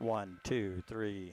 1, 2, 3.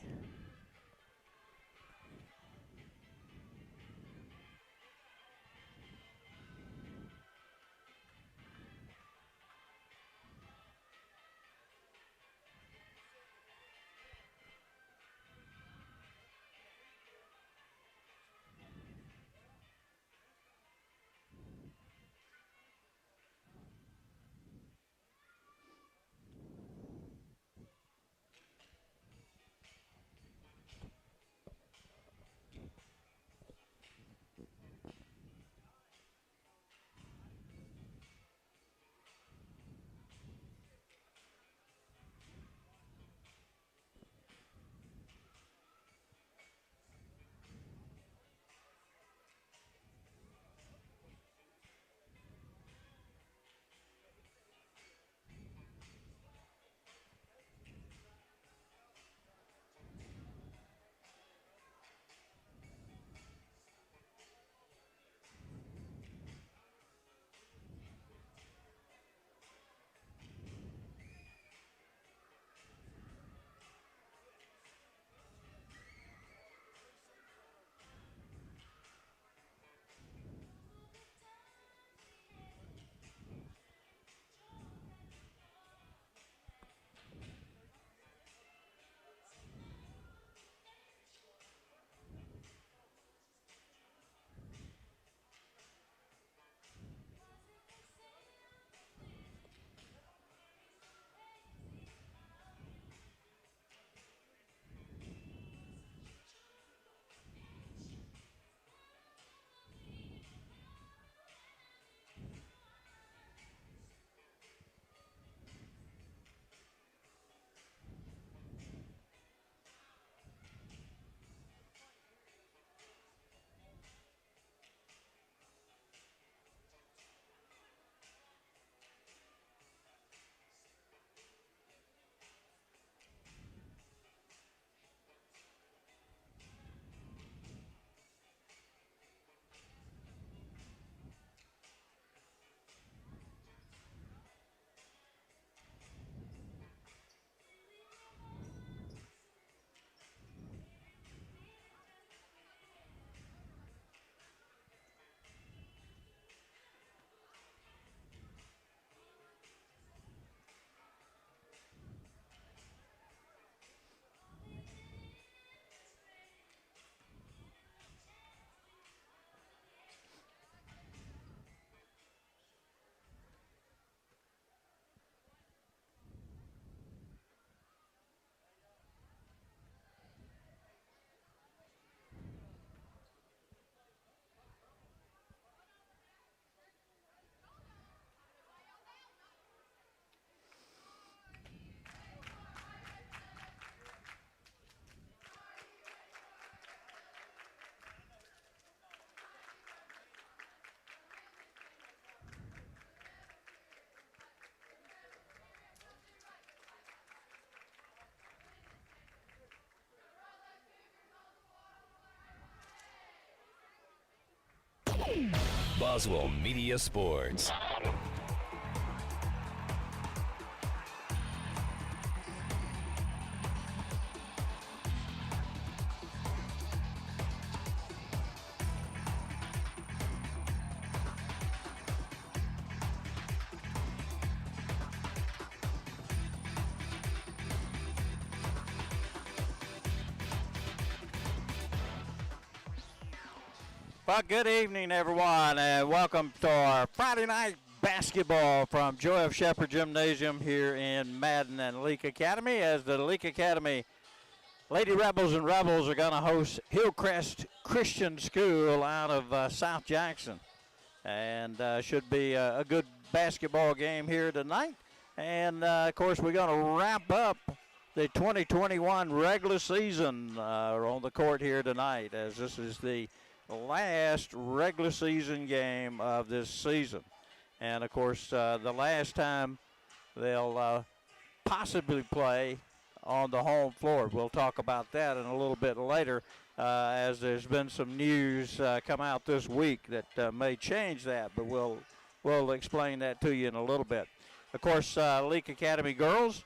Boswell Media Sports. Well, good evening, everyone, and welcome to our Friday night basketball from Joy of Shepherd Gymnasium here in Madden and Leake Academy, as the Leake Academy Lady Rebels and Rebels are going to host Hillcrest Christian School out of South Jackson. And should be a good basketball game here tonight. And, of course, we're going to wrap up the 2021 regular season on the court here tonight, as this is the last regular season game of this season. And, of course, the last time they'll possibly play on the home floor. We'll talk about that in a little bit later, as there's been some news come out this week that may change that, but we'll explain that to you in a little bit. Of course, Leake Academy girls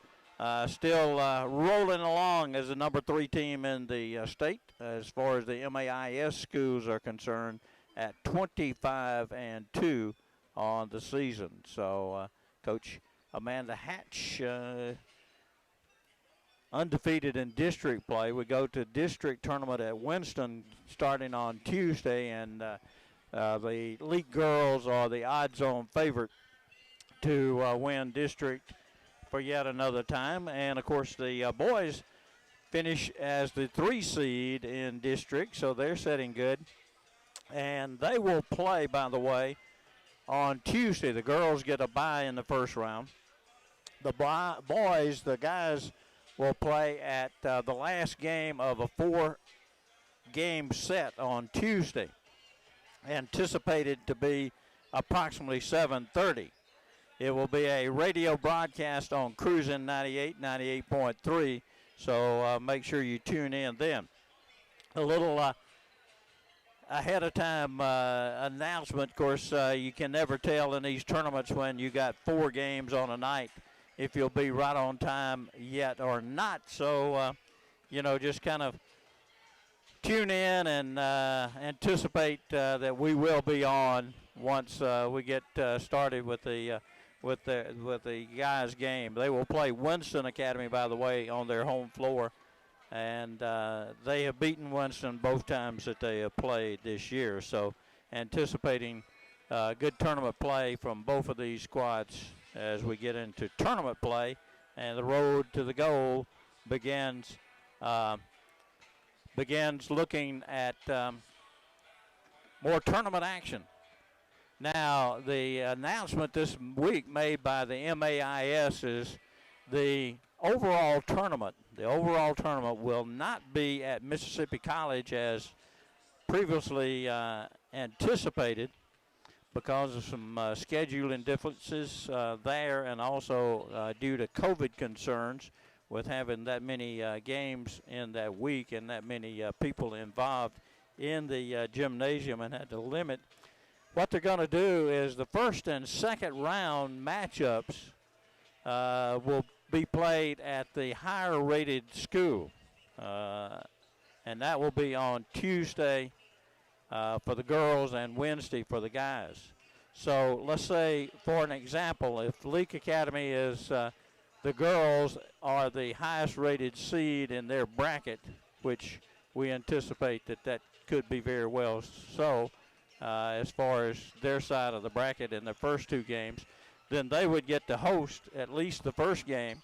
still rolling along as the number 3 team in the state as far as the MAIS schools are concerned at 25-2 on the season. So Coach Amanda Hatch undefeated in district play. We go to district tournament at Winston starting on Tuesday, and the Leake girls are the odds-on favorite to win district for yet another time. And, of course, the boys finish as the 3 seed in district, so they're setting good. And they will play, by the way, on Tuesday. The girls get a bye in the first round. The boys, the guys, will play at the last game of a 4-game set on Tuesday, anticipated to be approximately 7:30. It will be a radio broadcast on Cruisin' 98.3, so make sure you tune in then. A little ahead of time announcement. Of course, you can never tell in these tournaments when you got 4 games on a night if you'll be right on time yet or not. So, just kind of tune in and anticipate that we will be on once we get started with the guys' game. They will play Winston Academy, by the way, on their home floor, and they have beaten Winston both times that they have played this year. So, anticipating good tournament play from both of these squads as we get into tournament play, and the road to the goal begins looking at more tournament action. Now, the announcement this week made by the MAIS is the overall tournament. The overall tournament will not be at Mississippi College as previously anticipated, because of some scheduling differences there, and also due to COVID concerns with having that many games in that week and that many people involved in the gymnasium, and had to limit. What they're going to do is the first and second round matchups will be played at the higher rated school, and that will be on Tuesday for the girls and Wednesday for the guys. So let's say, for an example, if Leake Academy is the girls are the highest rated seed in their bracket, which we anticipate that could be very well so as far as their side of the bracket in the first 2 games, then they would get to host at least the first game,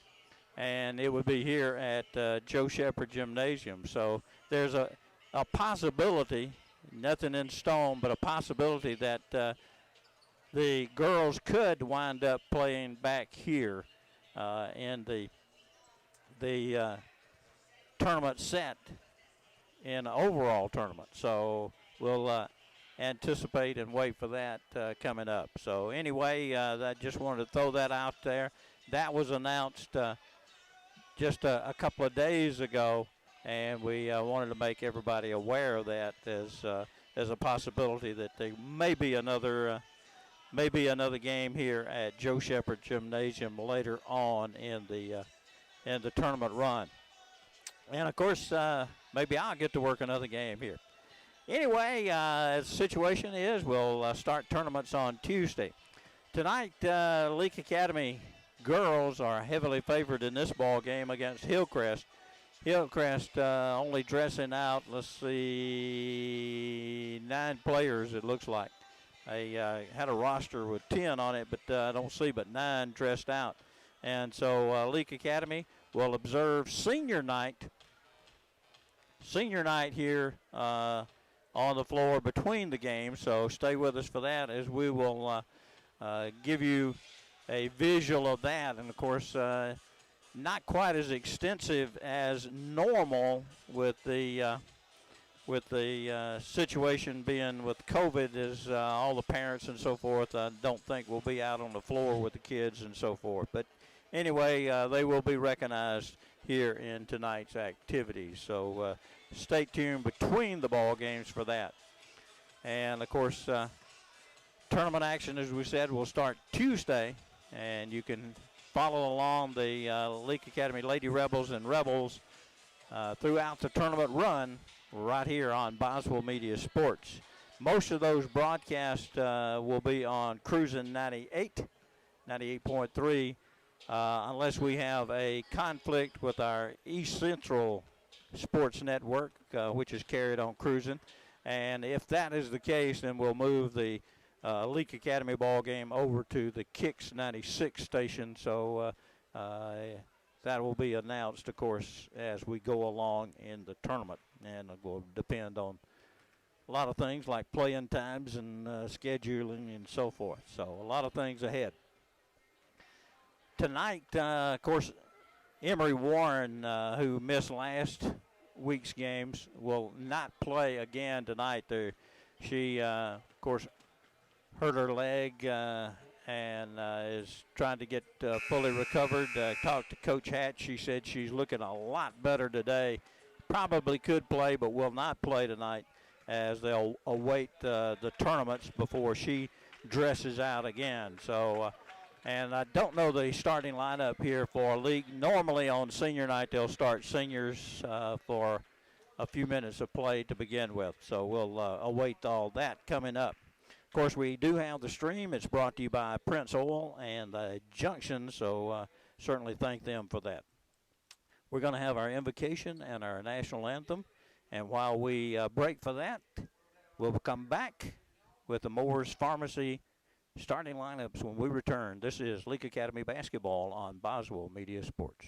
and it would be here at Joe Shepherd Gymnasium. So there's a possibility, nothing in stone, but a possibility that the girls could wind up playing back here in the tournament set in an overall tournament. So we'll anticipate and wait for that coming up. So anyway, I just wanted to throw that out there. That was announced just a couple of days ago, and we wanted to make everybody aware of that as a possibility that there may be another game here at Joe Shepherd Gymnasium later on in the tournament run. And of course, maybe I'll get to work another game here. Anyway, as the situation is, we'll start tournaments on Tuesday. Tonight, Leake Academy girls are heavily favored in this ball game against Hillcrest. Hillcrest only dressing out, let's see, 9 players, it looks like. They had a roster with 10 on it, but I don't see but 9 dressed out. And so Leake Academy will observe senior night here on the floor between the games. So stay with us for that, as we will give you a visual of that. And, of course, not quite as extensive as normal with the situation being with COVID, as all the parents and so forth, I don't think will be out on the floor with the kids and so forth. But anyway, they will be recognized here in tonight's activities. So stay tuned between the ball games for that. And, of course, tournament action, as we said, will start Tuesday, and you can follow along the Leake Academy Lady Rebels and Rebels throughout the tournament run right here on Boswell Media Sports. Most of those broadcasts will be on Cruisin' 98.3, unless we have a conflict with our East Central Sports Network, which is carried on Cruisin'. And if that is the case, then we'll move the Leake Academy ball game over to the Kicks 96 station. So that will be announced, of course, as we go along in the tournament. And it will depend on a lot of things like playing times and scheduling and so forth. So a lot of things ahead. Tonight, of course, Emory Warren, who missed last week's games, will not play again tonight. She, of course, hurt her leg and is trying to get fully recovered. Talked to Coach Hatch. She said she's looking a lot better today. Probably could play, but will not play tonight, as they'll await the tournaments before she dresses out again. So, and I don't know the starting lineup here for League. Normally on senior night, they'll start seniors for a few minutes of play to begin with. So we'll await all that coming up. Of course, we do have the stream. It's brought to you by Prince Oil and Junction, so certainly thank them for that. We're going to have our invocation and our national anthem. And while we break for that, we'll come back with the Moore's Pharmacy starting lineups when we return. This is Leake Academy basketball on Boswell Media Sports.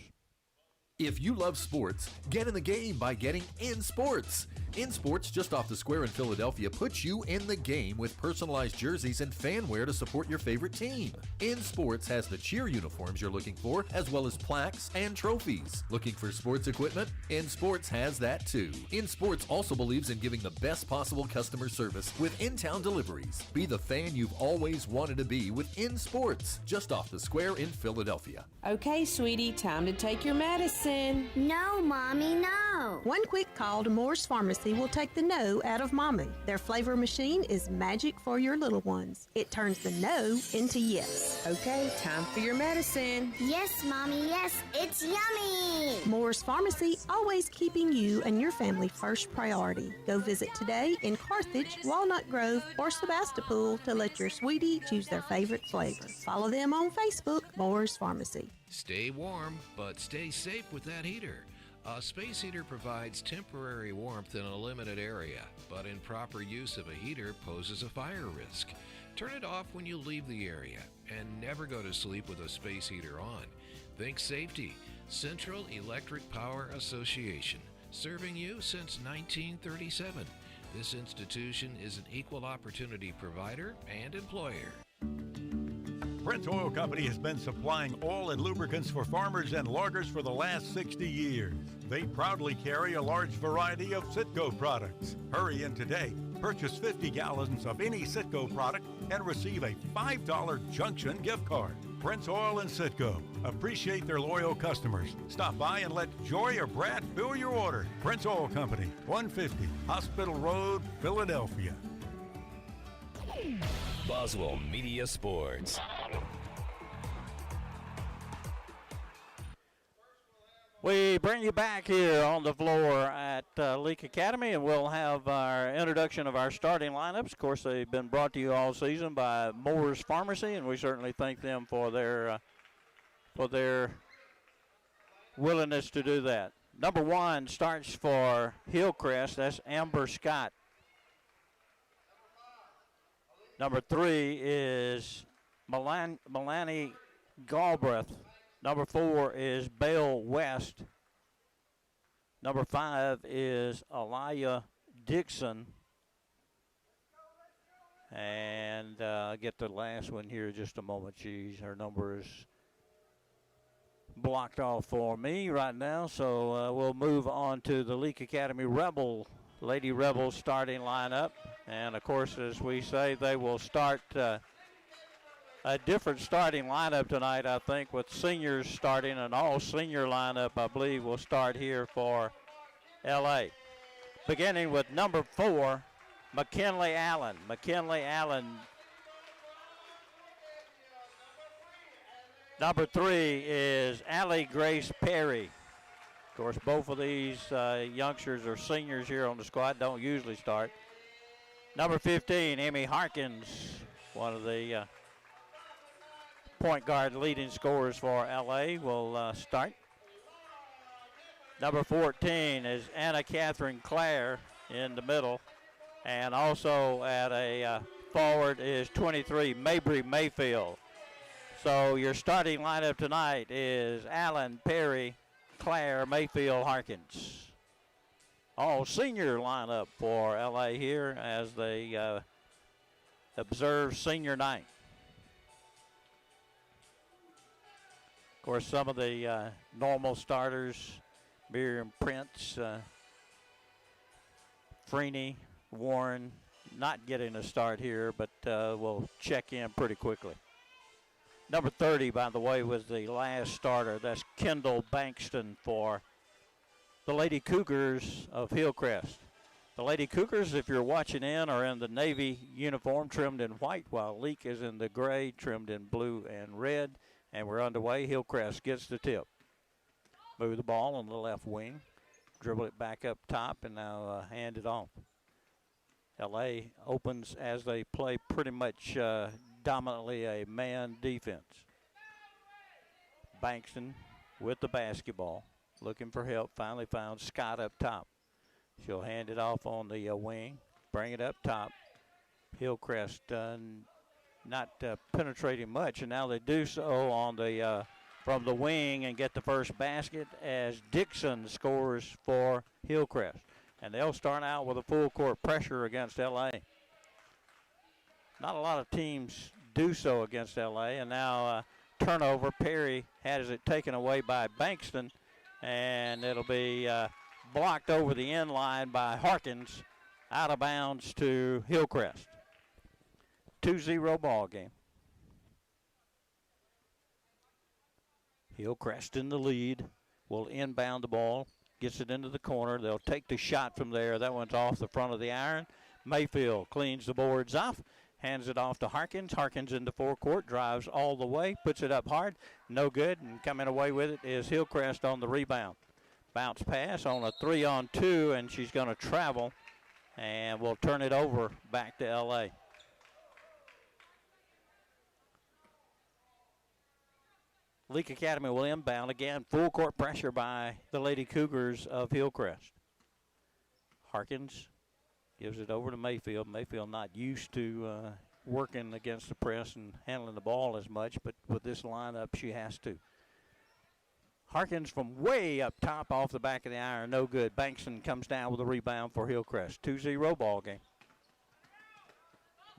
If you love sports, get in the game by getting In Sports. In Sports, just off the square in Philadelphia, puts you in the game with personalized jerseys and fan wear to support your favorite team. In Sports has the cheer uniforms you're looking for, as well as plaques and trophies. Looking for sports equipment? In Sports has that too. In Sports also believes in giving the best possible customer service with in-town deliveries. Be the fan you've always wanted to be with In Sports, just off the square in Philadelphia. Okay, sweetie, time to take your medicine. No, Mommy, no. One quick call to Moore's Pharmacy will take the no out of Mommy. Their flavor machine is magic for your little ones. It turns the no into yes. Okay, time for your medicine. Yes, Mommy, yes, it's yummy. Moore's Pharmacy, always keeping you and your family first priority. Go visit today in Carthage, Walnut Grove, or Sebastopol to let your sweetie choose their favorite flavor. Follow them on Facebook, Moore's Pharmacy. Stay warm, but stay safe with that heater. A space heater provides temporary warmth in a limited area, but improper use of a heater poses a fire risk. Turn it off when you leave the area, and never go to sleep with a space heater on. Think safety. Central Electric Power Association, serving you since 1937. This institution is an equal opportunity provider and employer. Prince Oil Company has been supplying oil and lubricants for farmers and loggers for the last 60 years. They proudly carry a large variety of Citgo products. Hurry in today. Purchase 50 gallons of any Citgo product and receive a $5 Junction gift card. Prince Oil and Citgo appreciate their loyal customers. Stop by and let Joy or Brad fill your order. Prince Oil Company, 150 Hospital Road, Philadelphia. Boswell Media Sports. We bring you back here on the floor at Leake Academy, and we'll have our introduction of our starting lineups. Of course, they've been brought to you all season by Moore's Pharmacy, and we certainly thank them for their willingness to do that. Number 1 starts for Hillcrest. That's Amber Scott. Number 3 is Melanie Galbraith. Number 4 is Belle West. Number 5 is Aliyah Dixon. And I'll get the last one here in just a moment. Her number is blocked off for me right now. So we'll move on to the Leake Academy Lady Rebels starting lineup. And, of course, as we say, they will start a different starting lineup tonight, I think, with seniors starting. An all-senior lineup, I believe, will start here for L.A. Beginning with number 4, McKinley Allen. McKinley Allen Number 3 is Allie Grace Perry. Of course, both of these youngsters are seniors here on the squad, don't usually start. Number 15, Emmy Harkins, one of the point guard leading scorers for LA, will start. Number 14 is Anna Catherine Clare in the middle. And also at a forward is 23, Mabry Mayfield. So your starting lineup tonight is Allen, Perry, Clare, Mayfield, Harkins. All senior lineup for LA here as they observe senior night. Of course, some of the normal starters, Miriam Prince, Freeney, Warren, not getting a start here, but will check in pretty quickly. Number 30, by the way, was the last starter. That's Kendall Bankston for the Lady Cougars of Hillcrest. The Lady Cougars, if you're watching in, are in the navy uniform trimmed in white, while Leake is in the gray trimmed in blue and red. And we're underway. Hillcrest gets the tip. Move the ball on the left wing. Dribble it back up top and now hand it off. LA opens as they play pretty much dominantly a man defense. Bankston with the basketball. Looking for help. Finally found Scott up top. She'll hand it off on the wing. Bring it up top. Hillcrest not penetrating much, and now they do so on the from the wing and get the first basket as Dixon scores for Hillcrest. And they'll start out with a full court pressure against LA. Not a lot of teams do so against LA, and now turnover. Perry has it taken away by Bankston, and it'll be blocked over the end line by Harkins, out of bounds to Hillcrest. 2-0 ball game. Hillcrest in the lead, will inbound the ball, gets it into the corner. They'll take the shot from there. That one's off the front of the iron. Mayfield cleans the boards off, hands it off to Harkins. Harkins into forecourt, drives all the way, puts it up hard. No good, and coming away with it is Hillcrest on the rebound. Bounce pass on a 3-on-2, and she's going to travel, and we'll turn it over back to L.A. Leake Academy will inbound again. Full court pressure by the Lady Cougars of Hillcrest. Harkins gives it over to Mayfield. Mayfield not used to working against the press and handling the ball as much, but with this lineup, she has to. Harkins from way up top off the back of the iron, no good. Bankston comes down with a rebound for Hillcrest. 2-0 ball game.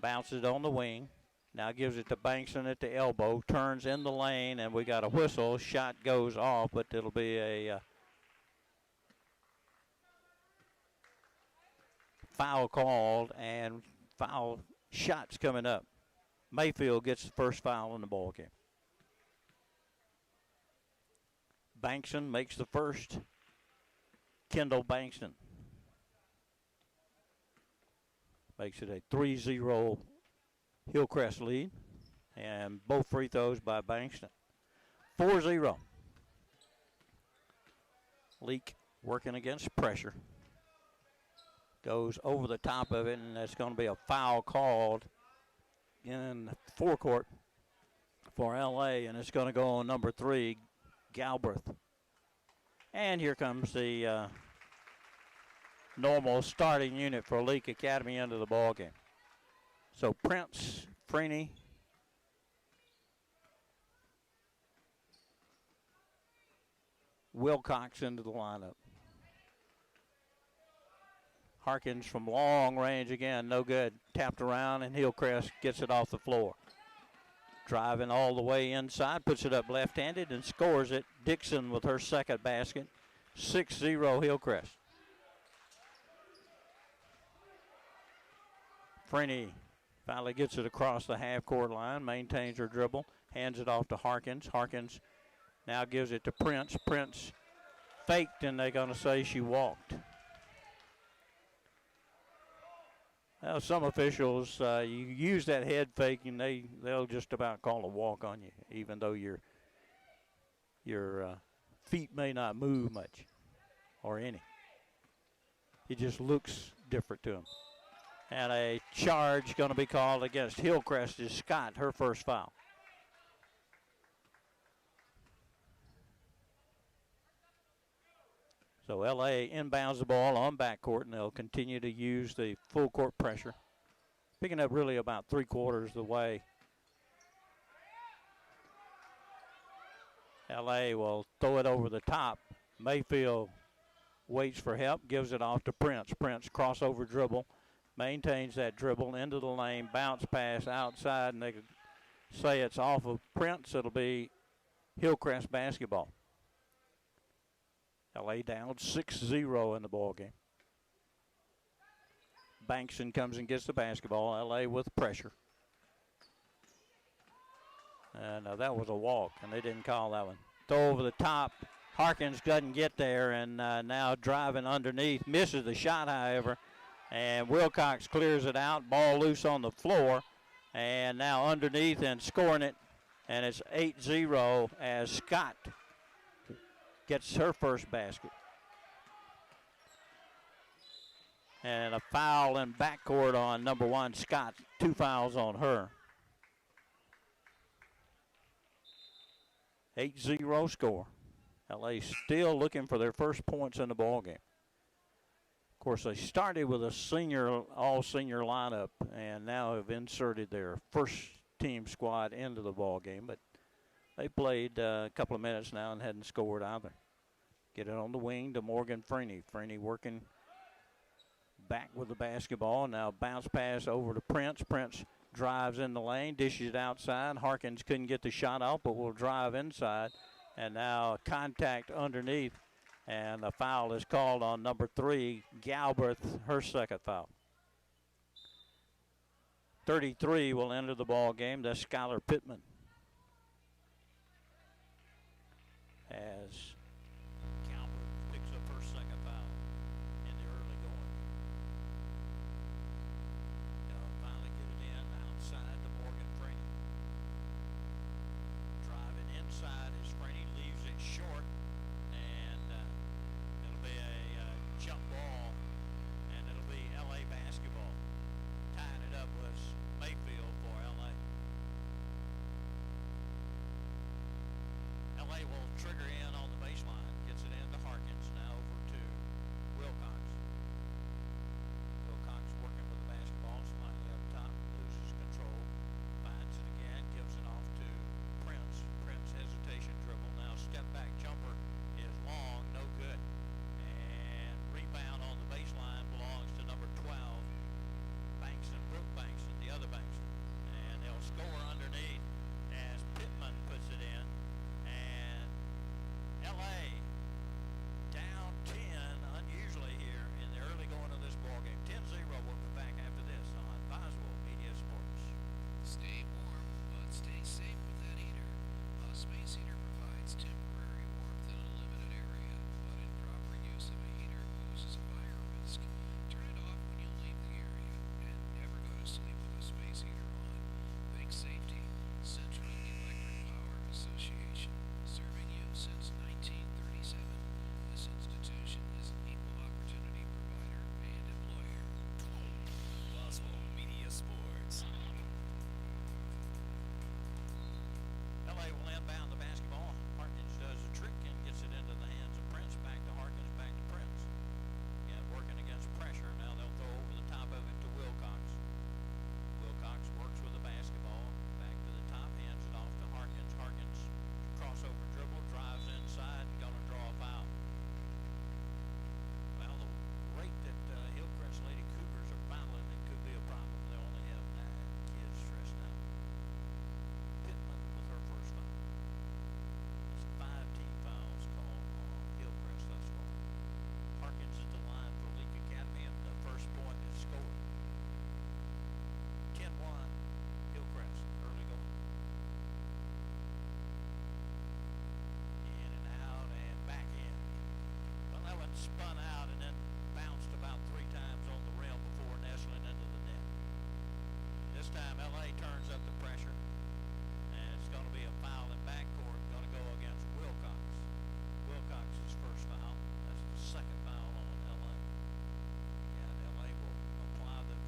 Bounces on the wing. Now gives it to Bankston at the elbow, turns in the lane, and we got a whistle. Shot goes off, but it'll be a foul called, and foul shots coming up. Mayfield gets the first foul in the ball game. Bankston makes the first. Kendall Bankston makes it a 3-0 Hillcrest lead, and both free throws by Bankston. 4-0. Leake working against pressure. Goes over the top of it, and that's going to be a foul called in the forecourt for LA, and it's going to go on number 3, Galbraith. And here comes the normal starting unit for Leake Academy into the ball game. So Prince, Freeney, Wilcox into the lineup. Harkins from long range again, no good. Tapped around, and Hillcrest gets it off the floor. Driving all the way inside, puts it up left-handed and scores it. Dixon with her second basket. 6-0 Hillcrest. Freeney finally gets it across the half-court line, maintains her dribble, hands it off to Harkins. Harkins now gives it to Prince. Prince faked, and they're going to say she walked. Now, some officials, you use that head fake, and they'll just about call a walk on you, even though you're your feet may not move much or any. It just looks different to him. And a charge going to be called against Hillcrest's Scott, her first foul. So LA inbounds the ball on backcourt, and they'll continue to use the full court pressure. Picking up really about 3/4 of the way. LA will throw it over the top. Mayfield waits for help, gives it off to Prince. Prince crossover dribble, maintains that dribble into the lane, bounce pass outside, and they could say it's off of Prince. It'll be Hillcrest basketball. LA down 6-0 in the ball game. Bankson comes and gets the basketball. LA with pressure. And that was a walk, and they didn't call that one. Throw over the top. Harkins doesn't get there, and now driving underneath. Misses the shot, however. And Wilcox clears it out. Ball loose on the floor. And now underneath and scoring it. And it's 8-0 as Scott gets her first basket. And a foul in backcourt on number 1, Scott. 2 fouls on her. 8-0 score. LA still looking for their first points in the ball game. Of course, they started with a all-senior lineup, and now have inserted their first-team squad into the ball game. But they played a couple of minutes now and hadn't scored either. Get it on the wing to Morgan Freeney. Freeney working back with the basketball. Now bounce pass over to Prince. Prince drives in the lane, dishes it outside. Harkins couldn't get the shot off, but will drive inside. And now contact underneath, and a foul is called on number 3, Galbraith, her second foul. 33 will enter the ball game. That's Skylar Pittman. As Galbraith picks up her second foul in the early going. They'll finally get it in outside to Morgan Freeney. Driving inside as Freeney leaves it short, and it'll be a jump ball, and it'll be LA basketball. Tying it up was Mayfield for LA. LA will trigger in on the baseline.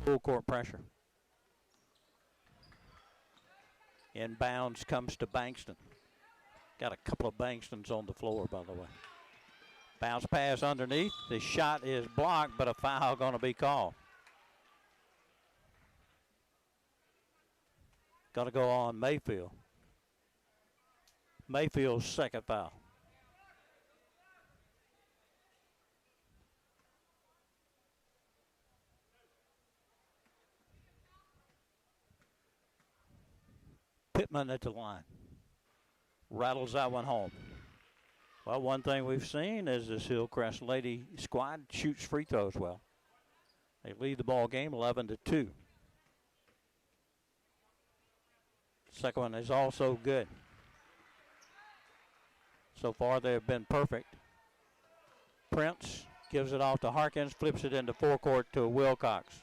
Full court pressure. Inbounds comes to Bankston. Got a couple of Bankstons on the floor, by the way. Bounce pass underneath. The shot is blocked, but a foul going to be called. Going to go on Mayfield. Mayfield's second foul. Pittman at the line. Rattles that one home. Well, one thing we've seen is this Hillcrest Lady squad shoots free throws well. They lead the ball game 11-2. Second one is also good. So far they've been perfect. Prince gives it off to Harkins, flips it into forecourt to Wilcox.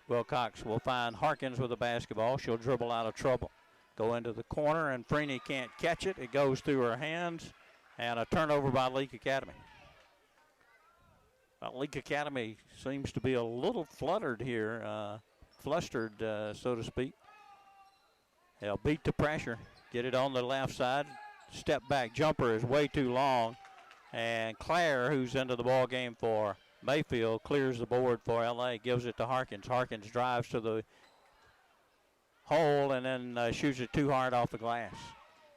Wilcox will find Harkins with the basketball. She'll dribble out of trouble. Go into the corner, and Freeney can't catch it. It goes through her hands, and a turnover by Leake Academy. Leake Academy seems to be a little fluttered here, flustered, so to speak. They'll beat the pressure, get it on the left side. Step back jumper is way too long, and Claire, who's into the ball game for Mayfield, clears the board for LA, gives it to Harkins. Harkins drives to the hole and then shoots it too hard off the glass.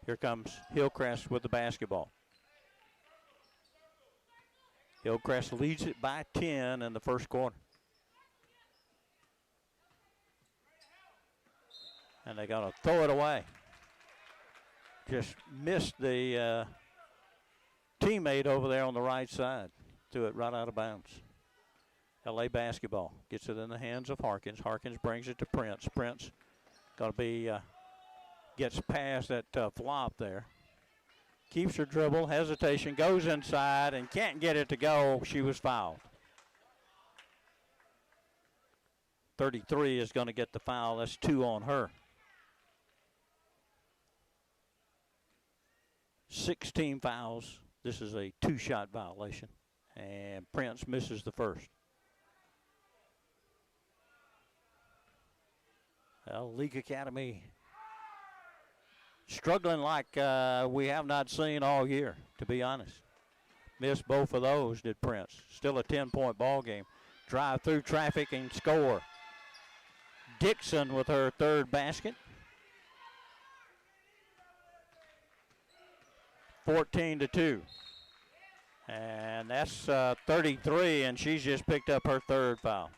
Here comes Hillcrest with the basketball. Hillcrest leads it by 10 in the first quarter. And they're going to throw it away. Just missed the teammate over there on the right side. Threw it right out of bounds. LA basketball gets it in the hands of Harkins. Harkins brings it to Prince. Prince going to be, gets past that flop there. Keeps her dribble, hesitation, goes inside and can't get it to go. She was fouled. 33 is going to get the foul. That's 2 on her. 16 fouls. This is a 2-shot violation. And Prince misses the first. Well, Leake Academy struggling like we have not seen all year, to be honest. Missed both of those, did Prince. Still a 10-point ball game. Drive through traffic and score. Dixon with her third basket. 14-2. And that's 33, and she's just picked up her third foul.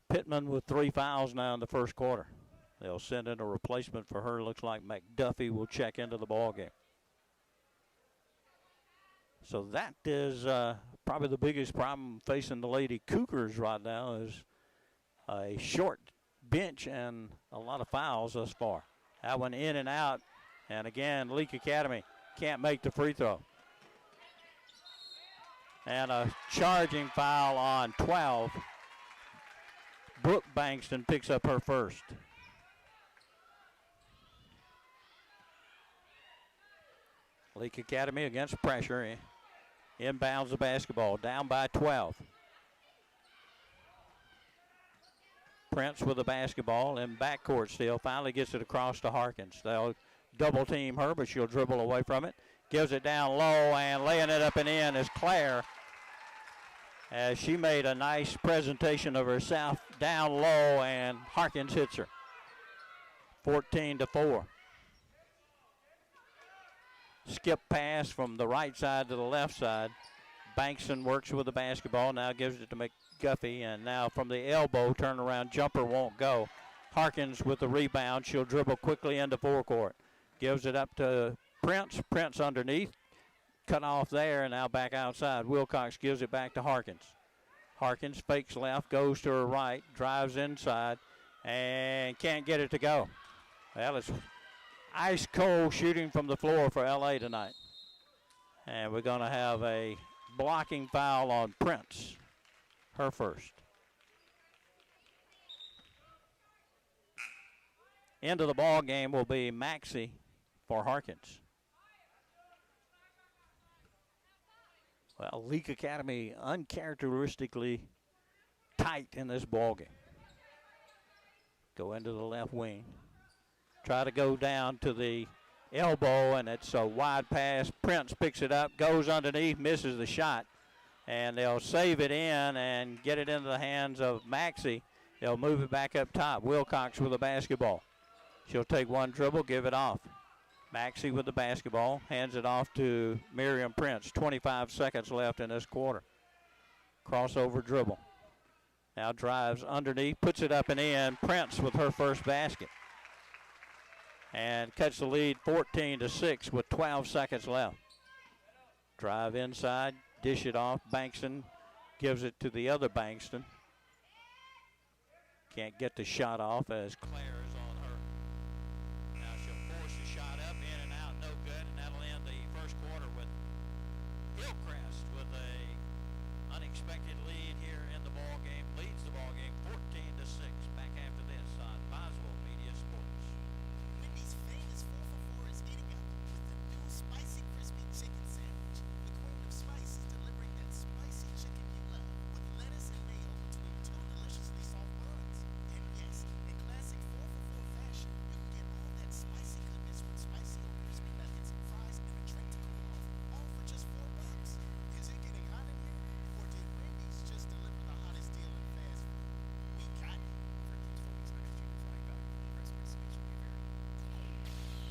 Pittman with 3 fouls now in the first quarter. They'll send in a replacement for her. Looks like McDuffie will check into the ball game. So that is probably the biggest problem facing the Lady Cougars right now is a short bench and a lot of fouls thus far. That one in and out. And again, Leake Academy can't make the free throw. And a charging foul on 12. Brooke Bankston picks up her first. Leake Academy against pressure. Inbounds the basketball. Down by 12. Prince with the basketball in backcourt still. Finally gets it across to Harkins. They'll double team her, but she'll dribble away from it. Gives it down low, and laying it up and in is Claire. As she made a nice presentation of herself down low, and Harkins hits her. 14-4. Skip pass from the right side to the left side. Bankston works with the basketball, now gives it to McGuffey, and now from the elbow, turnaround jumper won't go. Harkins with the rebound. She'll dribble quickly into forecourt. Gives it up to Prince. Prince underneath. Cut off there, and now back outside. Wilcox gives it back to Harkins. Harkins fakes left, goes to her right, drives inside, and can't get it to go. Well, it's ice cold shooting from the floor for LA tonight. And we're going to have a blocking foul on Prince, her first. Into the ball game will be Maxey for Harkins. Well, Leake Academy uncharacteristically tight in this ballgame. Go into the left wing. Try to go down to the elbow, and it's a wide pass. Prince picks it up, goes underneath, misses the shot. And they'll save it in and get it into the hands of Maxey. They'll move it back up top. Wilcox with the basketball. She'll take one dribble, give it off. Maxey with the basketball, hands it off to Miriam Prince. 25 seconds left in this quarter. Crossover dribble. Now drives underneath, puts it up and in. Prince with her first basket. And cuts the lead 14-6 with 12 seconds left. Drive inside, dish it off. Bankston gives it to the other Bankston. Can't get the shot off as Claire is on her. Now she'll force the shot up, in and out, no good, and that'll end the first quarter with Hillcrest with a unexpected lead here in the ball game. Leads the ball game 14-6. Back after this on Boswell Media Sports. Wendy's famous 4 for 4 is eating up with the new spicy crispy chicken sandwich. The queen of spice is delivering that spicy chicken you love with lettuce and mayo between 2 deliciously soft buns. And yes, in classic 4 for 4 fashion, you can get all that spicy goodness with spicy or crispy nuggets, fries, and a drink to cool off, all for just $4. Is it getting hot in here? Or did Wendy's just deliver the hottest deal in fast food? We got it.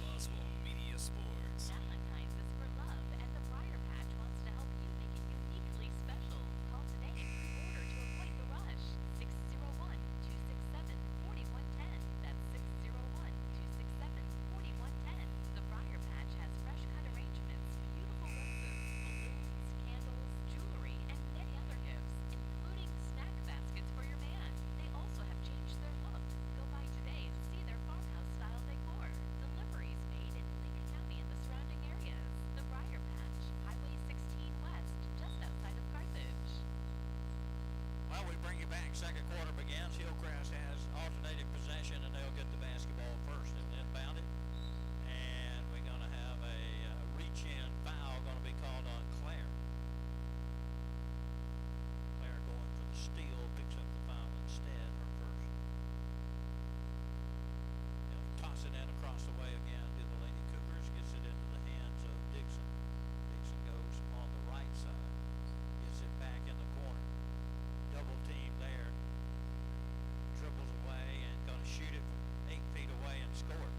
Boswell Media Sports. Valentine's is for love, and the Briar Patch wants to help you make it uniquely special. Call today and pre-order to avoid the rush. 601-267-4110. That's 601-267-4110. The Briar Patch has fresh cut arrangements, beautiful roses, balloons, candles, jewelry, and many other gifts, including snack baskets for your man. They also have changed their look. Go by today and see their farmhouse-style decor. Deliveries made in Leake County and the surrounding areas. The Briar Patch, Highway 16 West, just outside of Carthage. Well, we bring you back. Second quarter begins. Hillcrest has alternating possession, and they'll get the basketball first. They'll inbound it. And we're going to have a reach-in foul going to be called on Claire. Claire going for the steal, picks up the foul instead, her first. They'll toss it in across the way again to the Lady Cougars, gets it into the hands of Dixon. Dixon goes on the right side, gets it back in the corner. Double team there. Dribbles away and going to shoot it from 8 feet away and score.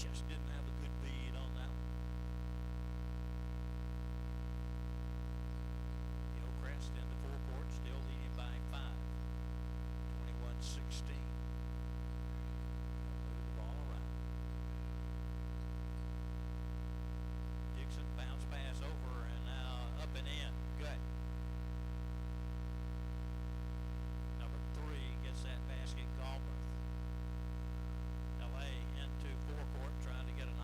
Just didn't have a good bead on that one. Gilchrist into full court, still leading by 5. 21-16. Move the ball around. Dixon bounce pass over and now up and in. Good. Number 3 gets that basket. Galbraith. LA into forecourt trying to get an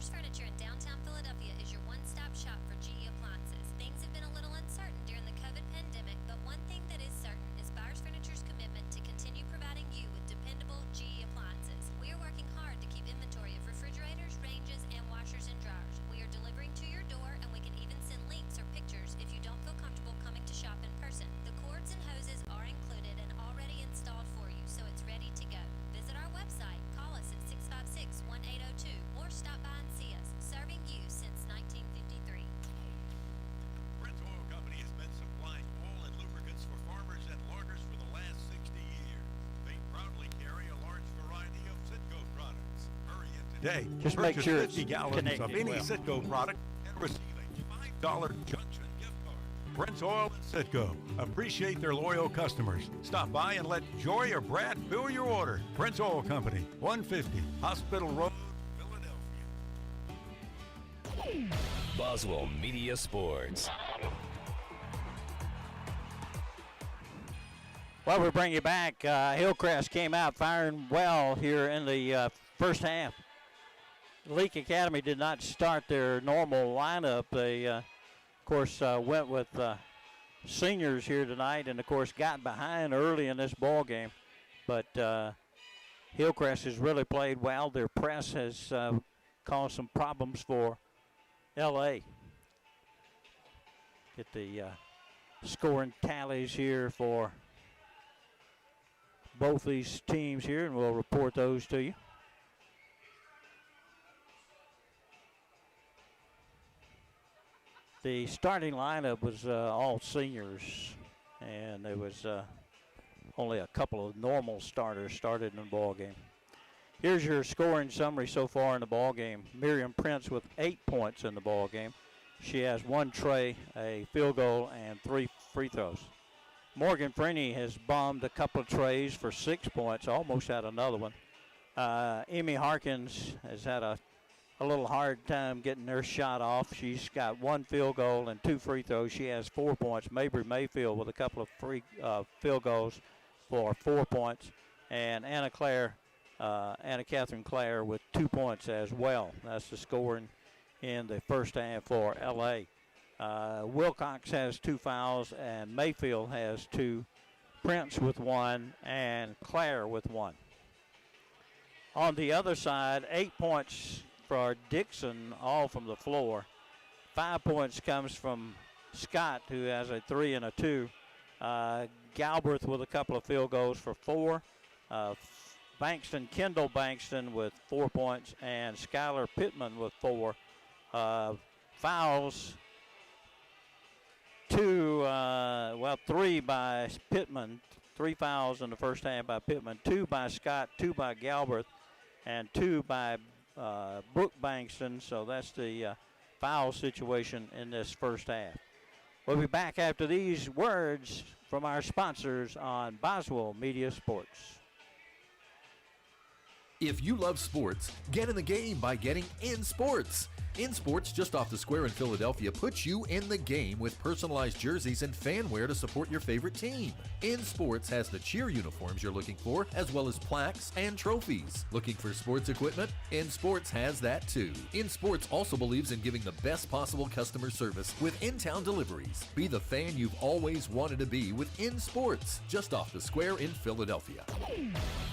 Bowers Furniture in downtown Philadelphia is your one-stop shop for GE appliances. Things have been a little uncertain during the COVID pandemic, but one thing that is certain is Bowers Furniture's commitment to continue providing you with dependable GE appliances. We are working hard to keep inventory of refrigerators, ranges, and washers and dryers. We are delivering to your door, and we can even send links or pictures if you don't feel comfortable coming to shop in person. The cords and hoses are included and already installed for you, so it's ready to go. Visit our website, call us at 656-1802, or stop by and see us, serving you since 1953. Brent's Oil Company has been supplying oil and lubricants for farmers and loggers for the last 60 years. They proudly carry a large variety of Citgo products. Hurry in today. Just make Purchase sure 50 it's gallons connected of any well. Citgo product and receive a $5 Junction gift card. Brent's Oil and Citgo appreciate their loyal customers. Stop by and let Joy or Brad fill your order. Brent's Oil Company, 150 Hospital Road, Philadelphia. Boswell Media Sports. Well, we bring you back. Hillcrest came out firing well here in the first half. Leake Academy did not start their normal lineup. They, of course, went with seniors here tonight and, of course, got behind early in this ball game. But Hillcrest has really played well. Their press has caused some problems for L.A. Get the scoring tallies here for both these teams here, and we'll report those to you. The starting lineup was all seniors, and there was only a couple of normal starters started in the ball game. Here's your scoring summary so far in the ball game. Miriam Prince with 8 points in the ball game. She has 1 tray, a field goal, and 3 free throws. Morgan Freeney has bombed a couple of trays for 6 points, almost had another one. Amy Harkins has had a little hard time getting her shot off. She's got 1 field goal and 2 free throws. She has 4 points. Mabry Mayfield with a couple of free field goals for 4 points. And Anna Catherine Clare with 2 points as well. That's the scoring in the first half for L.A. Wilcox has 2 fouls, and Mayfield has 2. Prince with 1, and Clare with 1. On the other side, 8 points for Dixon, all from the floor. 5 points comes from Scott, who has a 3 and a 2. Galbraith with a couple of field goals for 4. Kendall Bankston with 4 points, and Skylar Pittman with 4. Fouls, 3 by Pittman. 3 fouls in the first half by Pittman. 2 by Scott, 2 by Galbraith, and 2 by Brooke Bankston. So that's the foul situation in this first half. We'll be back after these words from our sponsors on Boswell Media Sports. If you love sports, get in the game by getting In Sports. In Sports, just off the square in Philadelphia, puts you in the game with personalized jerseys and fan wear to support your favorite team. In Sports has the cheer uniforms you're looking for, as well as plaques and trophies. Looking for sports equipment? In Sports has that too. In Sports also believes in giving the best possible customer service with in-town deliveries. Be the fan you've always wanted to be with In Sports, just off the square in Philadelphia.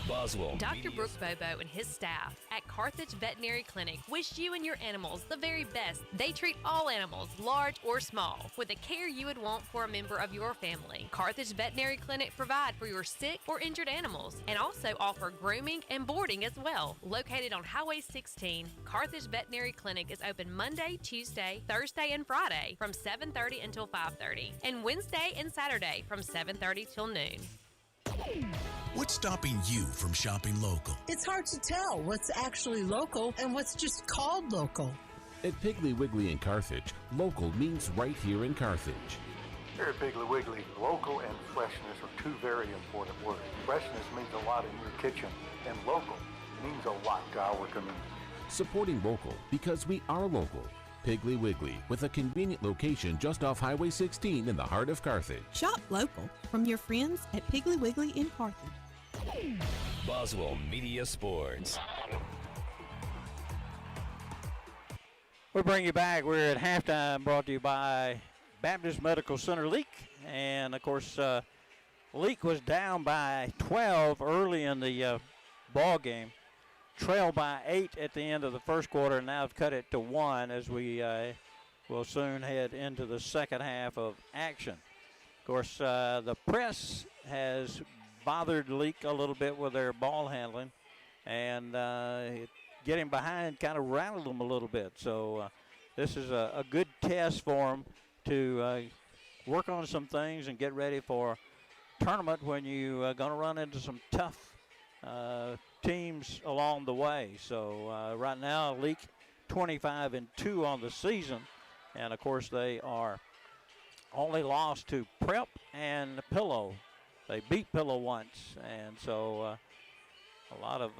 Boswell. Dr. Brooke Bobo and his staff at Carthage Veterinary Clinic wish you and your animals the very best. They treat all animals, large or small, with the care you would want for a member of your family. Carthage Veterinary Clinic provide for your sick or injured animals and also offer grooming and boarding as well. Located on Highway 16, Carthage Veterinary Clinic is open Monday, Tuesday, Thursday, and Friday from 7:30 until 5:30, and Wednesday and Saturday from 7:30 till noon. What's stopping you from shopping local? It's hard to tell what's actually local and what's just called local. At Piggly Wiggly in Carthage, local means right here in Carthage. Here at Piggly Wiggly, local and freshness are 2 very important words. Freshness means a lot in your kitchen, and local means a lot to our community. Supporting local because we are local. Piggly Wiggly, with a convenient location just off Highway 16 in the heart of Carthage. Shop local from your friends at Piggly Wiggly in Carthage. Boswell Media Sports. We bring you back. We're at halftime, brought to you by Baptist Medical Center Leake. And, of course, Leake was down by 12 early in the ball game. Trailed by 8 at the end of the first quarter, and now have cut it to 1 as we will soon head into the second half of action. Of course, the press has bothered Leake a little bit with their ball handling, and getting behind kind of rattled them a little bit. So this is a good test for them to work on some things and get ready for tournament when you're going to run into some tough teams along the way. So right now, Leake 25-2 on the season, and of course they are only lost to Prep and Pillow. They beat Pillow once, and so a lot of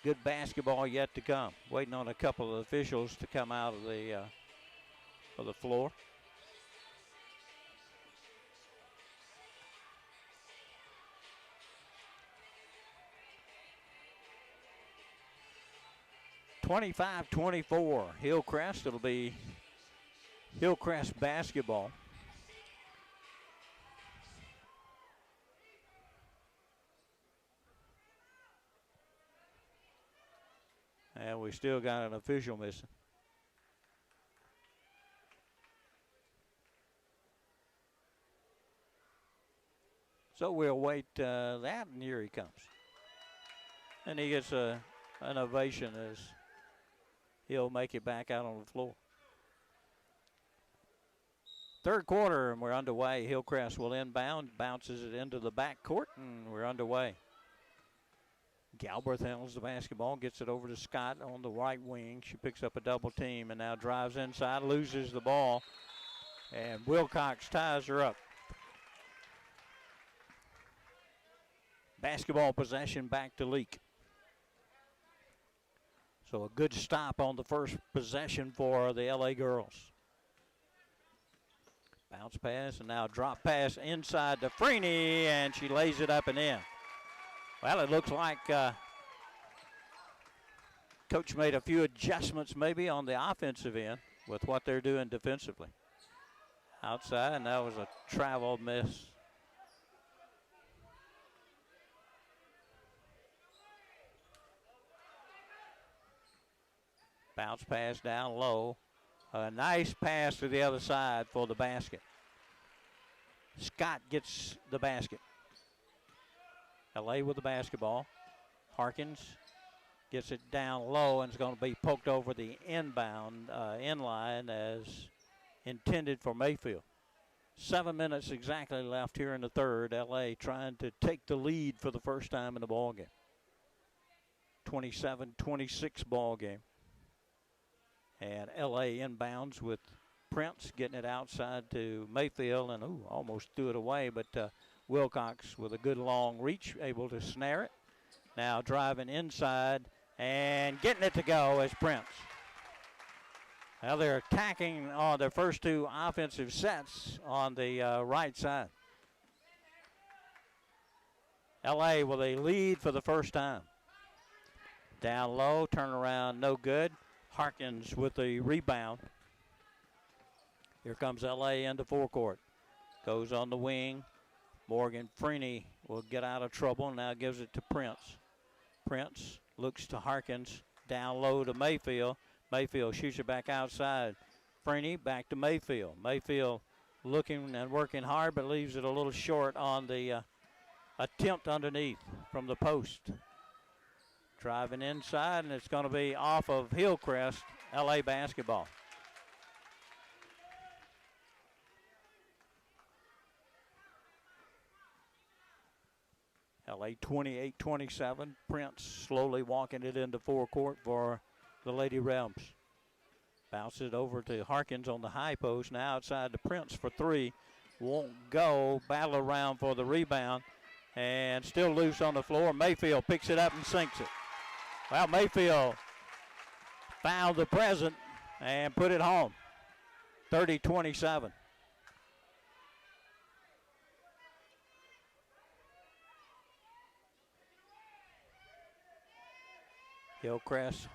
good basketball yet to come. Waiting on a couple of officials to come out of the floor. (25-24) Hillcrest. It'll be Hillcrest basketball. And we still got an official missing. So we'll wait that, and here he comes. And he gets an ovation as he'll make it back out on the floor. Third quarter, and we're underway. Hillcrest will inbound, bounces it into the backcourt, and we're underway. Galbraith handles the basketball, gets it over to Scott on the right wing. She picks up a double team and now drives inside, loses the ball, and Wilcox ties her up. Basketball possession back to Leake. So a good stop on the first possession for the LA girls. Bounce pass and now drop pass inside to Freeney, and she lays it up and in. Well, it looks like Coach made a few adjustments maybe on the offensive end with what they're doing defensively. Outside, and that was a travel miss. Bounce pass down low. A nice pass to the other side for the basket. Scott gets the basket. LA with the basketball. Harkins gets it down low and is going to be poked over the inbound inline as intended for Mayfield. 7 minutes exactly left here in the third. LA trying to take the lead for the first time in the ball game. 27-26 ball game. And LA inbounds with Prince getting it outside to Mayfield, and almost threw it away, but Wilcox with a good long reach, able to snare it. Now driving inside and getting it to go as Prince. Now they're attacking on their first two offensive sets on the right side. LA with a lead for the first time. Down low, turnaround, no good. Harkins with the rebound. Here comes LA into forecourt. Goes on the wing. Morgan Freeney will get out of trouble and now gives it to Prince. Prince looks to Harkins. Down low to Mayfield. Mayfield shoots it back outside. Freeney back to Mayfield. Mayfield looking and working hard, but leaves it a little short on the attempt underneath from the post. Driving inside, and it's going to be off of Hillcrest, LA basketball. LA 28-27. Prince slowly walking it into forecourt for the Lady Realms. Bounces it over to Harkins on the high post. Now outside to Prince for three. Won't go. Battle around for the rebound. And still loose on the floor. Mayfield picks it up and sinks it. Well, Mayfield found the present and put it home. 30-27. Hillcrest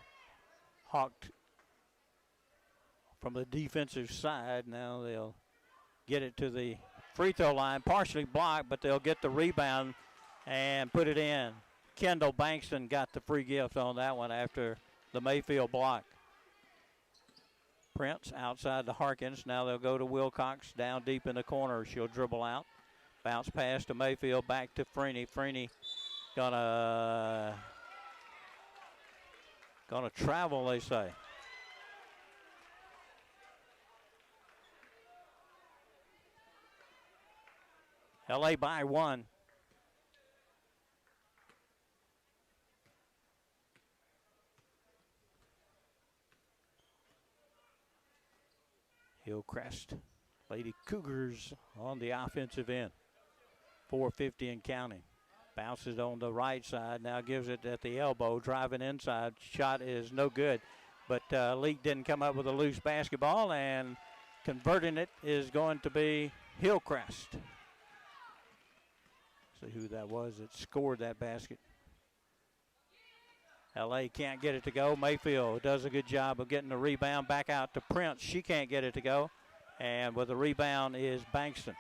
hawked from the defensive side. Now they'll get it to the free throw line, partially blocked, but they'll get the rebound and put it in. Kendall Bankston got the free gift on that one after the Mayfield block. Prince outside to Harkins. Now they'll go to Wilcox down deep in the corner. She'll dribble out. Bounce pass to Mayfield, back to Freeney. Freeney gonna travel, they say. LA by 1. Hillcrest Lady Cougars on the offensive end. 4:50 and counting. Bounces on the right side. Now gives it at the elbow. Driving inside. Shot is no good. But Leake didn't come up with a loose basketball. And converting it is going to be Hillcrest. See who that was that scored that basket. LA can't get it to go. Mayfield does a good job of getting the rebound back out to Prince. She can't get it to go. And with the rebound is Bankston.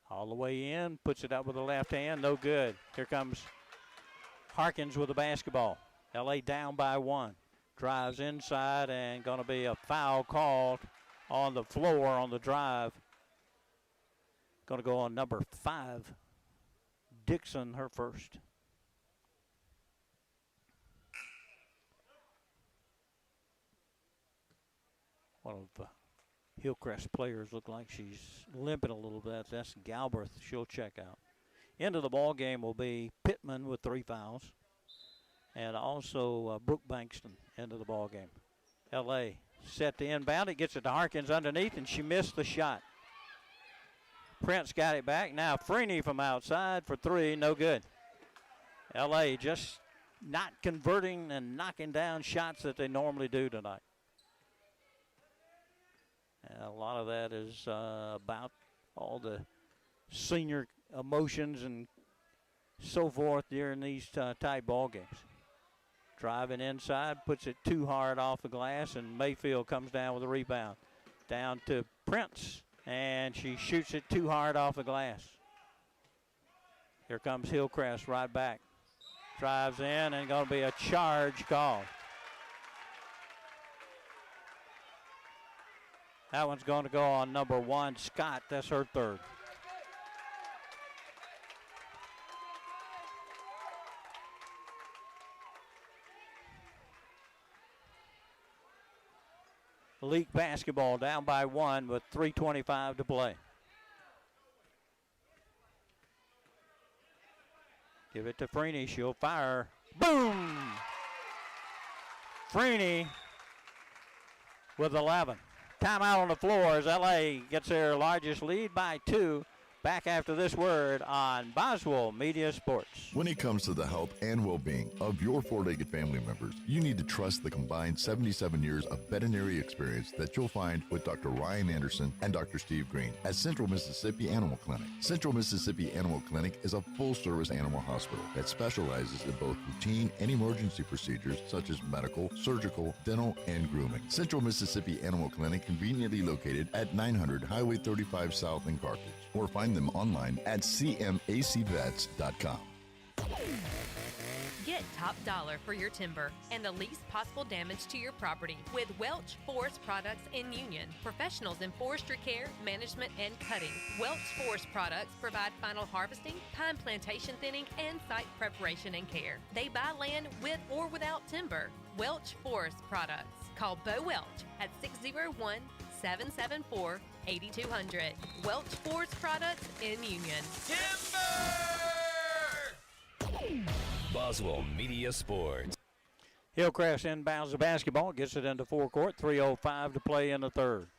All the way in, puts it up with the left hand, no good. Here comes Harkins with the basketball. LA down by 1. Drives inside and going to be a foul called on the floor on the drive. Going to go on number 5, Dixon, her first. One of Hillcrest players look like she's limping a little bit. That's Galbraith. She'll check out. End of the ball game will be Pittman with 3 fouls. And also Brooke Bankston, end of the ball game. LA set to inbound. It gets it to Harkins underneath, and she missed the shot. Prince got it back. Now Freeney from outside for 3, no good. LA just not converting and knocking down shots that they normally do tonight. And a lot of that is about all the senior emotions and so forth during these tight ball games. Driving inside, puts it too hard off the glass, and Mayfield comes down with a rebound. Down to Prince, and she shoots it too hard off the glass. Here comes Hillcrest right back. Drives in, and going to be a charge call. That one's going to go on number 1, Scott. That's her 3rd. Leake basketball down by 1 with 3:25 to play. Give it to Freeney. She'll fire. Boom! Freeney with 11. Timeout on the floor as LA gets their largest lead by 2. Back after this word on Boswell Media Sports. When it comes to the health and well-being of your four-legged family members, you need to trust the combined 77 years of veterinary experience that you'll find with Dr. Ryan Anderson and Dr. Steve Green at Central Mississippi Animal Clinic. Central Mississippi Animal Clinic is a full-service animal hospital that specializes in both routine and emergency procedures such as medical, surgical, dental, and grooming. Central Mississippi Animal Clinic conveniently located at 900 Highway 35 South in Carthage, or find them online at cmacvets.com. Get top dollar for your timber and the least possible damage to your property with Welch Forest Products in Union. Professionals in forestry care, management, and cutting. Welch Forest Products provide final harvesting, pine plantation thinning, and site preparation and care. They buy land with or without timber. Welch Forest Products. Call Bo Welch at 601-774-8200. Welch Forest Products in Union. Boswell Media Sports. Hillcrest inbounds the basketball, gets it into forecourt. 3:05 to play in the 3rd.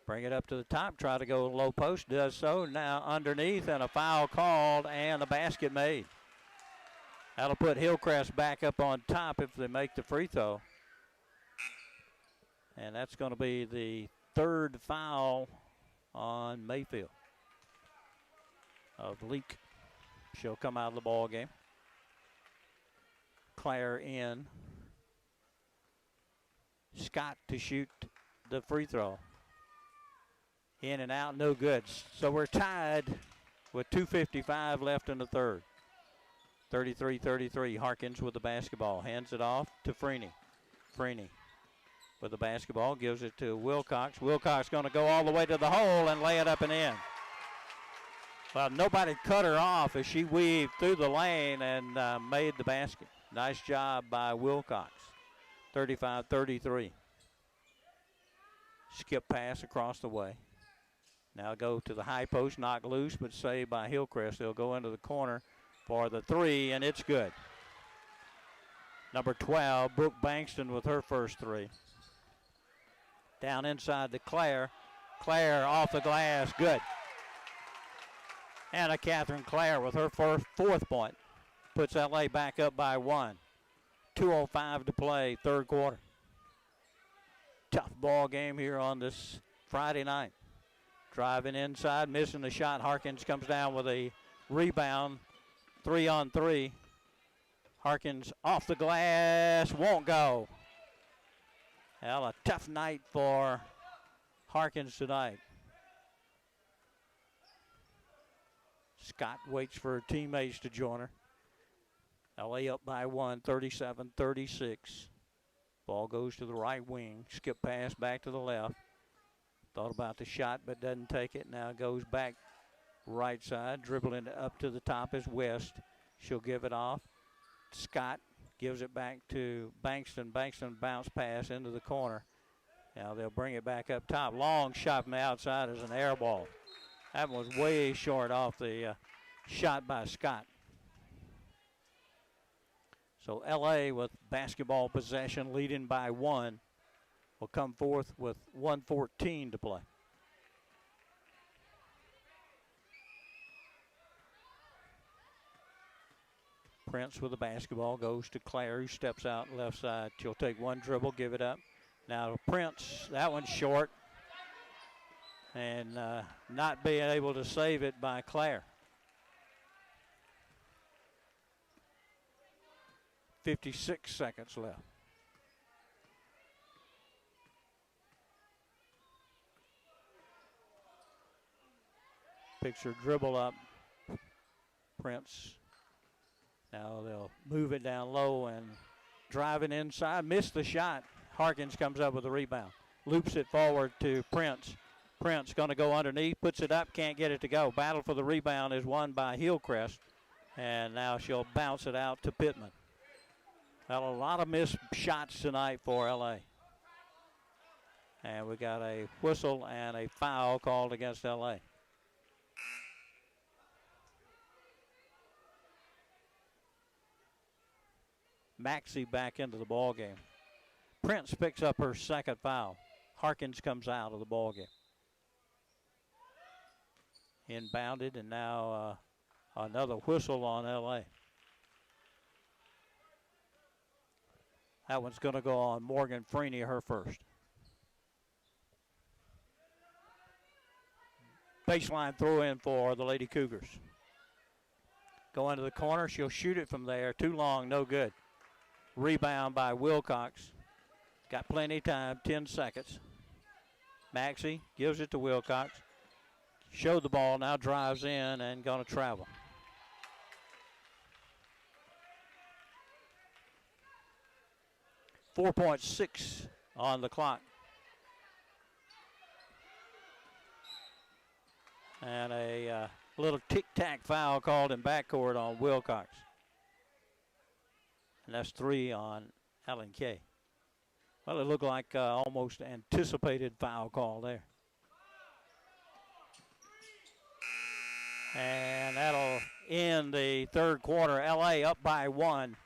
Bring it up to the top, try to go low post, does so. Now underneath, and a foul called, and a basket made. That'll put Hillcrest back up on top if they make the free throw. And that's going to be the 3rd foul on Mayfield of Leake. She'll come out of the ball game. Claire in. Scott to shoot the free throw. In and out, no good. So we're tied with 2:55 left in the third. 33-33. Harkins with the basketball. Hands it off to Freeney. Freeney with the basketball. Gives it to Wilcox. Wilcox going to go all the way to the hole and lay it up and in. Well, nobody cut her off as she weaved through the lane and made the basket. Nice job by Wilcox. 35-33. Skip pass across the way. Now go to the high post, knock loose, but saved by Hillcrest. They'll go into the corner for the three, and it's good. Number 12, Brooke Bankston with her first three. Down inside to Claire. Claire off the glass, good. And a Catherine Claire with her fourth point. Puts LA back up by one. 2:05 to play, third quarter. Tough ball game here on this Friday night. Driving inside, missing the shot. Harkins comes down with a rebound. 3-on-3. Harkins off the glass, won't go. Well, a tough night for Harkins tonight. Scott waits for her teammates to join her. LA up by one, 37-36. Ball goes to the right wing. Skip pass back to the left. Thought about the shot but doesn't take it. Now goes back right side. Dribbling up to the top is West. She'll give it off. Scott gives it back to Bankston. Bankston bounce pass into the corner. Now they'll bring it back up top. Long shot from the outside is an air ball. That one was way short off the shot by Scott. So LA with basketball possession, leading by one, will come forth with 1:14 to play. Prince with the basketball goes to Claire, who steps out left side. She'll take one dribble, give it up. Now Prince, that one's short. And not being able to save it by Claire. 56 seconds left. Picture dribble up. Prince. Now they'll move it down low and driving inside. Missed the shot. Harkins comes up with a rebound. Loops it forward to Prince. Prince going to go underneath, puts it up, can't get it to go. Battle for the rebound is won by Hillcrest. And now she'll bounce it out to Pittman. Well, a lot of missed shots tonight for LA. And we got a whistle and a foul called against LA. Maxey back into the ball game. Prince picks up her second foul. Harkins comes out of the ball game. Inbounded, and now another whistle on LA. That one's going to go on Morgan Freeney, her first. Baseline throw in for the Lady Cougars. Go into the corner. She'll shoot it from there. Too long, no good. Rebound by Wilcox. Got plenty of time, 10 seconds. Maxey gives it to Wilcox. Showed the ball, now drives in and going to travel. .6 on the clock. And a little tic-tac foul called in backcourt on Wilcox. And that's 3 on Ellen Kay. Well, it looked like almost anticipated foul call there. And that'll end the third quarter. LA up by one.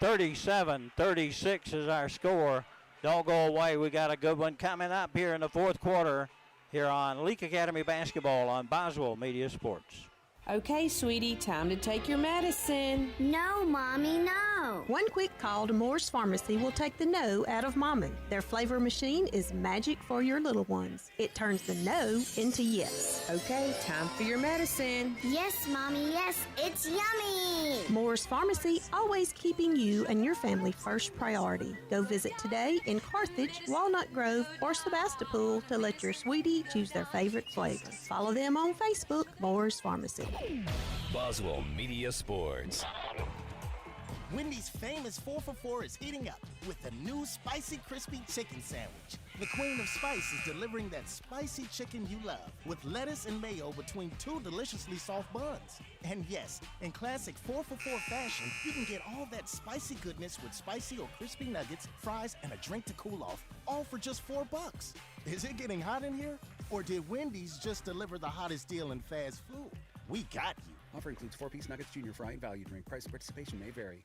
37-36 is our score. Don't go away. We got a good one coming up here in the fourth quarter here on Leake Academy Basketball on Boswell Media Sports. Okay, sweetie, time to take your medicine. No, Mommy, no. no. One quick call to Moore's Pharmacy will take the no out of Mama. Their flavor machine is magic for your little ones. It turns the no into yes. Okay, time for your medicine. Yes, Mommy, yes, it's yummy. Moore's Pharmacy, always keeping you and your family first priority. Go visit today in Carthage, Walnut Grove, or Sebastopol to let your sweetie choose their favorite flavor. Follow them on Facebook, Moore's Pharmacy. Boswell Media Sports. Wendy's famous 4 for $4 is heating up with the new spicy crispy chicken sandwich. The queen of spice is delivering that spicy chicken you love with lettuce and mayo between 2 deliciously soft buns. And yes, in classic 4 for $4 fashion, you can get all that spicy goodness with spicy or crispy nuggets, fries, and a drink to cool off, all for just $4. Is it getting hot in here? Or did Wendy's just deliver the hottest deal in fast food? We got you. Offer includes 4-piece nuggets, junior fry, and value drink. Price and participation may vary.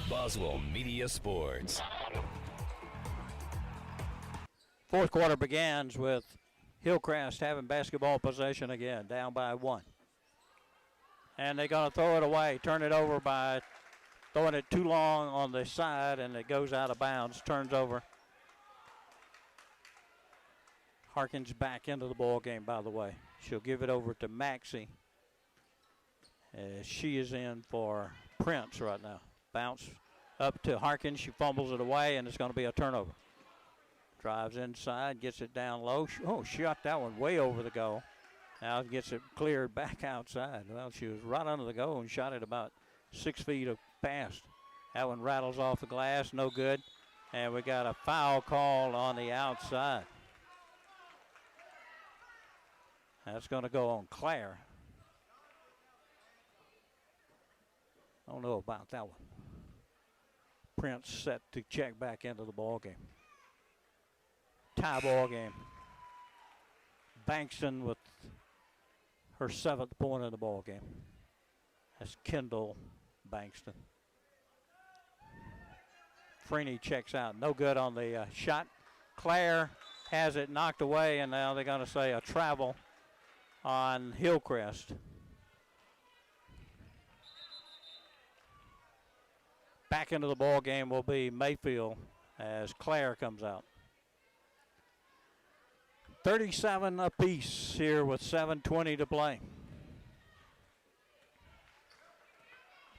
Boswell Media Sports. Fourth quarter begins with Hillcrest having basketball possession again, down by 1. And they're going to throw it away, turn it over by throwing it too long on the side, and it goes out of bounds, turns over. Harkins back into the ball game, by the way. She'll give it over to Maxie. She is in for Prince right now. Bounce up to Harkins. She fumbles it away, and it's going to be a turnover. Drives inside, gets it down low. Oh, shot that one way over the goal. Now gets it cleared back outside. Well, she was right under the goal and shot it about 6 feet past. That one rattles off the glass, no good. And we got a foul call on the outside. That's going to go on Claire. I don't know about that one. Prince set to check back into the ball game. Tie ball game. Bankston with her 7th point in the ball game. That's Kendall Bankston. Freeney checks out. No good on the shot. Claire has it knocked away, and now they're going to say a travel on Hillcrest. Back into the ball game will be Mayfield as Claire comes out. 37 apiece here with 7:20 to play.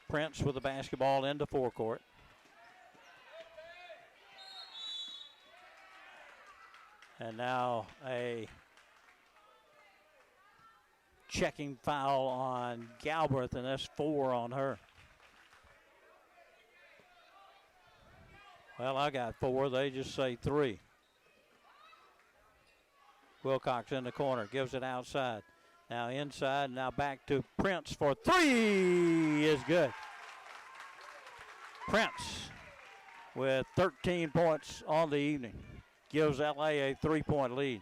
Prince with the basketball into forecourt. And now a checking foul on Galbraith, and that's 4 on her. Well, I got 4. They just say 3. Wilcox in the corner, gives it outside. Now inside, now back to Prince for 3 is good. Prince with 13 points on the evening. Gives LA a 3-point lead.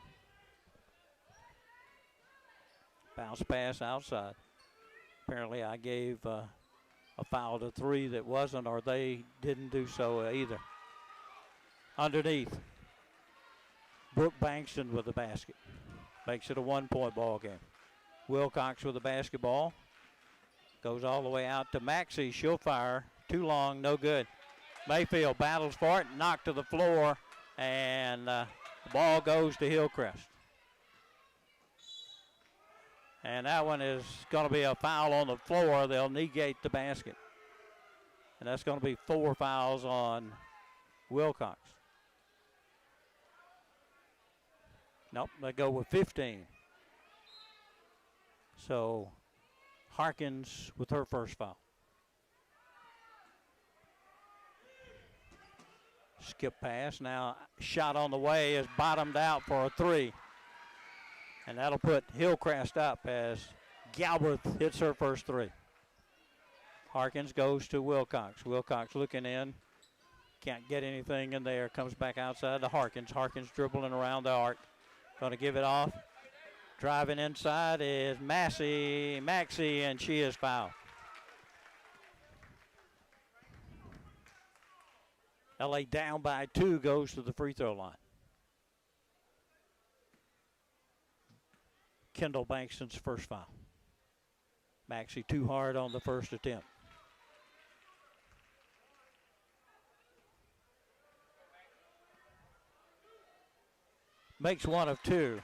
Bounce pass outside. Apparently I gave a foul to 3 that wasn't, or they didn't do so either. Underneath, Brooke Bankston with the basket. Makes it a 1-point ball game. Wilcox with the basketball. Goes all the way out to Maxie. She'll fire. Too long, no good. Mayfield battles for it, knocked to the floor, and the ball goes to Hillcrest. And that one is going to be a foul on the floor. They'll negate the basket. And that's going to be 4 fouls on Wilcox. Nope, they go with 15. So Harkins with her first foul. Skip pass. Now shot on the way is bottomed out for a 3. And that'll put Hillcrest up as Galbraith hits her first 3. Harkins goes to Wilcox. Wilcox looking in. Can't get anything in there. Comes back outside to Harkins. Harkins dribbling around the arc. Going to give it off. Driving inside is Maxie, and she is fouled. LA down by 2, goes to the free throw line. Kendall Bankston's first foul. Maxie too hard on the first attempt. makes one of two.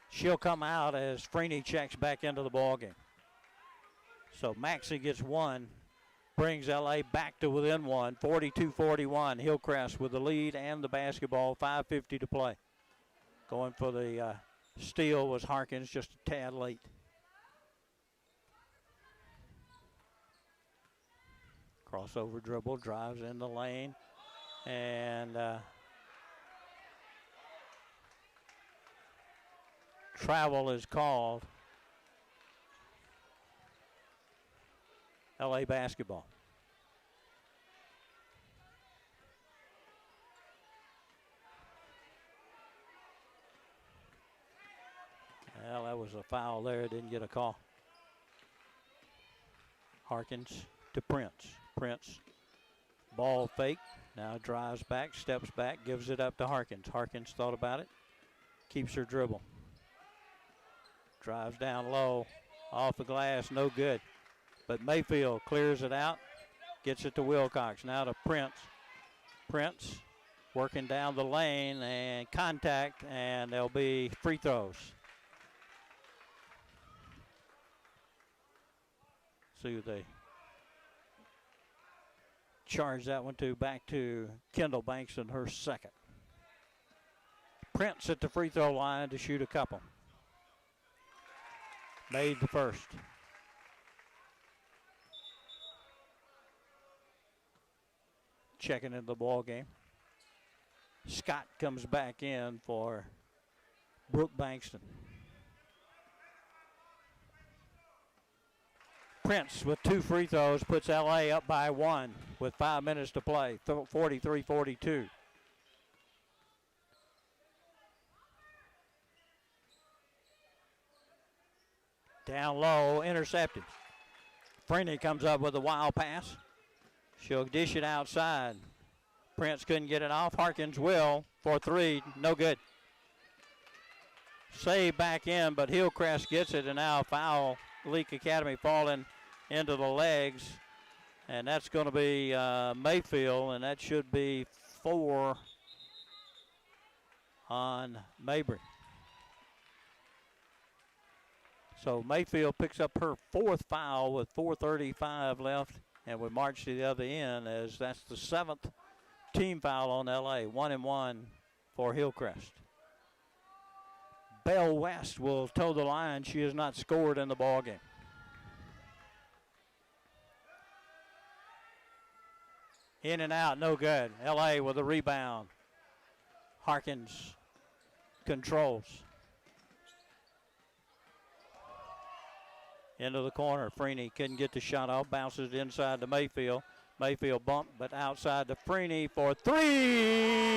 She'll come out as Freeney checks back into the ballgame. So Maxey gets one, brings LA back to within one, 42-41. Hillcrest with the lead and the basketball, 5:50 to play. Going for the steal was Harkins, just a tad late. Crossover dribble, drives in the lane, and travel is called. LA basketball. Well, that was a foul there. Didn't get a call. Harkins to Prince. Prince, ball fake. Now drives back, steps back, gives it up to Harkins. Harkins thought about it. Keeps her dribble. Drives down low. Off the glass, no good. But Mayfield clears it out. Gets it to Wilcox. Now to Prince. Prince working down the lane and contact, and there'll be free throws. See who they charge that one to. Back to Kendall Bankston, her second. Prince at the free throw line to shoot a couple. Made the first. Checking into the ball game. Scott comes back in for Brooke Bankston. Prince with two free throws puts LA up by one with 5 minutes to play, 43-42. Down low, intercepted. Freeney comes up with a wild pass. She'll dish it outside. Prince couldn't get it off. Harkins will for three, no good. Save back in, but Hillcrest gets it, and now foul. Leake Academy falling into the legs, and that's going to be Mayfield, and that should be 4 on Mabry. So Mayfield picks up her 4th foul with 4:35 left, and we march to the other end as that's the 7th team foul on LA, 1-1 for Hillcrest. Bell West will toe the line. She has not scored in the ballgame. In and out, no good. LA with a rebound. Harkins controls. Into the corner. Freeney couldn't get the shot off. Bounces it inside to Mayfield. Mayfield bumped, but outside to Freeney for three.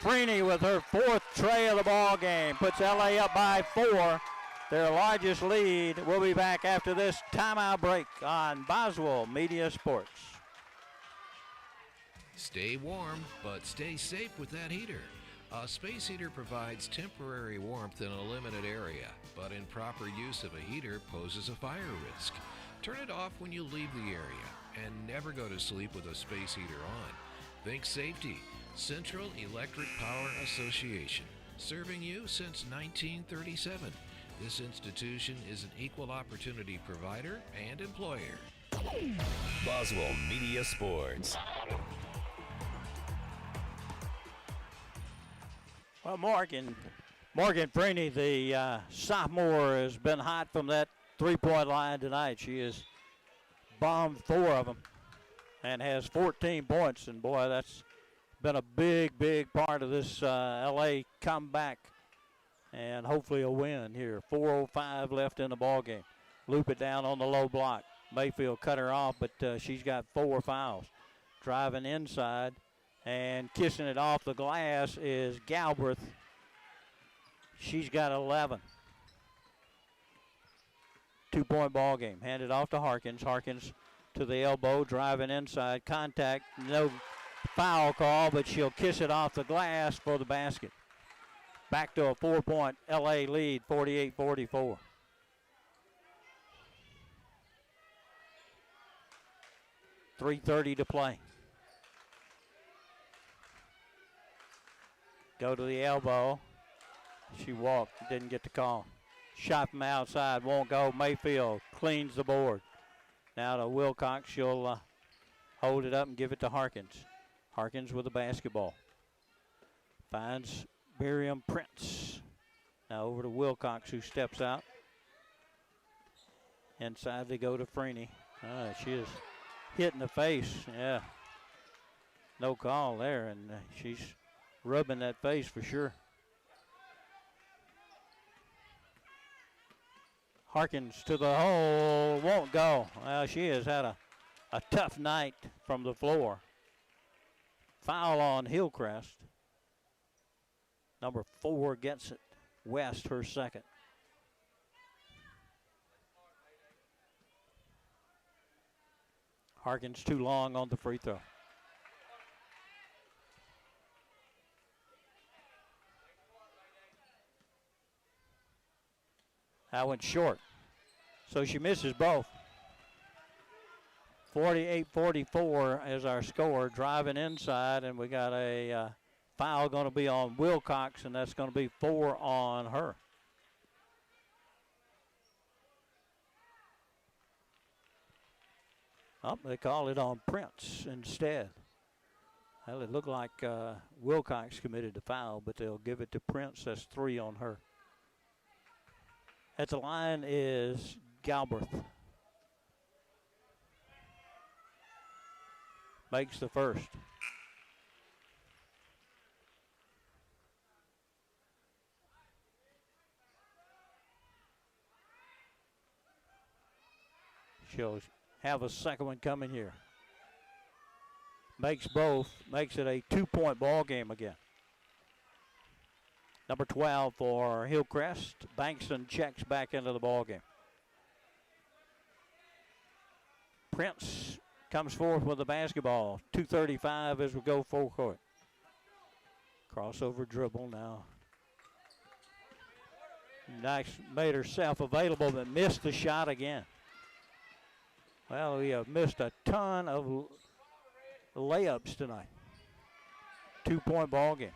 Freeney with her 4th tray of the ball game puts LA up by 4. Their largest lead. We'll be back after this timeout break on Boswell Media Sports. Stay warm, but stay safe with that heater. A space heater provides temporary warmth in a limited area, but improper use of a heater poses a fire risk. Turn it off when you leave the area, and never go to sleep with a space heater on. Think safety. Central Electric Power Association, serving you since 1937. This institution is an equal opportunity provider and employer. Boswell Media Sports. Well, Morgan Freeney, the sophomore, has been hot from that three-point line tonight. She has bombed 4 of them and has 14 points. And, boy, that's been a big, big part of this LA comeback and hopefully a win here. 4:05 left in the ball game. Loop it down on the low block. Mayfield cut her off, but she's got 4 fouls. Driving inside and kissing it off the glass is Galbraith. She's got 11. 2-point ball game. Handed off to Harkins. Harkins to the elbow, driving inside. Contact, no foul call, but she'll kiss it off the glass for the basket. Back to a 4-point LA lead, 48-44. .330 to play. Go to the elbow. She walked, didn't get the call. Shot from outside, won't go. Mayfield cleans the board. Now to Wilcox, she'll hold it up and give it to Harkins. Harkins with the basketball. Finds Miriam Prince. Now over to Wilcox, who steps out. Inside they go to Freeney. She is hit in the face. Yeah. No call there, and she's rubbing that face for sure. Harkins to the hole, won't go. Well, she has had a tough night from the floor. Foul on Hillcrest. Number 4 gets it. West, her second. Harkins too long on the free throw. That went short. So she misses both. 48-44 is our score. Driving inside, and we got a foul going to be on Wilcox, and that's going to be 4 on her. Oh, they call it on Prince instead. Well, it looked like Wilcox committed the foul, but they'll give it to Prince. That's 3 on her. At the line is Galbraith. Makes the first. She'll have a second one coming here. Makes both. Makes it a 2-point ball game again. Number 12 for Hillcrest. Bankston checks back into the ball game. Prince comes forth with the basketball. 2:35 as we go full court. Crossover dribble now. Nice, made herself available, but missed the shot again. Well, we have missed a ton of layups tonight. 2-point ball game.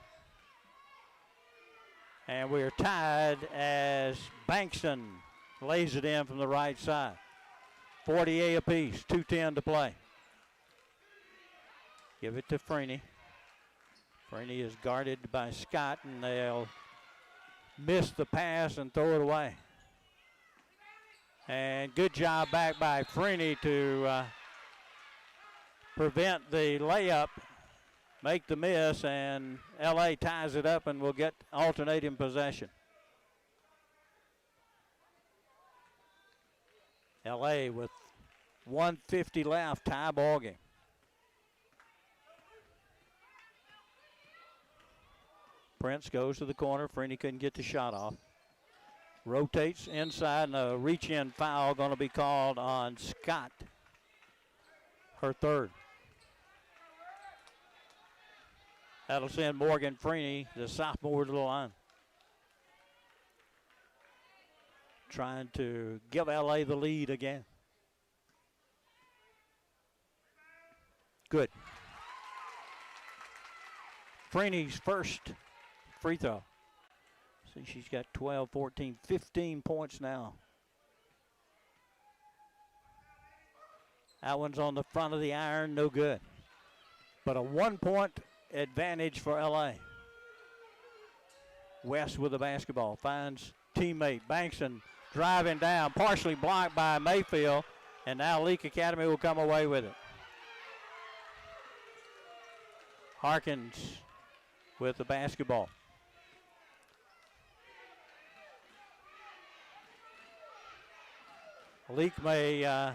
And we're tied as Bankston lays it in from the right side. 48 apiece, 2:10 to play. Give it to Freeney. Freeney is guarded by Scott, and they'll miss the pass and throw it away. And good job back by Freeney to prevent the layup, make the miss, and LA ties it up and will get alternating possession. LA with 1:50 left, tie ball game. Prince goes to the corner. Freeney couldn't get the shot off. Rotates inside, and a reach-in foul going to be called on Scott. Her third. That'll send Morgan Freeney, the sophomore, to the line. Trying to give LA the lead again. Good. Freeney's first free throw. See, she's got 12, 14, 15 points now. That one's on the front of the iron, no good. But a 1-point advantage for LA. West with the basketball, finds teammate Bankston driving down, partially blocked by Mayfield, and now Leake Academy will come away with it. Harkins with the basketball. Leake may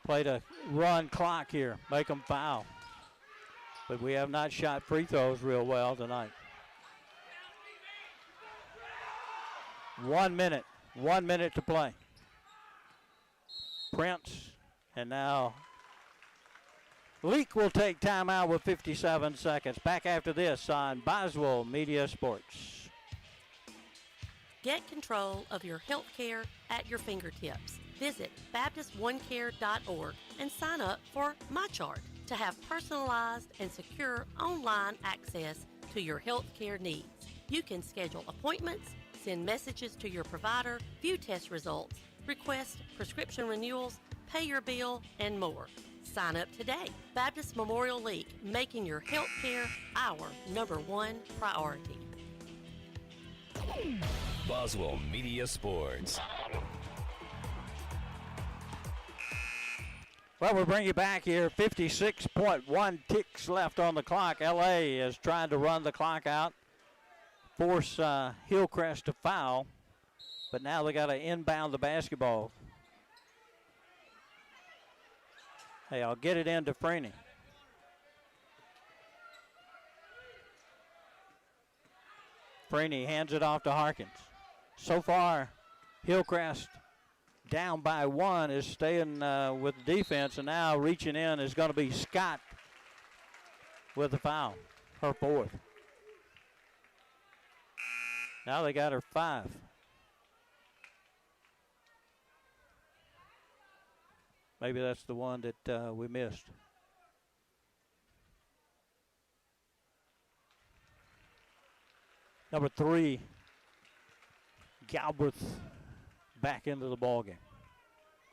play the run clock here, make them foul. But we have not shot free throws real well tonight. 1 minute to play. Prince, and now Leake will take timeout with 57 seconds. Back after this on Boswell Media Sports. Get control of your health care at your fingertips. Visit BaptistOneCare.org and sign up for My Chart to have personalized and secure online access to your health care needs. You can schedule appointments, send messages to your provider, view test results, request prescription renewals, pay your bill, and more. Sign up today. Baptist Memorial League, making your health care our #1 priority. Boswell Media Sports. Well, we'll bring you back here. 56.1 ticks left on the clock. LA is trying to run the clock out, force Hillcrest to foul, but now they got to inbound the basketball. Hey, I'll get it into Freeney. Freeney hands it off to Harkins. So far, Hillcrest down by 1 is staying with the defense, and now reaching in is going to be Scott with the foul, her 4th. Now they got her 5. Maybe that's the one that we missed. Number 3, Galbraith back into the ballgame.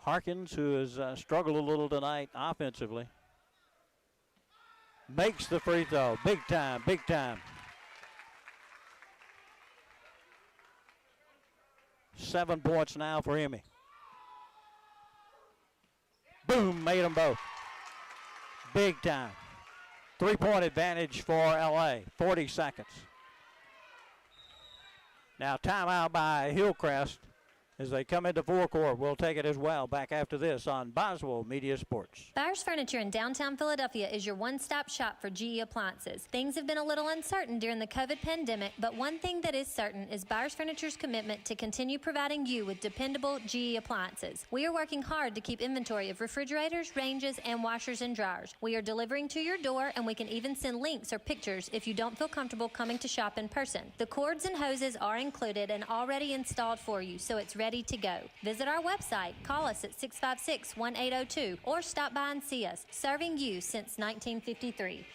Harkins, who has struggled a little tonight offensively, makes the free throw. Big time, big time. 7 points now for Emmy. Boom, made them both. Big time. 3-point advantage for LA, 40 seconds. Now timeout by Hillcrest as they come into forecourt. We'll take it as well back after this on Boswell Media Sports. Buyers Furniture in downtown Philadelphia is your one-stop shop for GE appliances. Things have been a little uncertain during the COVID pandemic, but one thing that is certain is Buyers Furniture's commitment to continue providing you with dependable GE appliances. We are working hard to keep inventory of refrigerators, ranges, and washers and dryers. We are delivering to your door, and we can even send links or pictures if you don't feel comfortable coming to shop in person. The cords and hoses are included and already installed for you, so it's ready to go. Visit our website, call us at 656-1802, or stop by and see us, serving you since 1953.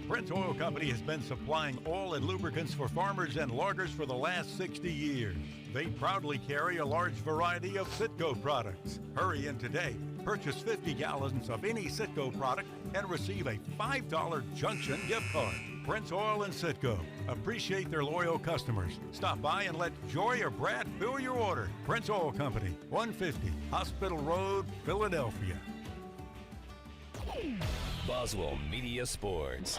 Prince Oil Company has been supplying oil and lubricants for farmers and loggers for the last 60 years. They proudly carry a large variety of Citgo products. Hurry in today. Purchase 50 gallons of any Citgo product and receive a $5 Junction gift card. Prince Oil and Citgo appreciate their loyal customers. Stop by and let Joy or Brad fill your order. Prince Oil Company, 150 Hospital Road, Philadelphia. Boswell Media Sports.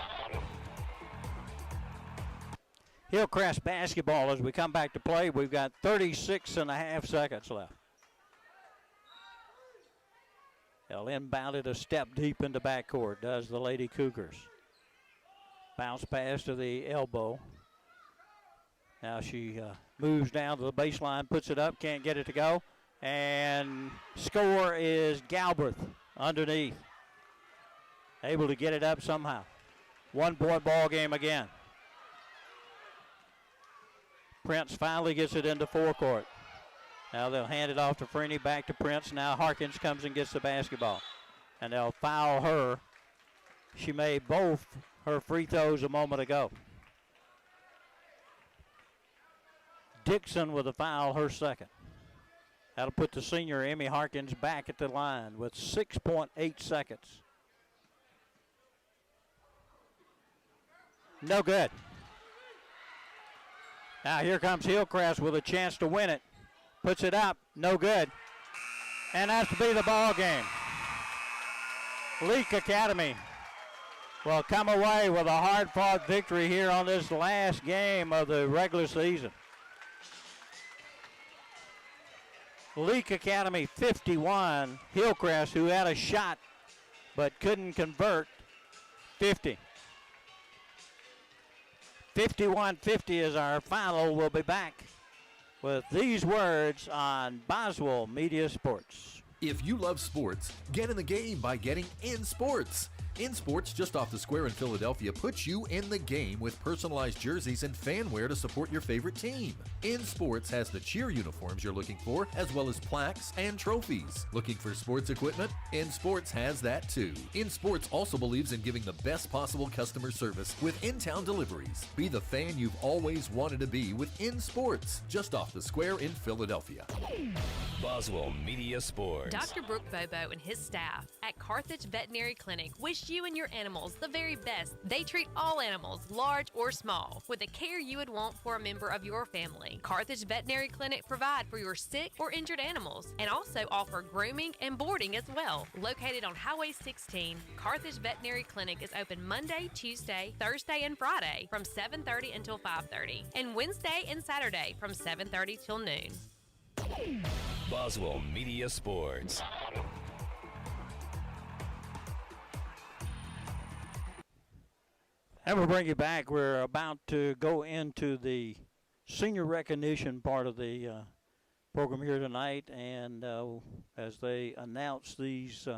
Hillcrest basketball as we come back to play. We've got 36.5 seconds left. They'll inbound it a step deep into backcourt, does the Lady Cougars. Bounce pass to the elbow. Now she moves down to the baseline, puts it up, can't get it to go. And score is Galbraith underneath. Able to get it up somehow. 1-point ball game again. Prince finally gets it into forecourt. Now they'll hand it off to Freeney, back to Prince. Now Harkins comes and gets the basketball. And they'll foul her. She made both her free throws a moment ago. Dixon with a foul, her second. That'll put the senior Emmy Harkins back at the line with 6.8 seconds. No good. Now here comes Hillcrest with a chance to win it. Puts it up, no good. And that's to be the ball game. Leake Academy will come away with a hard-fought victory here on this last game of the regular season. Leake Academy 51, Hillcrest, who had a shot but couldn't convert, 50. 51-50 is our final. We'll be back with these words on Boswell Media Sports. If you love sports, get in the game by getting in sports. In Sports, just off the square in Philadelphia, puts you in the game with personalized jerseys and fan wear to support your favorite team. In Sports has the cheer uniforms you're looking for, as well as plaques and trophies. Looking for sports equipment? In Sports has that too. In Sports also believes in giving the best possible customer service with in-town deliveries. Be the fan you've always wanted to be with In Sports, just off the square in Philadelphia. Boswell Media Sports. Dr. Brooke Bobo and his staff at Carthage Veterinary Clinic wish you and your animals the very best. They treat all animals, large or small, with the care you would want for a member of your family. Carthage Veterinary Clinic provide for your sick or injured animals and also offer grooming and boarding as well. Located on Highway 16, Carthage Veterinary Clinic is open Monday, Tuesday, Thursday, and Friday from 7:30 until 5:30, and Wednesday and Saturday from 7:30 till noon. Boswell Media Sports. And we'll bring you back. We're about to go into the senior recognition part of the program here tonight, and as they announce these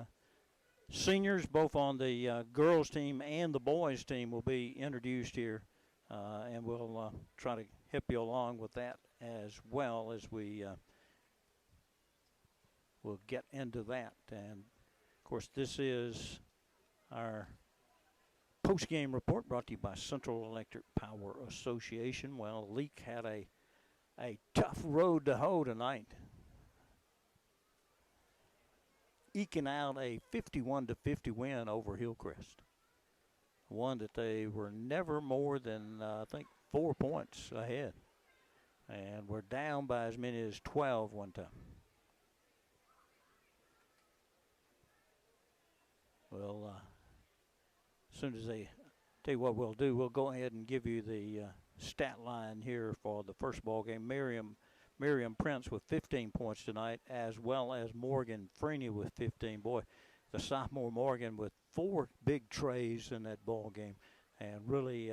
seniors, both on the girls team and the boys team, will be introduced here, and we'll try to help you along with that as well as we will get into that. And of course, this is our post-game report brought to you by Central Electric Power Association. Well, Leake had a tough road to hoe tonight, eking out a 51-50 win over Hillcrest. One that they were never more than, I think, 4 points ahead. And were down by as many as 12 one time. Well, as soon as they tell you what we'll do, we'll go ahead and give you the stat line here for the first ball game. Miriam Prince with 15 points tonight, as well as Morgan Freeney with 15. Boy, the sophomore Morgan with 4 big trays in that ball game, and really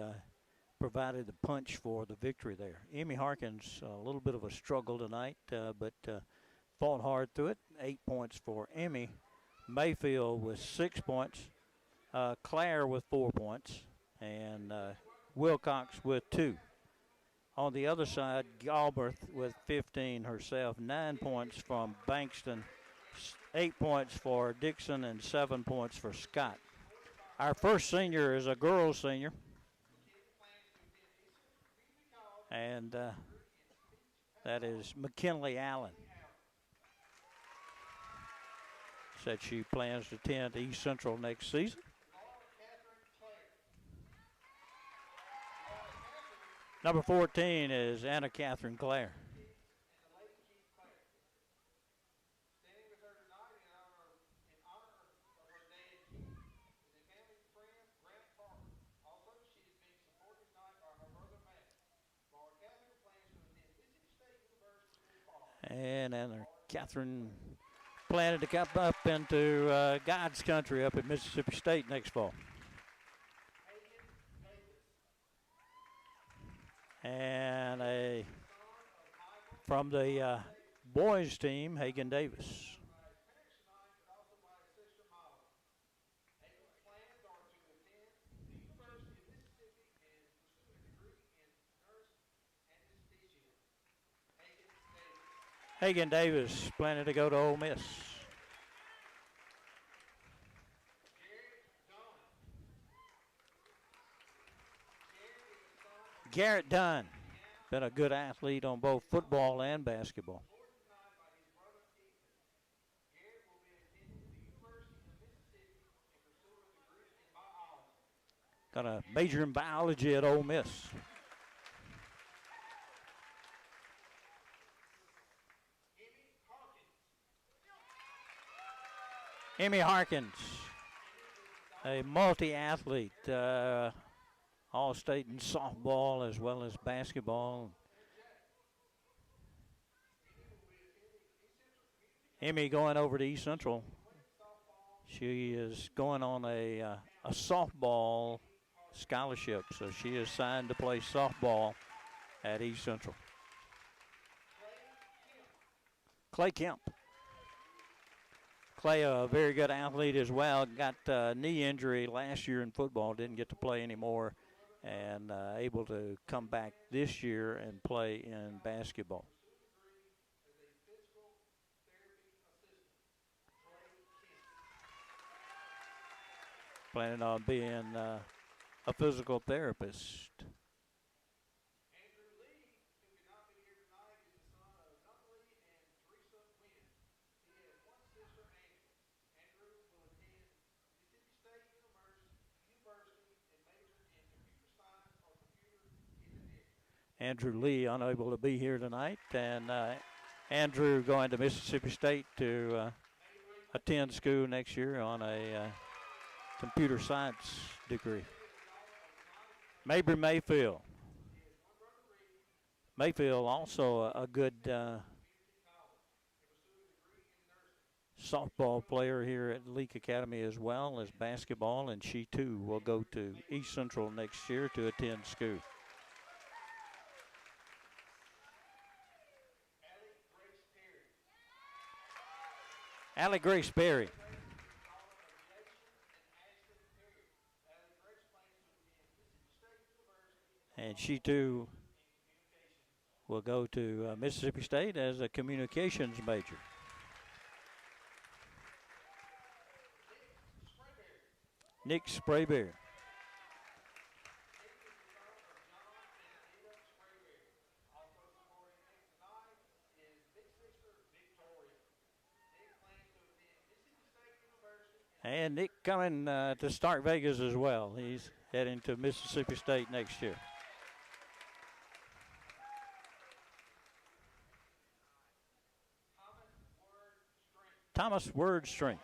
provided the punch for the victory there. Emmy Harkins, a little bit of a struggle tonight, but fought hard through it. 8 points for Emmy. Mayfield with 6 points. Claire with 4 points, and Wilcox with 2. On the other side, Galbraith with 15 herself, 9 points from Bankston, 8 points for Dixon, and 7 points for Scott. Our first senior is a girls senior, and that is McKinley Allen. Said she plans to attend East Central next season. Number 14 is Anna Catherine Clare. And Anna Catherine planning to come up into God's country up at Mississippi State next fall. And from the boys team, Hagen Davis. Hagen Davis planning to go to Ole Miss. Garrett Dunn, been a good athlete on both football and basketball. Got a major in biology at Ole Miss. Emmy Harkins, a multi-athlete, All-State in softball as well as basketball. Emmy going over to East Central. She is going on a softball scholarship, so she is signed to play softball at East Central. Clay Kemp Clay, a very good athlete as well. Got a knee injury last year in football, didn't get to play anymore, and able to come back this year and play in basketball. Planning on being a physical therapist. Andrew Lee unable to be here tonight, and Andrew going to Mississippi State to attend school next year on a computer science degree. Mabry Mayfield. Mayfield also a good softball player here at Leake Academy as well as basketball, and she too will go to East Central next year to attend school. Allie Grace Berry. And she too will go to Mississippi State as a communications major. Nick Sprayberry. And Nick coming to start Vegas as well. He's heading to Mississippi State next year. Thomas Word Strength.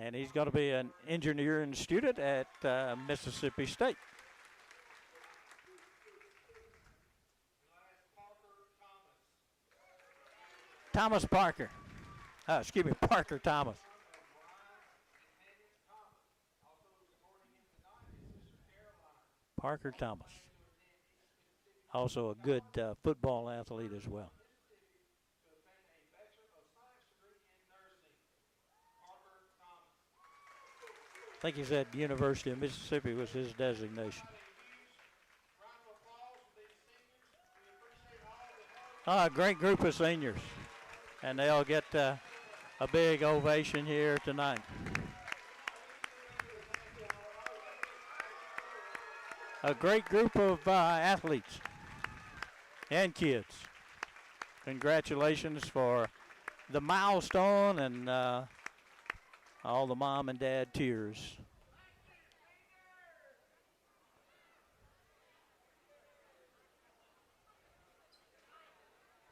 And he's going to be an engineering student at Mississippi State. Thomas Parker. Parker Thomas. Parker Thomas. Also a good football athlete as well. I think he said University of Mississippi was his designation. A great group of seniors. And they'll get a big ovation here tonight. A great group of athletes and kids. Congratulations for the milestone and all the mom and dad tears.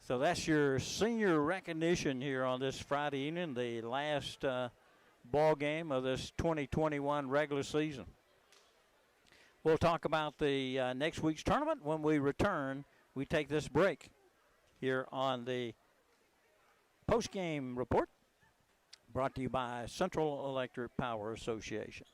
So that's your senior recognition here on this Friday evening, the last ball game of this 2021 regular season. We'll talk about the next week's tournament when we return. We take this break here on the post-game report, brought to you by Central Electric Power Association.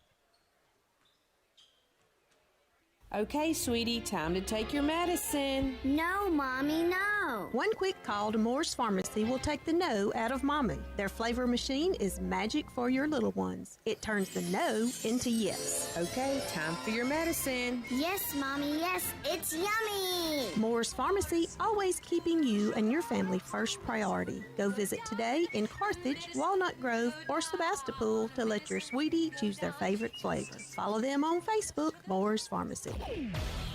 Okay, sweetie, time to take your medicine. No, Mommy, no. One quick call to Moore's Pharmacy will take the no out of Mommy. Their flavor machine is magic for your little ones. It turns the no into yes. Okay, time for your medicine. Yes, Mommy, yes, it's yummy. Moore's Pharmacy, always keeping you and your family first priority. Go visit today in Carthage, Walnut Grove, or Sebastopol to let your sweetie choose their favorite flavor. Follow them on Facebook, Moore's Pharmacy.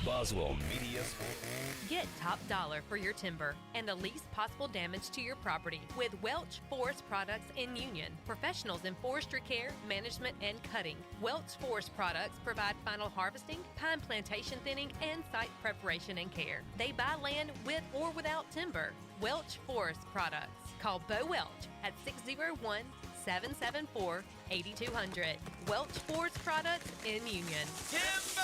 Boswell Media Sports. Get top dollar for your timber and the least possible damage to your property with Welch Forest Products in Union. Professionals in forestry care, management, and cutting. Welch Forest Products provide final harvesting, pine plantation thinning, and site preparation and care. They buy land with or without timber. Welch Forest Products. Call Bo Welch at 601-774-8200. Welch Forest Products in Union. Timber!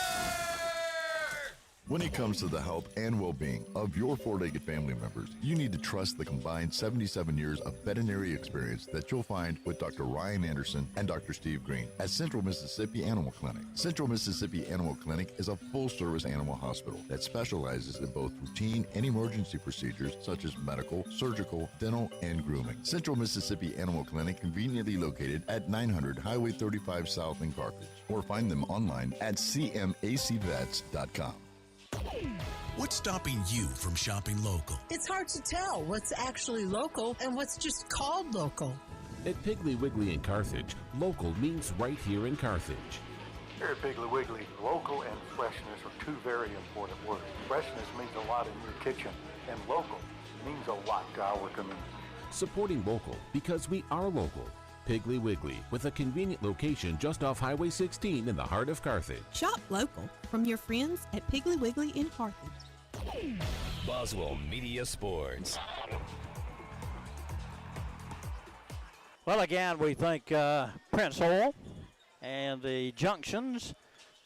When it comes to the health and well-being of your four-legged family members, you need to trust the combined 77 years of veterinary experience that you'll find with Dr. Ryan Anderson and Dr. Steve Green at Central Mississippi Animal Clinic. Central Mississippi Animal Clinic is a full-service animal hospital that specializes in both routine and emergency procedures such as medical, surgical, dental, and grooming. Central Mississippi Animal Clinic conveniently located at 900 Highway 35 South in Carthage, or find them online at cmacvets.com. What's stopping you from shopping local? It's hard to tell what's actually local and what's just called local. At Piggly Wiggly in Carthage, local means right here in Carthage. Here at Piggly Wiggly, local and freshness are two very important words. Freshness means a lot in your kitchen, and local means a lot to our community. Supporting local because we are local. Piggly Wiggly, with a convenient location just off Highway 16 in the heart of Carthage. Shop local from your friends at Piggly Wiggly in Carthage. Boswell Media Sports. Well, again, we thank Prince Oil and the Junctions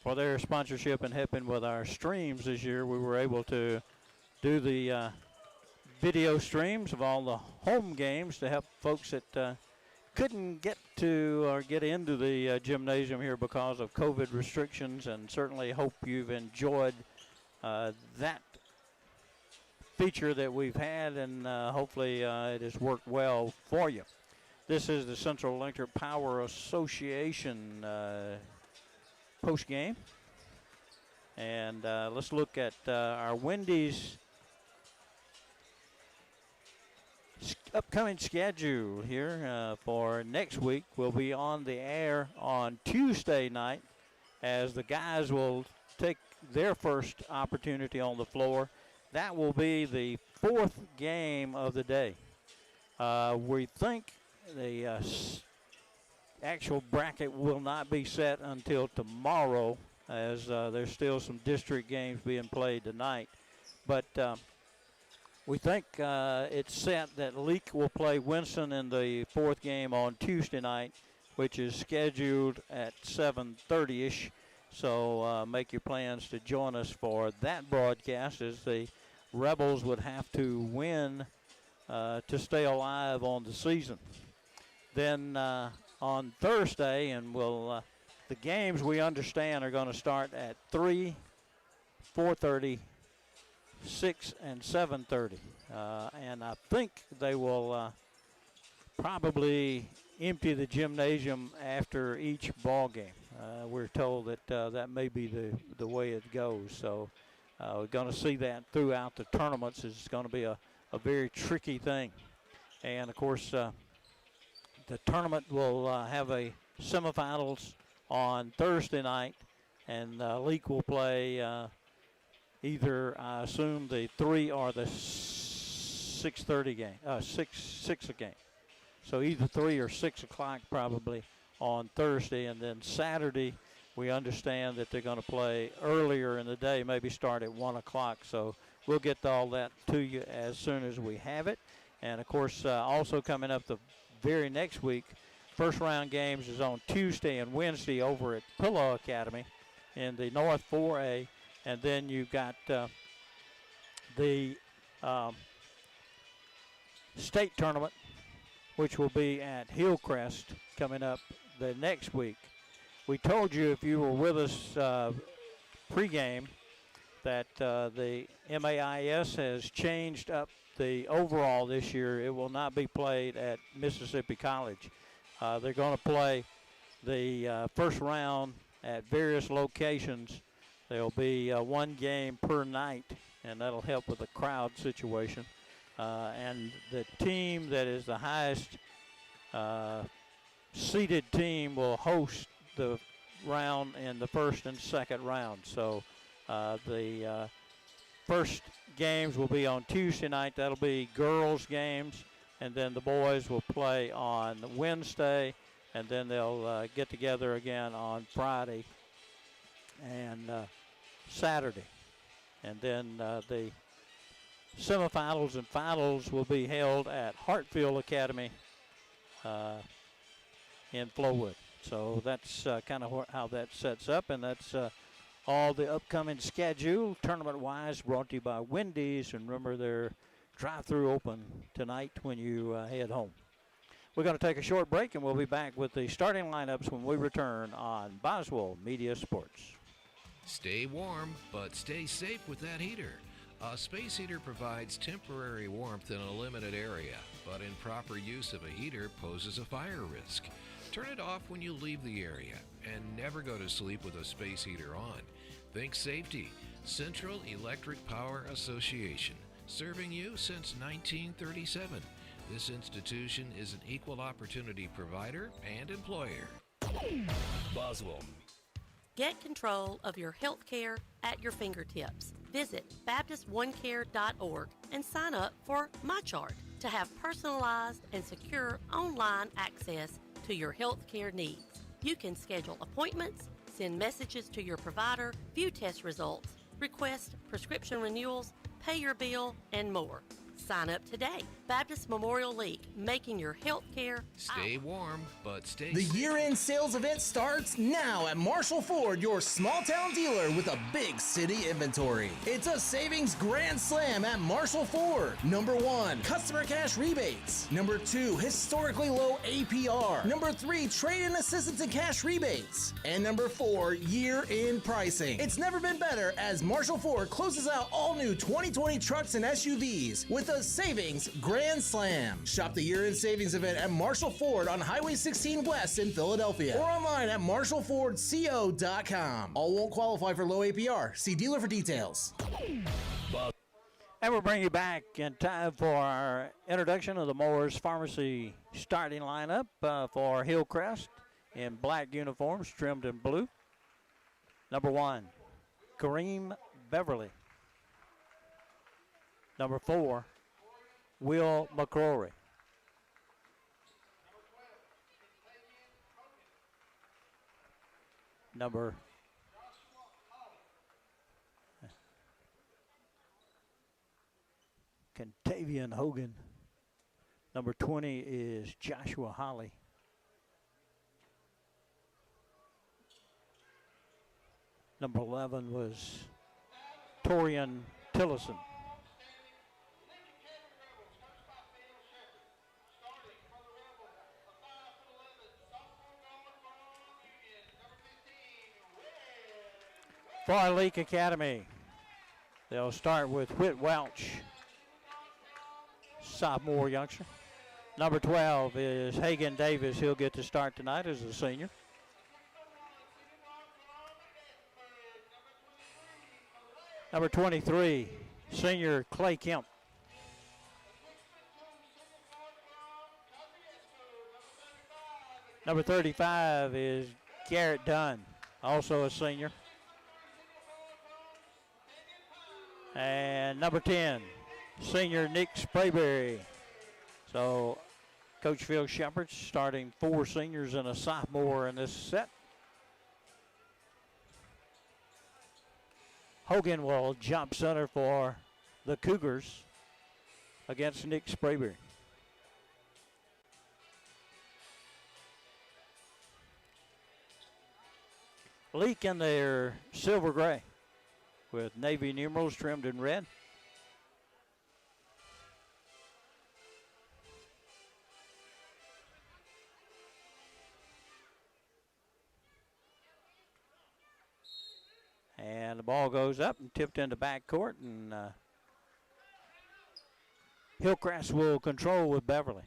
for their sponsorship and helping with our streams this year. We were able to do the video streams of all the home games to help folks that couldn't get to or get into the gymnasium here because of COVID restrictions, and certainly hope you've enjoyed that feature that we've had, and hopefully it has worked well for you. This is the Central Electric Power Association post game, and let's look at our Wendy's upcoming schedule here for next week. We'll be on the air on Tuesday night as the guys will take their first opportunity on the floor. That will be the fourth game of the day. We think the actual bracket will not be set until tomorrow, as there's still some district games being played tonight. But we think it's set that Leake will play Winston in the fourth game on Tuesday night, which is scheduled at 7:30-ish. So make your plans to join us for that broadcast, as the Rebels would have to win to stay alive on the season. Then on Thursday, and the games we understand are going to start at 3, 4:30, 6, and 7:30. And I think they will probably empty the gymnasium after each ball game. We're told that that may be the way it goes. So we're going to see that throughout the tournaments. It's going to be a very tricky thing. And, of course, the tournament will have a semifinals on Thursday night, and Leake will play either, I assume, the 3 or the 6:30 game, 6 a game. So either 3 or 6 o'clock probably on Thursday, and then Saturday we understand that they're going to play earlier in the day, maybe start at 1 o'clock. So we'll get all that to you as soon as we have it. And, of course, also coming up the very next week, first round games is on Tuesday and Wednesday over at Pillow Academy in the North 4A. And then you've got the state tournament, which will be at Hillcrest coming up the next week. We told you, if you were with us pregame, that the MAIS has changed up the overall this year. It will not be played at Mississippi College. They're going to play the first round at various locations. There'll be one game per night, and that'll help with the crowd situation. And the team that is the highest seeded team will host the round in the first and second round. So the first games will be on Tuesday night. That'll be girls' games, and then the boys will play on Wednesday, and then they'll get together again on Friday and Saturday. And then the semifinals and finals will be held at Hartfield Academy in Flowood. So that's kind of how that sets up, and that's all the upcoming schedule, tournament-wise, brought to you by Wendy's. And remember, their drive-through open tonight when you head home. We're going to take a short break, and we'll be back with the starting lineups when we return on Boswell Media Sports. Stay warm, but stay safe with that heater. A space heater provides temporary warmth in a limited area, but improper use of a heater poses a fire risk. Turn it off when you leave the area, and never go to sleep with a space heater on. Think safety. Central Electric Power Association, serving you since 1937. This institution is an equal opportunity provider and employer. Boswell. Get control of your health care at your fingertips. Visit BaptistOneCare.org and sign up for MyChart to have personalized and secure online access to your health care needs. You can schedule appointments, send messages to your provider, view test results, request prescription renewals, pay your bill, and more. Sign up today. Baptist Memorial Leake, making your health care. Stay warm, but stay The safe. year-end sales event starts now at Marshall Ford, your small-town dealer with a big city inventory. It's a savings grand slam at Marshall Ford. Number 1, customer cash rebates. Number 2, historically low APR. Number 3, trade-in assistance and cash rebates. And number 4, year-end pricing. It's never been better as Marshall Ford closes out all new 2020 trucks and SUVs with a savings grand slam. Shop the year-end savings event at Marshall Ford on Highway 16 West in Philadelphia or online at marshallfordco.com. All won't qualify for low APR. See dealer for details. And we'll bring you back in time for our introduction of the Moore's Pharmacy starting lineup for Hillcrest in black uniforms trimmed in blue. Number 1, Kareem Beverly. Number 4, Will McCrory. Number Contavian Hogan. Number 20 is Joshua Holly. Number 11 was Torian Tillison. For our Leake Academy, they'll start with Whit Welch, sophomore youngster. Number 12 is Hagan Davis. He'll get to start tonight as a senior. Number 23, senior Clay Kemp. Number 35 is Garrett Dunn, also a senior. And number 10, senior Nick Sprayberry. So Coach Phil Shepard's starting 4 seniors and a sophomore in this set. Hogan will jump center for the Cougars against Nick Sprayberry. Leake in their silver gray with navy numerals trimmed in red. And the ball goes up and tipped into backcourt, and Hillcrest will control with Beverly.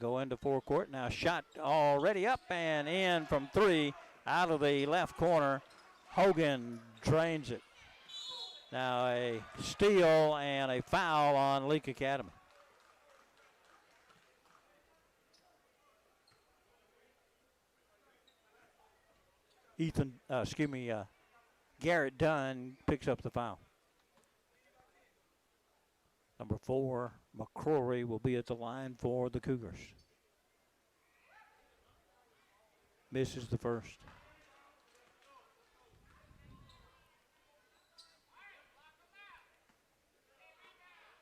Go into forecourt. Now shot already up and in from 3 out of the left corner. Hogan drains it. Now a steal and a foul on Leake Academy. Garrett Dunn picks up the foul. Number 4, McCrory, will be at the line for the Cougars. Misses the first.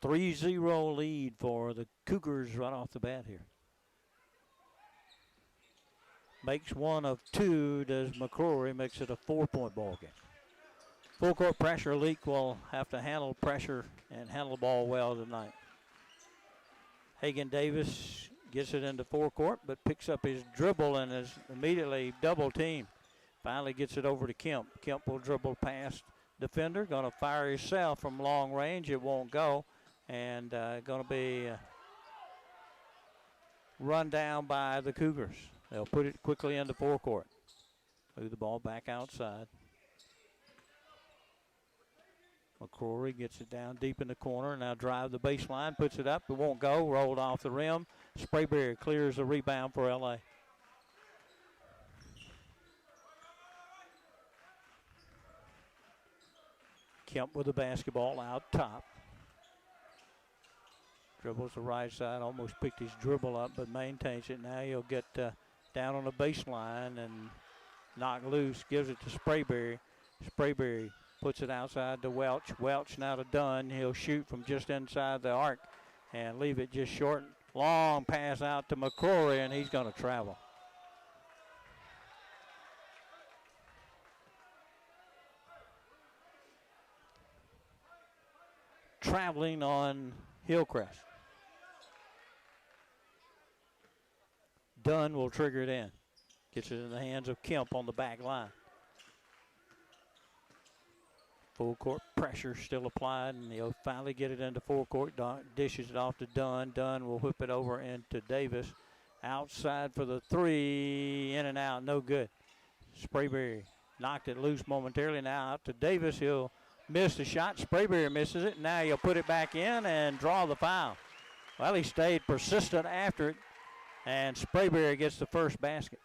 A 3-0 lead for the Cougars right off the bat here. Makes one of 2, does McCrory, makes it a 4-point ball game. Full court pressure. Leake will have to handle pressure and handle the ball well tonight. Hagen Davis gets it into forecourt, but picks up his dribble and is immediately double teamed. Finally gets it over to Kemp. Kemp will dribble past defender. Going to fire himself from long range. It won't go. And going to be run down by the Cougars. They'll put it quickly into forecourt. Move the ball back outside. McCrory gets it down deep in the corner. Now drive the baseline, puts it up. It won't go. Rolled off the rim. Sprayberry clears the rebound for LA. Kemp with the basketball out top. Dribbles the right side. Almost picked his dribble up, but maintains it. Now he'll get down on the baseline and knock loose. Gives it to Sprayberry. Sprayberry puts it outside to Welch. Welch now to Dunn. He'll shoot from just inside the arc and leave it just short. Long pass out to McCrory, and he's going to travel. Traveling on Hillcrest. Dunn will trigger it in. Gets it in the hands of Kemp on the back line. Full court pressure still applied, and he'll finally get it into forecourt. Dishes it off to Dunn. Dunn will whip it over into Davis. Outside for the three. In and out. No good. Sprayberry knocked it loose momentarily. Now out to Davis. He'll miss the shot. Sprayberry misses it. Now he'll put it back in and draw the foul. Well, he stayed persistent after it, and Sprayberry gets the first basket.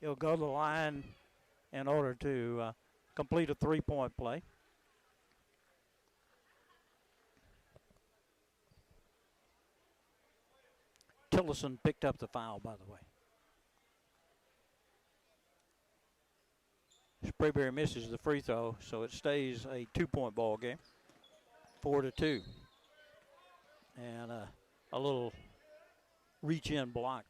He'll go to the line in order to complete a three-point play. Tillison picked up the foul, by the way. Sprayberry misses the free throw, so it stays a two-point ball game, 4-2. And a little reach-in block.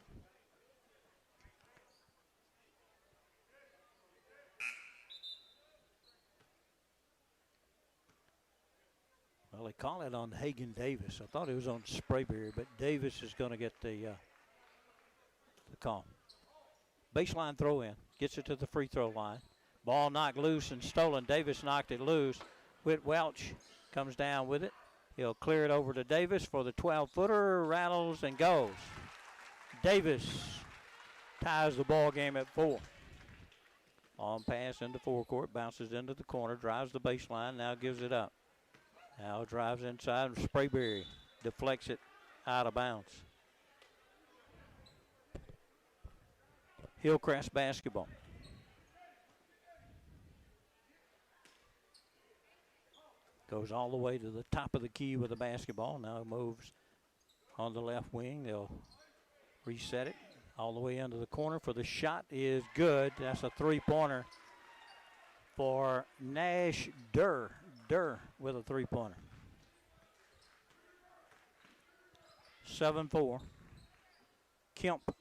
Well, they call it on Hagen Davis. I thought it was on Sprayberry, but Davis is going to get the call. Baseline throw in. Gets it to the free throw line. Ball knocked loose and stolen. Davis knocked it loose. Whit Welch comes down with it. He'll clear it over to Davis for the 12-footer. Rattles and goes. Davis ties the ball game at 4. On pass into forecourt. Bounces into the corner. Drives the baseline. Now gives it up. Now drives inside, and Sprayberry deflects it out of bounds. Hillcrest basketball. Goes all the way to the top of the key with the basketball. Now moves on the left wing. They'll reset it all the way into the corner for the shot is good. That's a three-pointer for Nash Durr. Durr with a three-pointer. 7-4. Kemp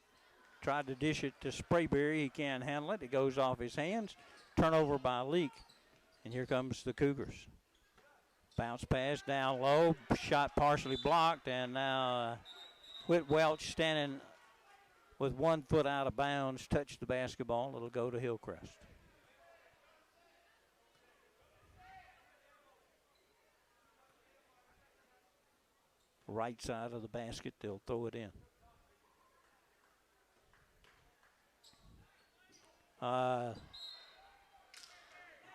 tried to dish it to Sprayberry. He can't handle it. It goes off his hands. Turnover by Leake. And here comes the Cougars. Bounce pass down low. Shot partially blocked. And now Whit Welch standing with 1 foot out of bounds. Touched the basketball. It'll go to Hillcrest. Right side of the basket, they'll throw it in. Off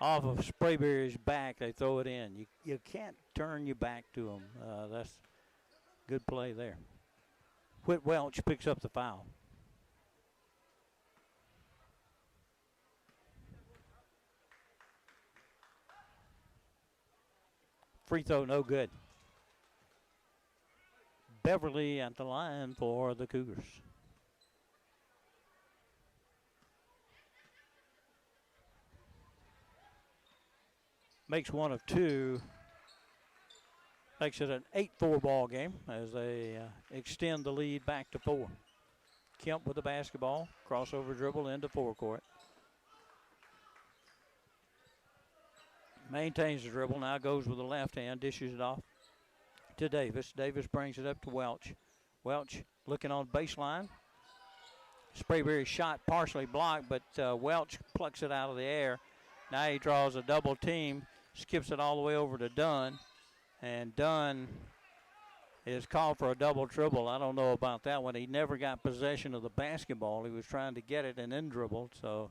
of Sprayberry's back, they throw it in. You can't turn your back to them. That's good play there. Whit Welch picks up the foul. Free throw, no good. Beverly at the line for the Cougars. Makes one of two. Makes it an 8-4 ball game as they extend the lead back to 4. Kemp with the basketball. Crossover dribble into forecourt. Maintains the dribble, now goes with the left hand, dishes it off to Davis. Davis brings it up to Welch. Welch looking on baseline. Sprayberry shot partially blocked, but Welch plucks it out of the air. Now he draws a double team, skips it all the way over to Dunn, and Dunn is called for a double dribble. I don't know about that one. He never got possession of the basketball. He was trying to get it and then dribbled, so.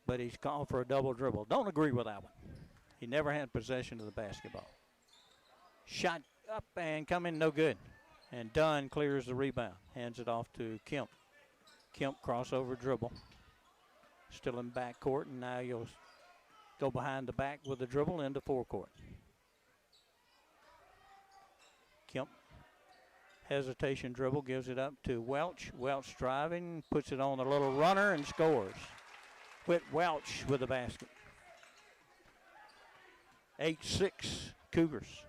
But he's called for a double dribble. Don't agree with that one. He never had possession of the basketball. Shot up and coming, no good. And Dunn clears the rebound. Hands it off to Kemp. Kemp crossover dribble. Still in backcourt, and now you'll go behind the back with the dribble into forecourt. Kemp, hesitation dribble, gives it up to Welch. Welch driving, puts it on a little runner and scores. Whit Welch with the basket. 8-6 Cougars.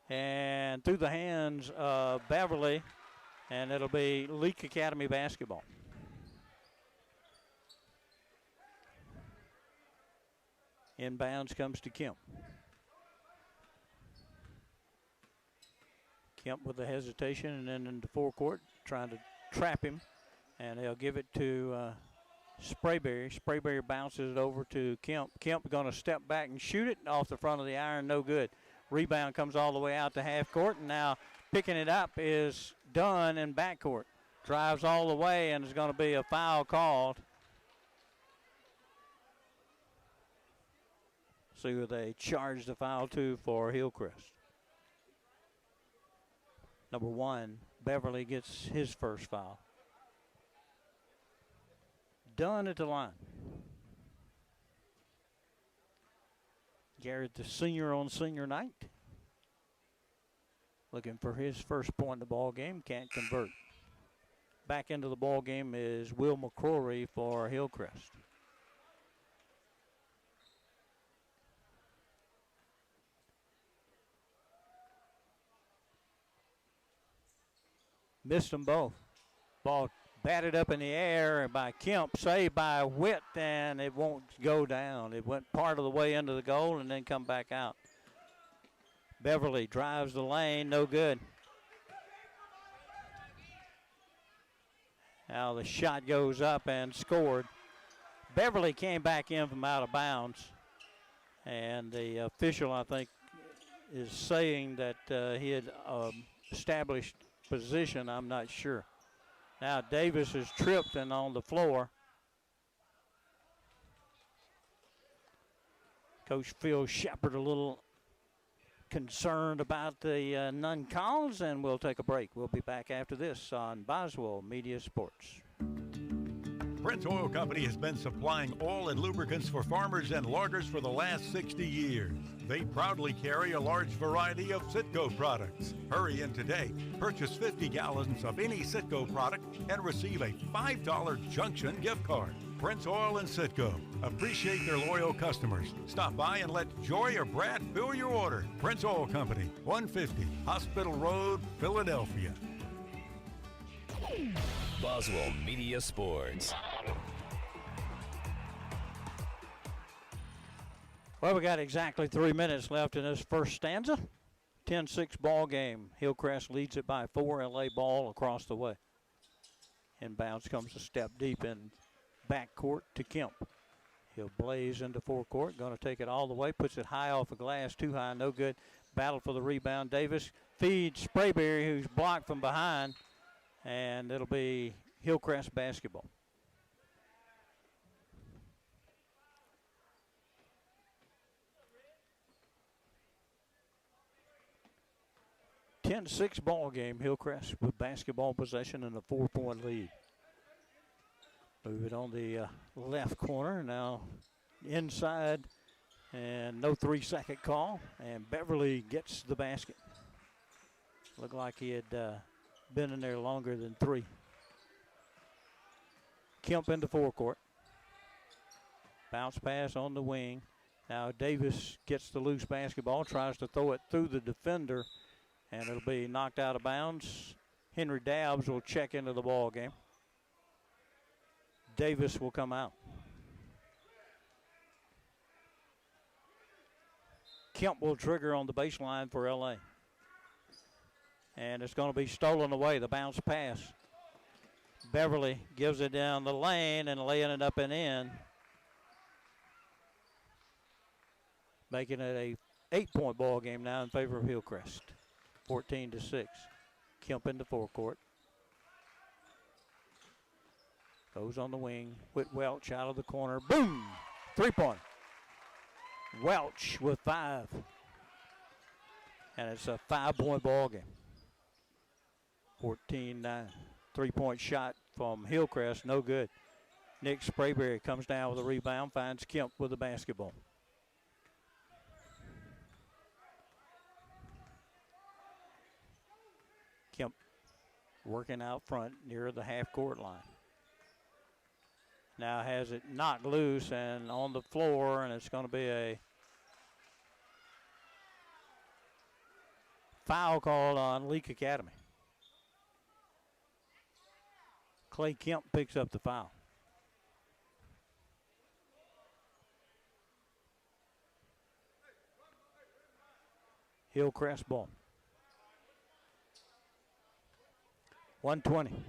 And through the hands of Beverly, and it'll be Leake Academy basketball. Inbounds comes to Kemp. Kemp with the hesitation and then into forecourt, trying to trap him. And they'll give it to Sprayberry. Sprayberry bounces it over to Kemp. Kemp going to step back and shoot it off the front of the iron, no good. Rebound comes all the way out to half court, and now picking it up is Dunn in backcourt. Drives all the way, and there's going to be a foul called. See who they charge the foul to for Hillcrest. Number 1, Beverly gets his first foul. Dunn at the line. Garrett, the senior on senior night. Looking for his first point in the ball game. Can't convert. Back into the ball game is Will McCrory for Hillcrest. Missed them both. Ball batted up in the air by Kemp, saved by Witt, and it won't go down. It went part of the way into the goal and then come back out. Beverly drives the lane, no good. Now the shot goes up and scored. Beverly came back in from out of bounds, and the official, I think, is saying that he had established position. I'm not sure. Now Davis is tripped and on the floor. Coach Phil Shepard a little concerned about the non-calls, and we'll take a break. We'll be back after this on Boswell Media Sports. Prince Oil Company has been supplying oil and lubricants for farmers and loggers for the last 60 years. They proudly carry a large variety of Citgo products. Hurry in today. Purchase 50 gallons of any Citgo product and receive a $5 Junction gift card. Prince Oil and Citgo appreciate their loyal customers. Stop by and let Joy or Brad fill your order. Prince Oil Company, 150 Hospital Road, Philadelphia. Boswell Media Sports. Well, we got exactly 3 minutes left in this first stanza. 10-6 ball game. Hillcrest leads it by 4. LA ball across the way. Inbounds comes a step deep in backcourt to Kemp. He'll blaze into forecourt. Going to take it all the way. Puts it high off the glass. Too high, no good. Battle for the rebound. Davis feeds Sprayberry, who's blocked from behind. And it'll be Hillcrest basketball. (10-6) ball game. Hillcrest with basketball possession and a 4-point lead. Move it on the left corner now, inside, and no 3-second call. And Beverly gets the basket. Looked like he had been in there longer than 3. Kemp into forecourt. Bounce pass on the wing. Now Davis gets the loose basketball, tries to throw it through the defender, and it'll be knocked out of bounds. Henry Dabbs will check into the ball game. Davis will come out. Kemp will trigger on the baseline for LA. And it's going to be stolen away, the bounce pass. Beverly gives it down the lane and laying it up and in. Making it a 8-point ball game now in favor of Hillcrest. 14-6. Kemp into forecourt. Goes on the wing with Welch out of the corner. Boom! 3-point. Welch with 5. And it's a 5-point ball game. 14-9. 3-point shot from Hillcrest, no good. Nick Sprayberry comes down with a rebound, finds Kemp with the basketball. Kemp working out front near the half-court line. Now has it knocked loose and on the floor, and it's going to be a foul called on Leake Academy. Clay Kemp picks up the foul. Hillcrest ball. 120.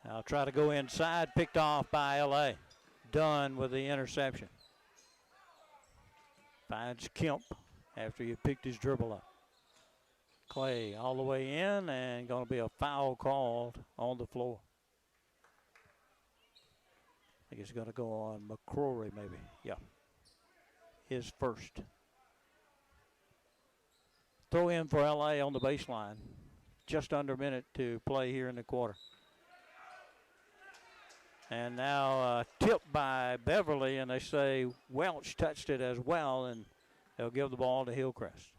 I'll try to go inside, picked off by LA. Dunn with the interception. Finds Kemp after he picked his dribble up. Clay all the way in, and going to be a foul called on the floor. I think it's going to go on McCrory maybe. Yeah. His first. Throw in for LA on the baseline. Just under a minute to play here in the quarter. And now tipped by Beverly, and they say Welch touched it as well, and they'll give the ball to Hillcrest.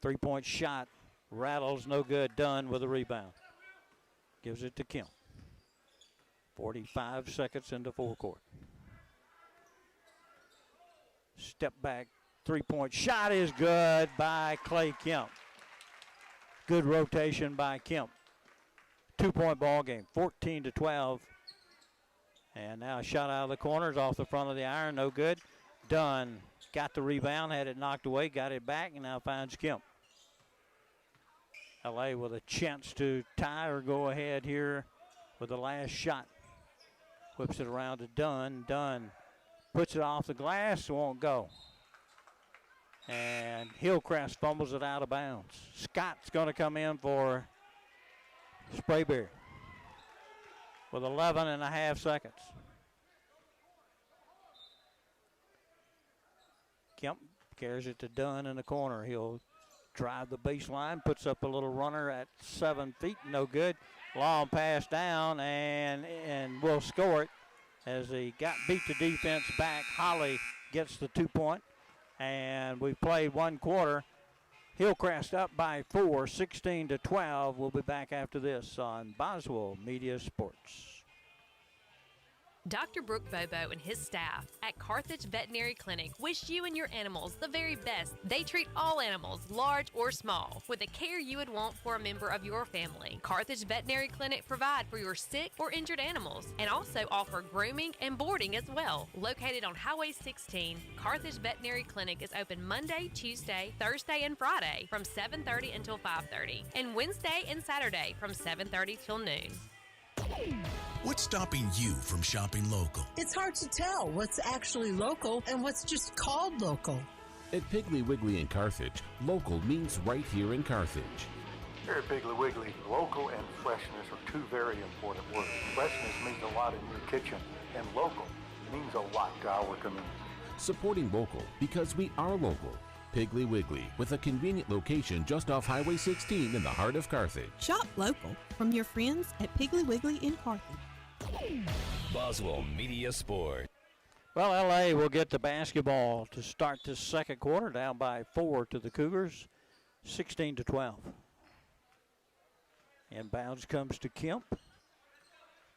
3-point shot. Rattles, no good. Dunn with a rebound. Gives it to Kemp. 45 seconds into forecourt. Step back. 3-point shot is good by Clay Kemp. Good rotation by Kemp. 2-point ball game. 14-12. And now a shot out of the corners off the front of the iron. No good. Dunn got the rebound. Had it knocked away. Got it back. And now finds Kemp. LA with a chance to tie or go ahead here with the last shot. Whips it around to Dunn. Dunn puts it off the glass. Won't go. And Hillcrest fumbles it out of bounds. Scott's going to come in for Sprayberry with 11 and a half seconds. Kemp carries it to Dunn in the corner. He'll drive the baseline, puts up a little runner at 7 feet, no good. Long pass down, and will score it as he beat the defense back. Holly gets the 2-point, and we've played one quarter. Hillcrest up by 4, 16-12. We'll be back after this on Boswell Media Sports. Dr. Brooke Bobo and his staff at Carthage Veterinary Clinic wish you and your animals the very best. They treat all animals, large or small, with the care you would want for a member of your family. Carthage Veterinary Clinic provide for your sick or injured animals and also offer grooming and boarding as well. Located on Highway 16, Carthage Veterinary Clinic is open Monday, Tuesday, Thursday, and Friday from 7:30 until 5:30, and Wednesday and Saturday from 7:30 till noon. What's stopping you from shopping local? It's hard to tell what's actually local and what's just called local. At Piggly Wiggly in Carthage, local means right here in Carthage. Here at Piggly Wiggly, local and freshness are two very important words. Freshness means a lot in your kitchen, and local means a lot to our community. Supporting local because we are local. Piggly Wiggly, with a convenient location just off Highway 16 in the heart of Carthage. Shop local from your friends at Piggly Wiggly in Carthage. Boswell Media Sport. Well, LA will get the basketball to start this second quarter, down by 4 to the Cougars, 16-12. Inbounds comes to Kemp.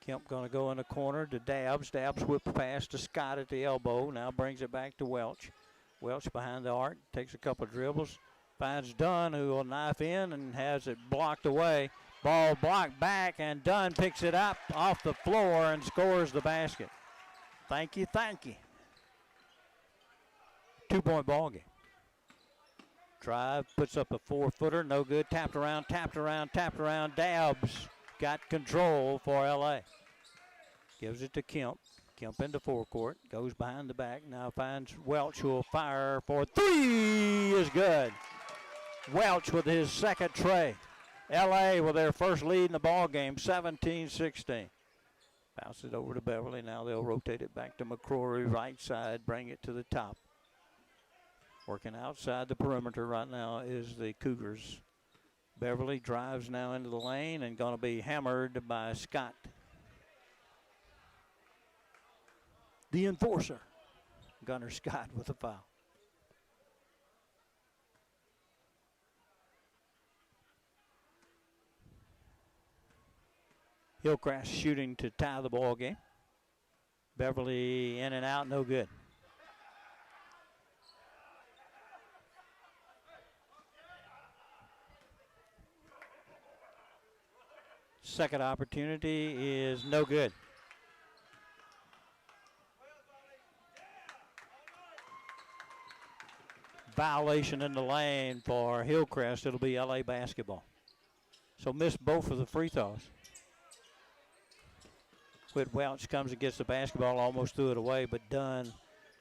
Kemp going to go in the corner to Dabbs. Dabbs whip pass to Scott at the elbow. Now brings it back to Welch. Welch behind the arc, takes a couple of dribbles, finds Dunn, who will knife in and has it blocked away. Ball blocked back, and Dunn picks it up off the floor and scores the basket. Thank you, thank you. 2-point ball game. Drive, puts up a 4-footer, no good. Tapped around. Dabbs got control for LA. Gives it to Kemp. Kemp into forecourt, goes behind the back, now finds Welch, who will fire for 3 is good. Welch with his second tray. LA with their first lead in the ball game, 17-16. Bounce it over to Beverly. Now they'll rotate it back to McCrory, right side, bring it to the top. Working outside the perimeter right now is the Cougars. Beverly drives now into the lane and going to be hammered by Scott. The enforcer, Gunnar Scott, with a foul. Hillcrest shooting to tie the ball game. Beverly in and out, no good. Second opportunity is no good. Violation in the lane for Hillcrest. It'll be LA basketball. So missed both of the free throws. Whit Welch comes and gets the basketball, almost threw it away, but Dunn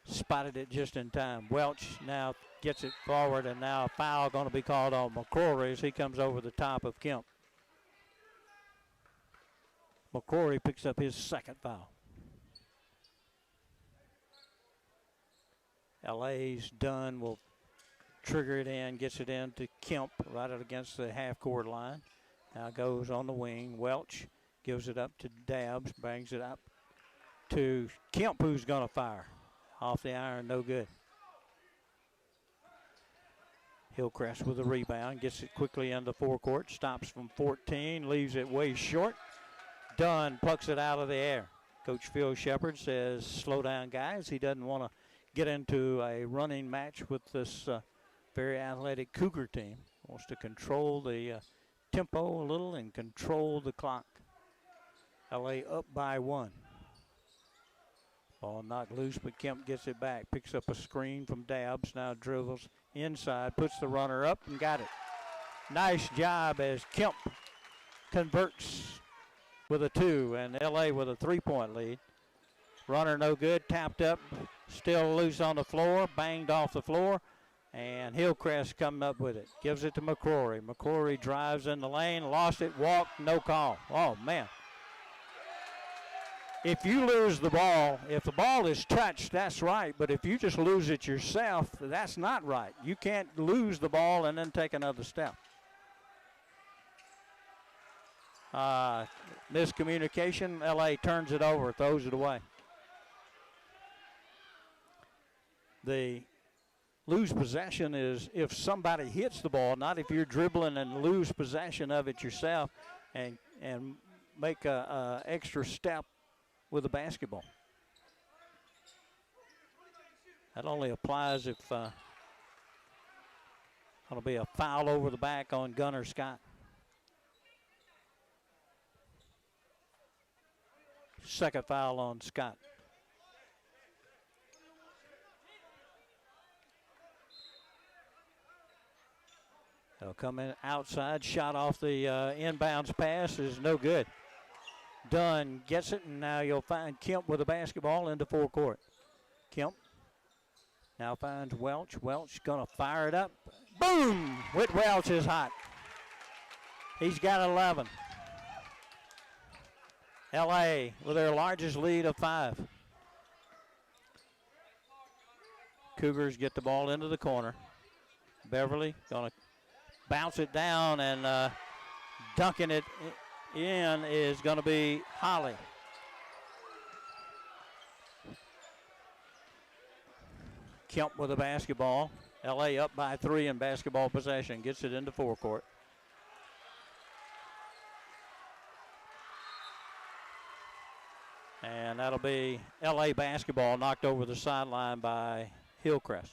spotted it just in time. Welch now gets it forward, and now a foul going to be called on McCrory as he comes over the top of Kemp. McCrory picks up his second foul. LA's Dunn will trigger it in, gets it in to Kemp right out against the half-court line. Now goes on the wing. Welch gives it up to Dabbs, brings it up to Kemp, who's going to fire. Off the iron, no good. Hillcrest with a rebound, gets it quickly into forecourt, stops from 14, leaves it way short. Dunn plucks it out of the air. Coach Phil Shepard says, slow down, guys. He doesn't want to get into a running match with this very athletic Cougar team. Wants to control the tempo a little and control the clock. LA up by 1. Ball knocked loose, but Kemp gets it back. Picks up a screen from Dabbs. Now dribbles inside, puts the runner up and got it. Nice job as Kemp converts with a 2, and LA with a 3-point lead. Runner no good, tapped up, still loose on the floor, banged off the floor, and Hillcrest coming up with it. Gives it to McCrory. McCrory drives in the lane, lost it, walked, no call. Oh, man. If you lose the ball, if the ball is touched, that's right, but if you just lose it yourself, that's not right. You can't lose the ball and then take another step. Miscommunication, LA turns it over, throws it away. The lose possession is if somebody hits the ball, not if you're dribbling and lose possession of it yourself and make a extra step with the basketball. That only applies if it'll be a foul over the back on Gunnar Scott. Second foul on Scott. They'll come in outside. Shot off the inbounds pass is no good. Dunn gets it, and now you'll find Kemp with the basketball into forecourt. Kemp now finds Welch. Welch going to fire it up. Boom! Whit Welch is hot. He's got 11. LA with their largest lead of 5. Cougars get the ball into the corner. Beverly going to bounce it down, and dunking it in is going to be Holly. Kemp with the basketball. LA up by 3 in basketball possession. Gets it into forecourt. And that'll be LA basketball, knocked over the sideline by Hillcrest.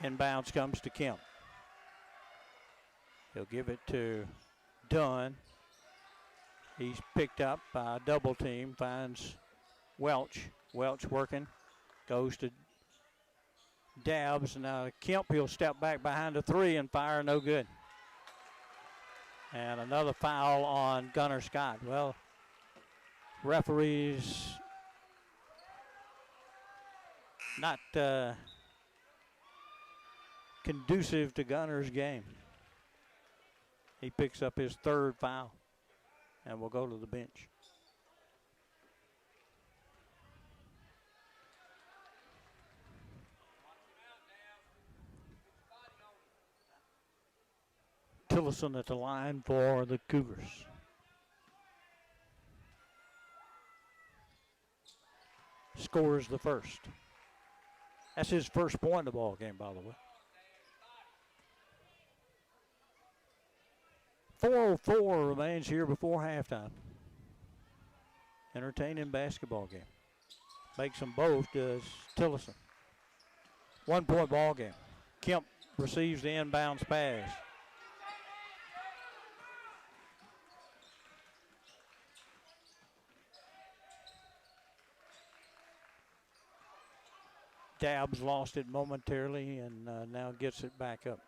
Inbounds comes to Kemp. He'll give it to Dunn. He's picked up by a double team, finds Welch. Welch working, goes to Dabbs. Now Kemp, he'll step back behind the three and fire, no good. And another foul on Gunnar Scott. Well, referees not conducive to Gunner's game. He picks up his third foul and will go to the bench. Tillison at the line for the Cougars. Scores the first. That's his first point of the ball game, by the way. 4:04 remains here before halftime. Entertaining basketball game. Makes them both, does Tillison. 1 point ball game. Kemp receives the inbounds pass. Dabbs lost it momentarily and now gets it back up.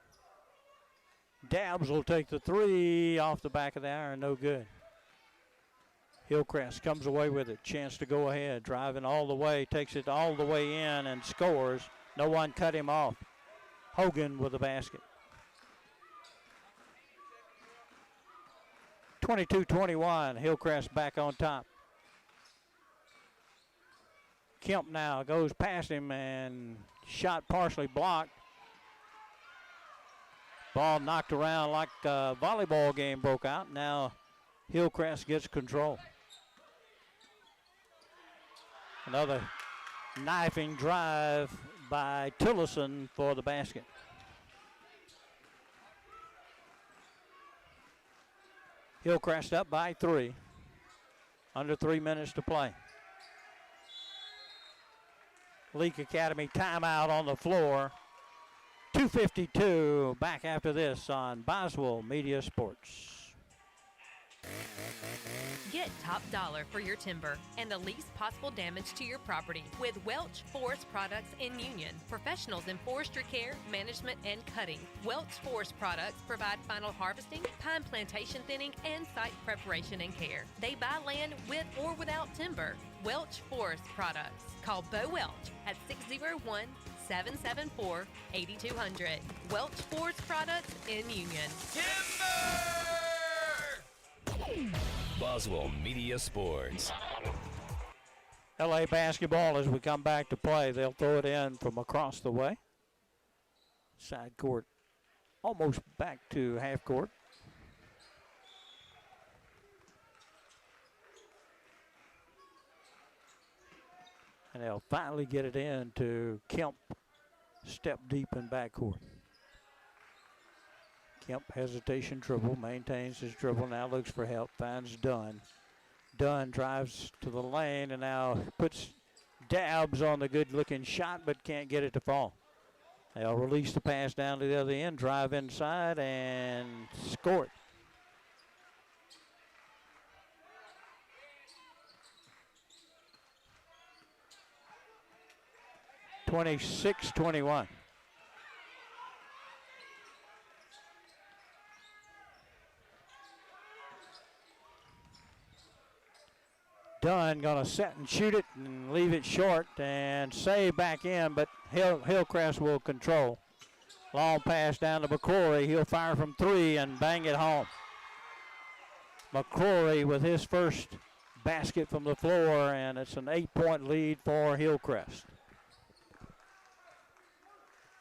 Dabbs will take the three off the back of the iron, no good. Hillcrest comes away with it, chance to go ahead, driving all the way, takes it all the way in and scores. No one cut him off. Hogan with the basket. 22-21, Hillcrest back on top. Kemp now goes past him and shot partially blocked. Ball knocked around like a volleyball game broke out. Now Hillcrest gets control. Another knifing drive by Tillison for the basket. Hillcrest up by 3. Under 3 minutes to play. Leake Academy timeout on the floor. 2:52 back after this on Boswell Media Sports. Get top dollar for your timber and the least possible damage to your property with Welch Forest Products in Union. Professionals in forestry care, management, and cutting. Welch Forest Products provide final harvesting, pine plantation thinning, and site preparation and care. They buy land with or without timber. Welch Forest Products. Call Bo Welch at 601-774-8200. Welch Forest Products in Union. Boswell Media Sports. LA basketball as we come back to play. They'll throw it in from across the way. Side court, almost back to half court. And they'll finally get it in to Kemp, step deep in backcourt. Kemp hesitation dribble, maintains his dribble, now looks for help, finds Dunn. Dunn drives to the lane and now puts Dabbs on the good-looking shot but can't get it to fall. They'll release the pass down to the other end, drive inside and score it. (26-21). Dunn gonna set and shoot it and leave it short and save back in, but Hillcrest will control. Long pass down to McCrory. He'll fire from 3 and bang it home. McCrory with his first basket from the floor, and it's an 8-point lead for Hillcrest.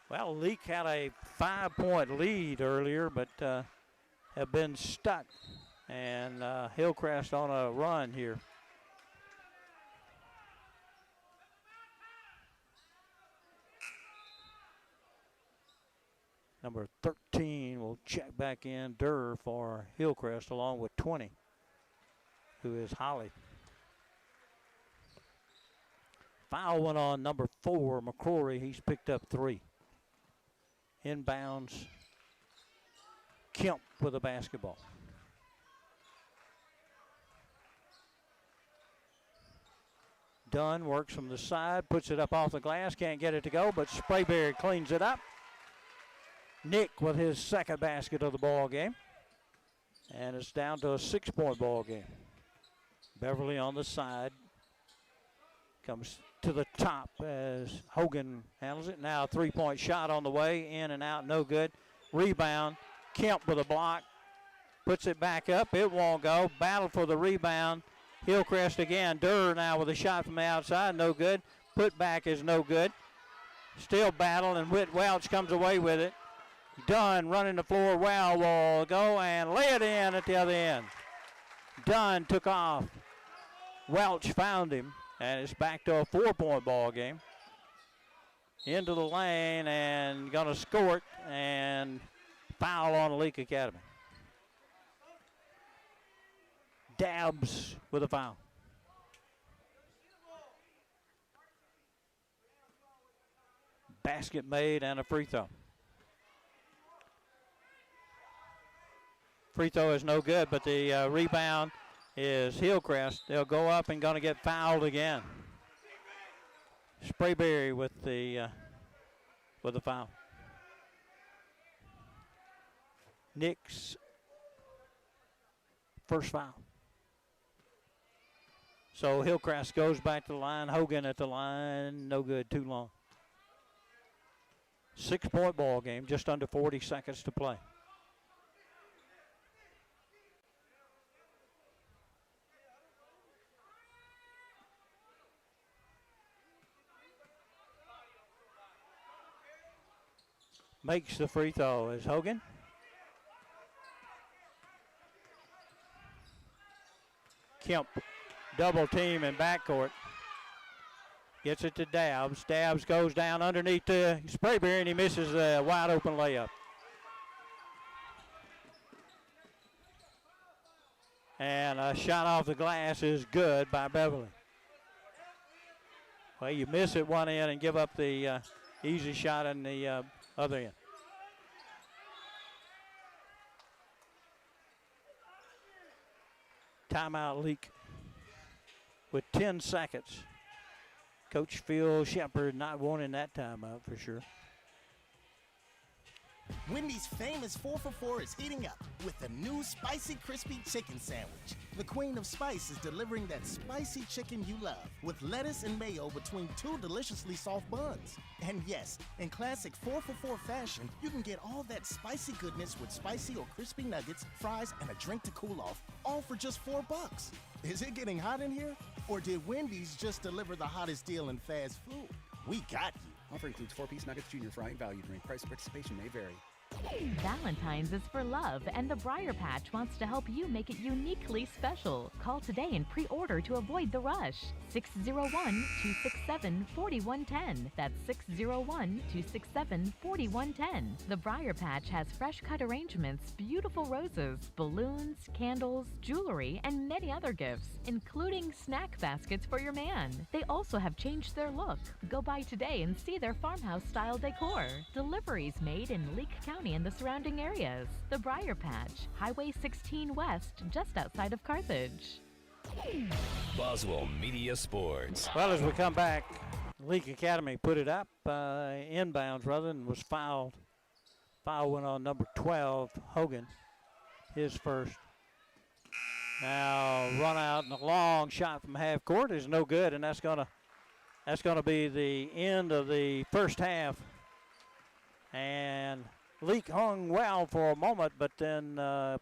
Well, Leake had a 5-point lead earlier, but have been stuck, and Hillcrest on a run here. Number 13 will check back in, Durr for Hillcrest, along with 20, who is Holly. Foul went on number 4, McCrory. He's picked up 3. Inbounds. Kemp with the basketball. Dunn works from the side, puts it up off the glass, can't get it to go, but Sprayberry cleans it up. Nick with his second basket of the ball game. And it's down to a 6-point ball game. Beverly on the side. Comes to the top as Hogan handles it. Now a 3-point shot on the way, in and out, no good. Rebound, Kemp with a block. Puts it back up, it won't go. Battle for the rebound. Hillcrest again. Durr now with a shot from the outside, no good. Put back is no good. Still battle, and Whit Welch comes away with it. Dunn running the floor well, will go and lay it in at the other end. Dunn took off. Welch found him, and it's back to a 4-point ball game. Into the lane and gonna score it, and foul on the Leake Academy. Dabbs with a foul. Basket made and a free throw. Free throw is no good, but the rebound is Hillcrest. They'll go up and going to get fouled again. Sprayberry with the foul. Nick's first foul. So Hillcrest goes back to the line. Hogan at the line, no good, too long. 6-point ball game, just under 40 seconds to play. Makes the free throw is Hogan. Kemp, double team in backcourt. Gets it to Dabbs. Dabbs goes down underneath Sprayberry, and he misses a wide open layup. And a shot off the glass is good by Beverly. Well, you miss it one end and give up the easy shot in the other end. Timeout, Leake with 10 seconds. Coach Phil Shepard not wanting that timeout for sure. Wendy's famous 4 for $4 is heating up with the new spicy crispy chicken sandwich. The queen of spice is delivering that spicy chicken you love with lettuce and mayo between 2 deliciously soft buns. And yes, in classic 4 for $4 fashion, you can get all that spicy goodness with spicy or crispy nuggets, fries, and a drink to cool off, all for just $4. Is it getting hot in here? Or did Wendy's just deliver the hottest deal in fast food? We got you. Offer includes 4-piece nuggets, junior fry, and value drink. Price and participation may vary. Valentine's is for love, and the Briar Patch wants to help you make it uniquely special. Call today and pre-order to avoid the rush. 601-267-4110. That's 601-267-4110. The Briar Patch has fresh cut arrangements, beautiful roses, balloons, candles, jewelry, and many other gifts, including snack baskets for your man. They also have changed their look. Go by today and see their farmhouse-style decor. Deliveries made in Leake County and the surrounding areas. The Briar Patch, Highway 16 West, just outside of Carthage. Boswell Media Sports. Well, as we come back, Leake Academy put it up, inbounds rather, and was fouled. Foul went on number 12, Hogan, his first. Now run out and a long shot from half court is no good, and that's gonna be the end of the first half. And Leake hung well for a moment, but then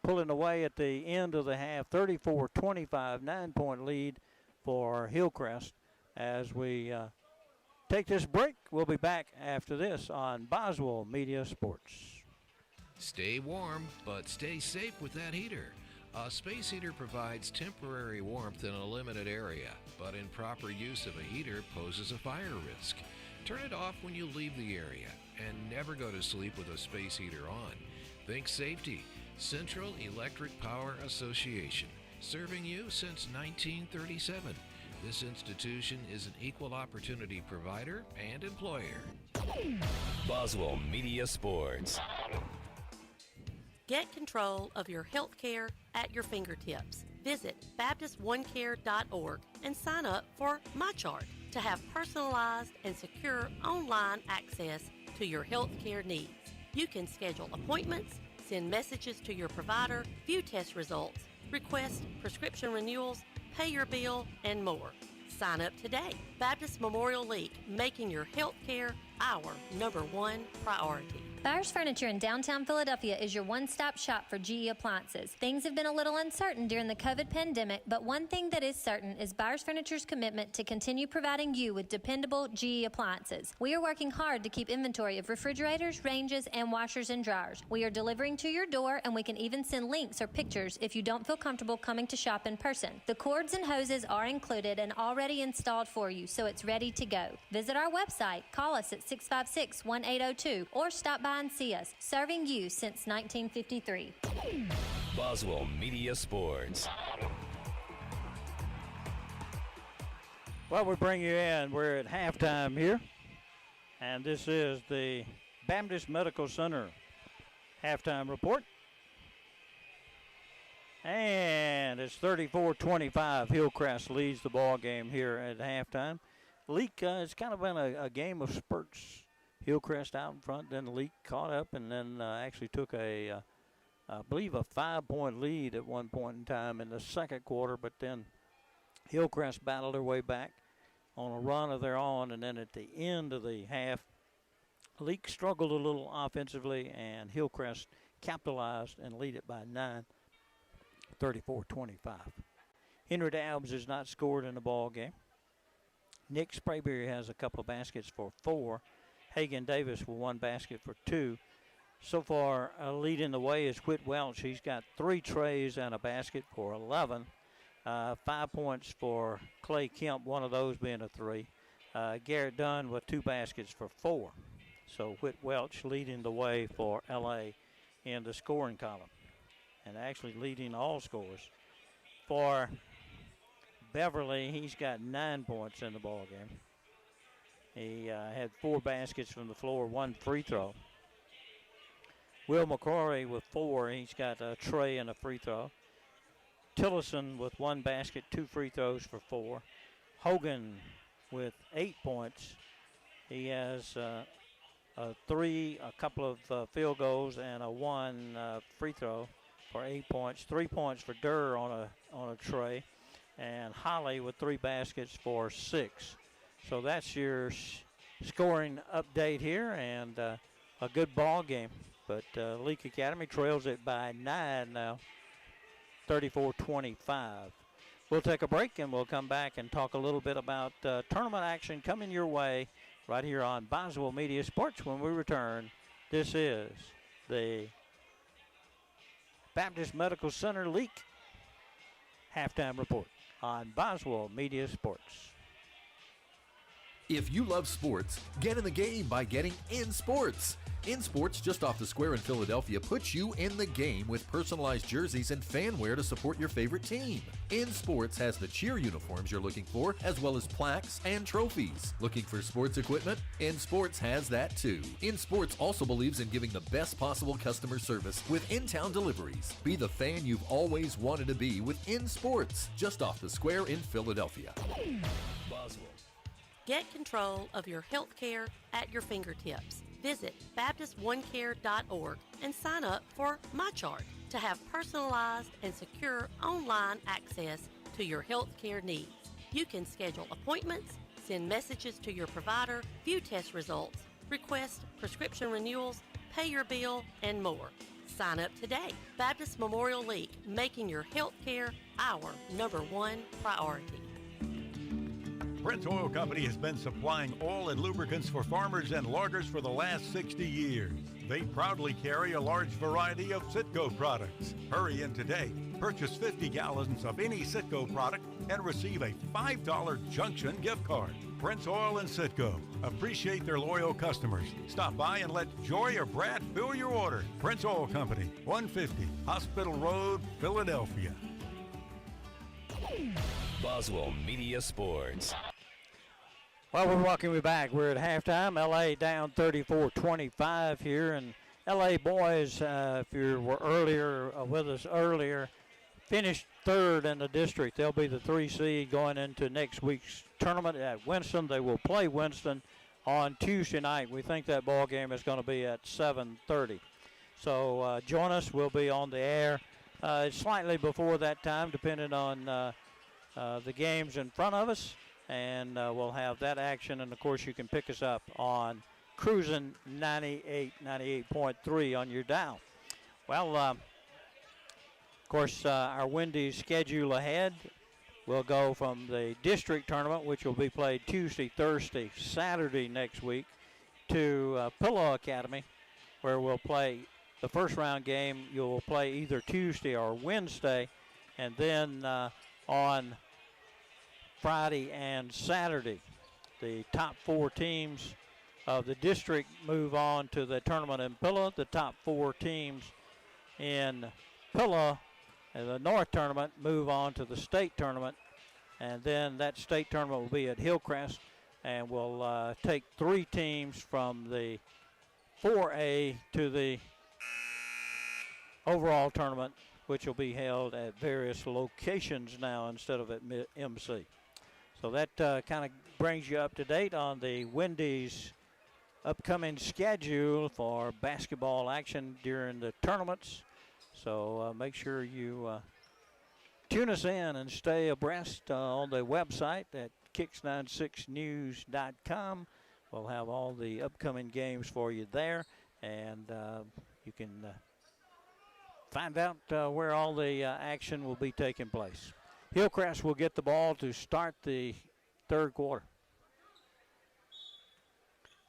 pulling away at the end of the half, 34-25, 9-point lead for Hillcrest. As we take this break, we'll be back after this on Boswell Media Sports. Stay warm, but stay safe with that heater. A space heater provides temporary warmth in a limited area, but improper use of a heater poses a fire risk. Turn it off when you leave the area, and never go to sleep with a space heater on. Think safety. Central Electric Power Association, serving you since 1937. This institution is an equal opportunity provider and employer. Boswell Media Sports. Get control of your health care at your fingertips. Visit BaptistOneCare.org and sign up for MyChart to have personalized and secure online access to your health care needs. You can schedule appointments, send messages to your provider, view test results, request prescription renewals, pay your bill, and more. Sign up today. Baptist Memorial Leake, making your health care our #1 priority. Byers Furniture in downtown Philadelphia is your one-stop shop for GE appliances. Things have been a little uncertain during the COVID pandemic, but one thing that is certain is Byers Furniture's commitment to continue providing you with dependable GE appliances. We are working hard to keep inventory of refrigerators, ranges, and washers and dryers. We are delivering to your door, and we can even send links or pictures if you don't feel comfortable coming to shop in person. The cords and hoses are included and already installed for you, so it's ready to go. Visit our website, call us at 656-1802, or stop by and see us, serving you since 1953. Boswell Media Sports. Well, we bring you in. We're at halftime here, and this is the Baptist Medical Center halftime report. And it's 34-25. Hillcrest leads the ball game here at halftime. Leake, it's kind of been a game of spurts. Hillcrest out in front, then Leake caught up, and then actually took I believe a 5-point lead at one point in time in the second quarter, but then Hillcrest battled their way back on a run of their own, and then at the end of the half, Leake struggled a little offensively, and Hillcrest capitalized and lead it by 9, 34-25. Henry Dabbs has not scored in the ball game. Nick Sprayberry has a couple of baskets for 4. Hagan Davis with 1 basket for 2. So far, leading the way is Whit Welch. He's got 3 trays and a basket for 11. 5 points for Clay Kemp, one of those being a 3. Garrett Dunn with 2 baskets for 4. So Whit Welch leading the way for LA in the scoring column, and actually leading all scores. For Beverly, he's got 9 points in the ball game. He had 4 baskets from the floor, 1 free throw. Will McCrory with 4. He's got a tray and a free throw. Tillison with 1 basket, 2 free throws for 4. Hogan with 8 points. He has a 3, a couple of field goals, and a 1 free throw for 8 points. 3 points for Durr on a tray. And Holly with 3 baskets for 6. So that's your scoring update here, and a good ball game. But Leake Academy trails it by 9 now, 34-25. We'll take a break, and we'll come back and talk a little bit about tournament action coming your way right here on Boswell Media Sports when we return. This is the Baptist Medical Center Leake halftime report on Boswell Media Sports. If you love sports, get in the game by getting In Sports. In Sports, just off the square in Philadelphia, puts you in the game with personalized jerseys and fan wear to support your favorite team. In Sports has the cheer uniforms you're looking for, as well as plaques and trophies. Looking for sports equipment? In Sports has that too. In Sports also believes in giving the best possible customer service with in-town deliveries. Be the fan you've always wanted to be with In Sports, just off the square in Philadelphia. Boswell. Get control of your health care at your fingertips. Visit BaptistOneCare.org and sign up for MyChart to have personalized and secure online access to your health care needs. You can schedule appointments, send messages to your provider, view test results, request prescription renewals, pay your bill, and more. Sign up today. Baptist Memorial Leake, making your health care our #1 priority. Prince Oil Company has been supplying oil and lubricants for farmers and loggers for the last 60 years. They proudly carry a large variety of Citgo products. Hurry in today. Purchase 50 gallons of any Citgo product and receive a $5 Junction gift card. Prince Oil and Citgo appreciate their loyal customers. Stop by and let Joy or Brad fill your order. Prince Oil Company, 150 Hospital Road, Philadelphia. Boswell Media Sports. Well, we're welcoming you back. We're at halftime. LA down 34-25 here, and LA boys, if you were earlier with us earlier, finished third in the district. They'll be the 3 seed going into next week's tournament at Winston. They will play Winston on Tuesday night. We think that ball game is going to be at 7:30. So join us. We'll be on the air slightly before that time, depending on the games in front of us. And we'll have that action. And, of course, you can pick us up on Cruising 98.3 on your dial. Well, of course, our Wendy's schedule ahead will go from the district tournament, which will be played Tuesday, Thursday, Saturday next week, to Pillow Academy, where we'll play the first round game. You'll play either Tuesday or Wednesday, and then on Friday and Saturday, the top 4 teams of the district move on to the tournament in Pillow. The top 4 teams in Pillow and the North tournament move on to the state tournament, and then that state tournament will be at Hillcrest, and we'll take 3 teams from the 4A to the overall tournament, which will be held at various locations now instead of at MC. So that kind of brings you up to date on the Wendy's upcoming schedule for basketball action during the tournaments. So make sure you tune us in and stay abreast on the website at kicks96news.com. We'll have all the upcoming games for you there, and you can find out where all the action will be taking place. Hillcrest will get the ball to start the third quarter.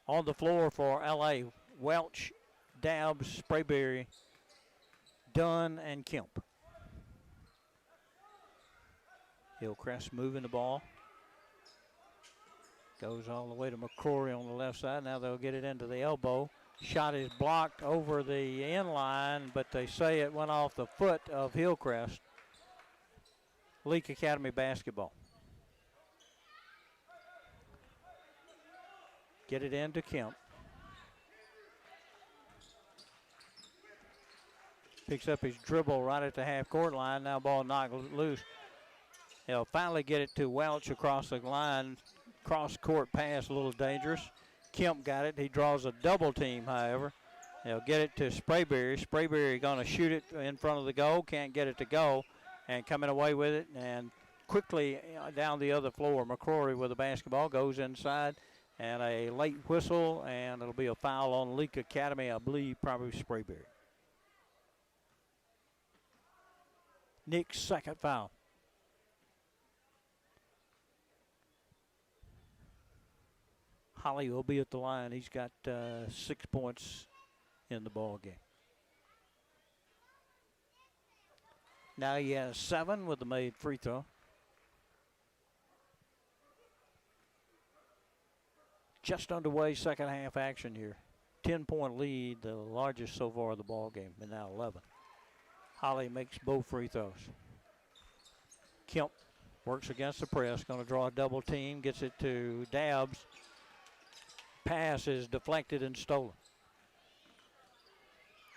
On the floor for LA, Welch, Dabbs, Sprayberry, Dunn, and Kemp. Hillcrest moving the ball. Goes all the way to McCrory on the left side. Now they'll get it into the elbow. Shot is blocked over the end line, but they say it went off the foot of Hillcrest. Leake Academy basketball. Get it into Kemp. Picks up his dribble right at the half-court line. Now ball knocked loose. He'll finally get it to Welch across the line. Cross-court pass, a little dangerous. Kemp got it. He draws a double team, however. They'll get it to Sprayberry. Sprayberry going to shoot it in front of the goal. Can't get it to go. And coming away with it, and quickly down the other floor. McCrory with the basketball goes inside, and a late whistle, and it'll be a foul on Leake Academy, I believe, probably Sprayberry. Nick's second foul. Holly will be at the line. He's got 6 points in the ball game. Now he has 7 with the made free throw. Just underway, second half action here. 10-point lead, the largest so far of the ball game, and now 11. Holly makes both free throws. Kemp works against the press, going to draw a double team, gets it to Dabbs. Pass is deflected and stolen.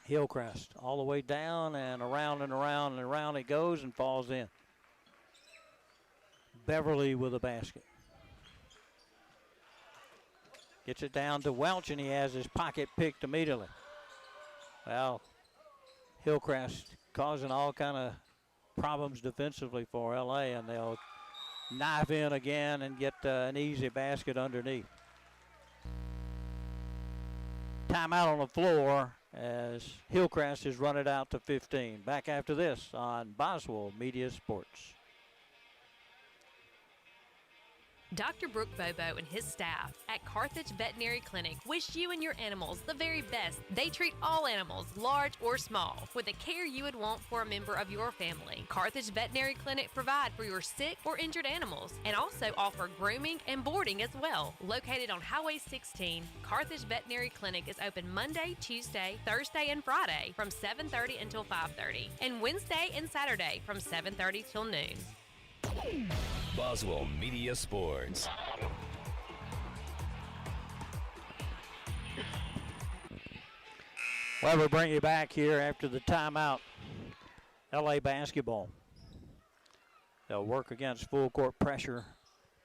Hillcrest all the way down and around and around and around it goes and falls in. Beverly with a basket. Gets it down to Welch, and he has his pocket picked immediately. Well, Hillcrest causing all kind of problems defensively for LA, and they'll knife in again and get an easy basket underneath. Timeout on the floor as Hillcrest has run it out to 15. Back after this on Boswell Media Sports. Dr. Brooke Bobo and his staff at Carthage Veterinary Clinic wish you and your animals the very best. They treat all animals, large or small, with the care you would want for a member of your family. Carthage Veterinary Clinic provide for your sick or injured animals and also offer grooming and boarding as well. Located on Highway 16, Carthage Veterinary Clinic is open Monday, Tuesday, Thursday, and Friday from 7:30 until 5:30, and Wednesday and Saturday from 7:30 till noon. Boswell Media Sports. Well, we bring you back here after the timeout. LA basketball. They'll work against full court pressure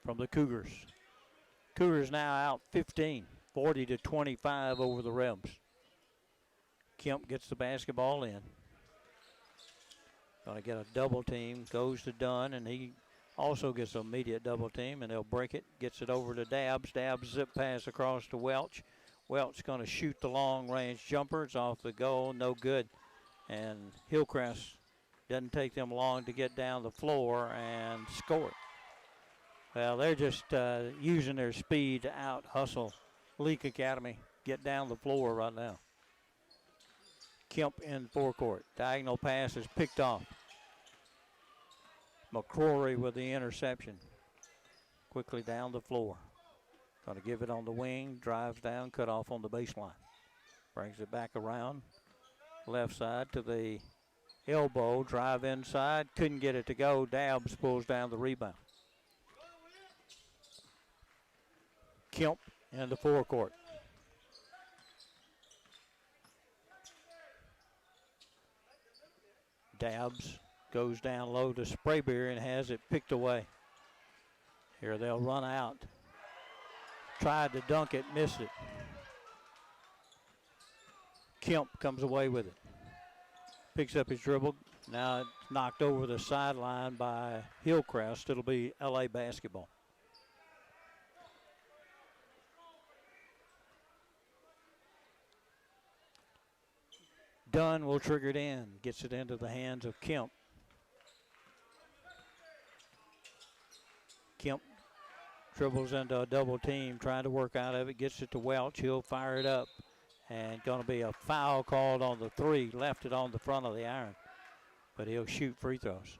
from the Cougars. Cougars now out 15, 40-25 over the Rebs. Kemp gets the basketball in. Going to get a double team, goes to Dunn, and he also gets an immediate double team, and they'll break it, gets it over to Dabbs. Dabbs zip pass across to Welch. Welch going to shoot the long-range jumper. It's off the goal, no good. And Hillcrest doesn't take them long to get down the floor and score it. Well, they're just using their speed to out-hustle Leake Academy, get down the floor right now. Kemp in forecourt. Diagonal pass is picked off. McCrory with the interception. Quickly down the floor. Going to give it on the wing. Drives down, cut off on the baseline. Brings it back around. Left side to the elbow. Drive inside. Couldn't get it to go. Dabbs pulls down the rebound. Kemp in the forecourt. Dabbs goes down low to Sprayberry and has it picked away. Here they'll run out. Tried to dunk it, missed it. Kemp comes away with it. Picks up his dribble. Now it's knocked over the sideline by Hillcrest. It'll be LA basketball. Dunn will trigger it in. Gets it into the hands of Kemp. Kemp dribbles into a double team, trying to work out of it. Gets it to Welch. He'll fire it up. And going to be a foul called on the three. Left it on the front of the iron. But he'll shoot free throws.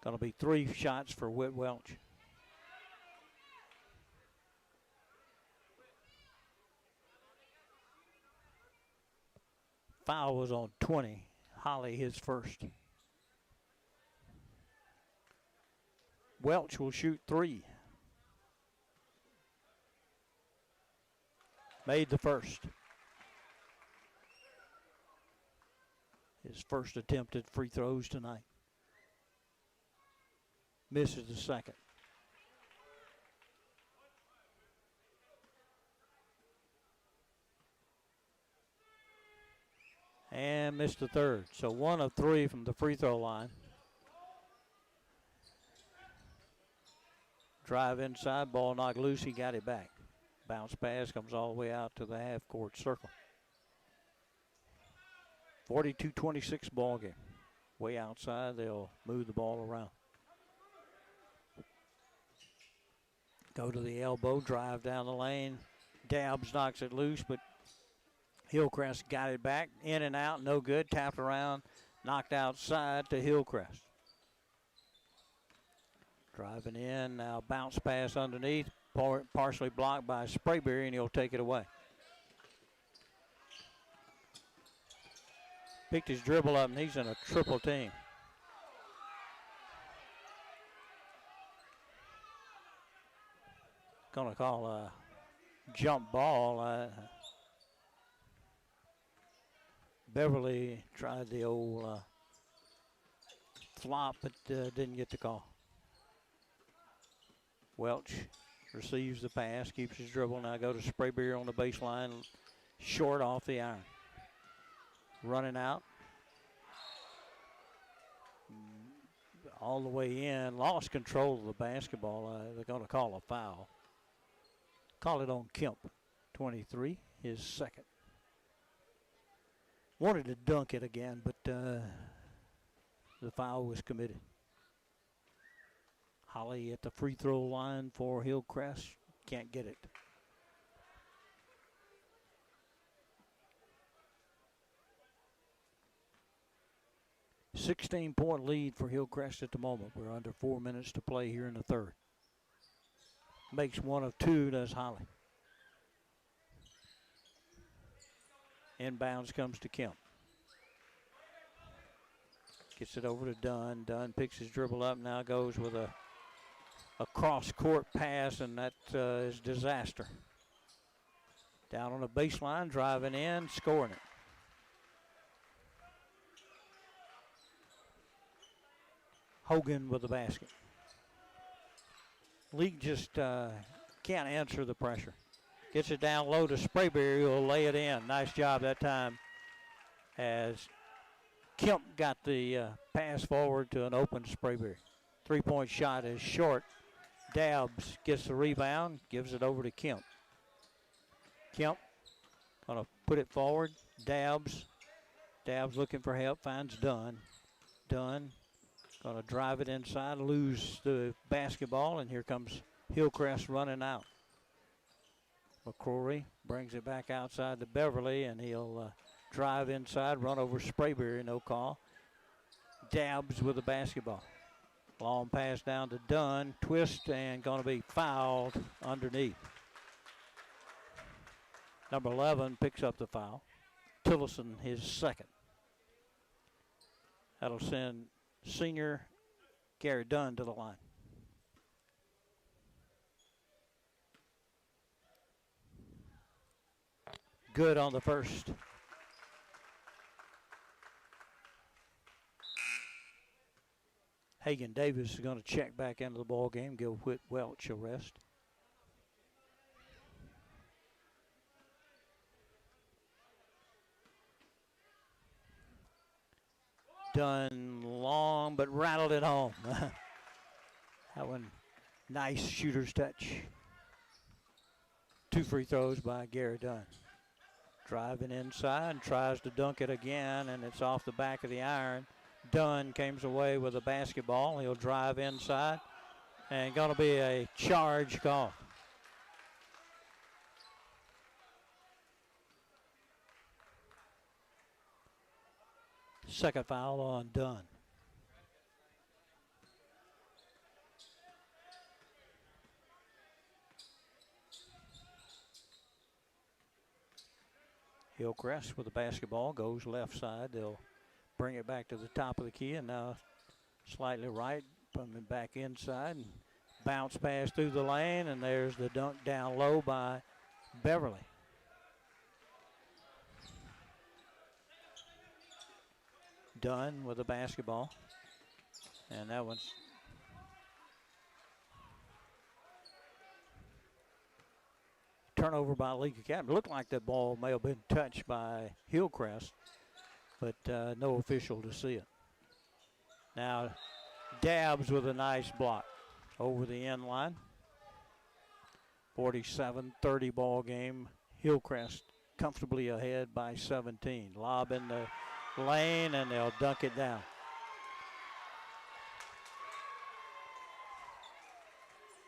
Going to be 3 shots for Whit Welch. Foul was on 20. Holly his first. Welch will shoot 3. Made the first. His first attempted free throws tonight. Misses the second. And missed the third. So 1 of 3 from the free throw line. Drive inside, ball knocked loose, he got it back. Bounce pass comes all the way out to the half-court circle. 42-26 ball game. Way outside, they'll move the ball around. Go to the elbow, drive down the lane. Dabbs knocks it loose, but Hillcrest got it back. In and out, no good. Tapped around, knocked outside to Hillcrest. Driving in, now bounce pass underneath. Partially blocked by Sprayberry, and he'll take it away. Picked his dribble up, and he's in a triple team. Gonna call a jump ball. Beverly tried the old flop, but didn't get the call. Welch receives the pass, keeps his dribble. Now go to Sprayberry on the baseline, short off the iron. Running out. All the way in, lost control of the basketball. They're going to call a foul. Call it on Kemp, 23, his second. Wanted to dunk it again, but the foul was committed. Holly at the free throw line for Hillcrest. Can't get it. $16-point lead for Hillcrest at the moment. We're under 4 minutes to play here in the third. Makes 1 of 2, does Holly. Inbounds comes to Kemp. Gets it over to Dunn. Dunn picks his dribble up, now goes with a cross-court pass, and that is disaster. Down on the baseline, driving in, scoring it. Hogan with the basket. Leake just can't answer the pressure. Gets it down low to Sprayberry, who'll lay it in. Nice job that time as Kemp got the pass forward to an open Sprayberry. Three-point shot is short. Dabbs gets the rebound, gives it over to Kemp. Kemp gonna put it forward. Dabbs looking for help, finds Dunn. Dunn gonna drive it inside, lose the basketball, and here comes Hillcrest running out. McCrory brings it back outside to Beverly, and he'll drive inside, run over Sprayberry, no call. Dabbs with the basketball. Long pass down to Dunn, twist, and going to be fouled underneath. Number 11 picks up the foul. Tillison his second. That'll send senior Gary Dunn to the line. Good on the first. Hagan Davis is going to check back into the ball game, give Whit Welch a rest. Dunn long, but rattled it home. That one, nice shooter's touch. 2 free throws by Gary Dunn. Driving inside, tries to dunk it again, and it's off the back of the iron. Dunn comes away with a basketball. He'll drive inside, and going to be a charge call. Second foul on Dunn. Hillcrest with the basketball, goes left side. They'll bring it back to the top of the key, and now slightly right, coming back inside, and bounce pass through the lane, and there's the dunk down low by Beverly. Dunn with the basketball, and that one's turnover by Leake Academy. Looked like that ball may have been touched by Hillcrest, but no official to see it. Now Dabbs with a nice block over the end line. 47-30 ball game. Hillcrest comfortably ahead by 17. Lob in the lane, and they'll dunk it down.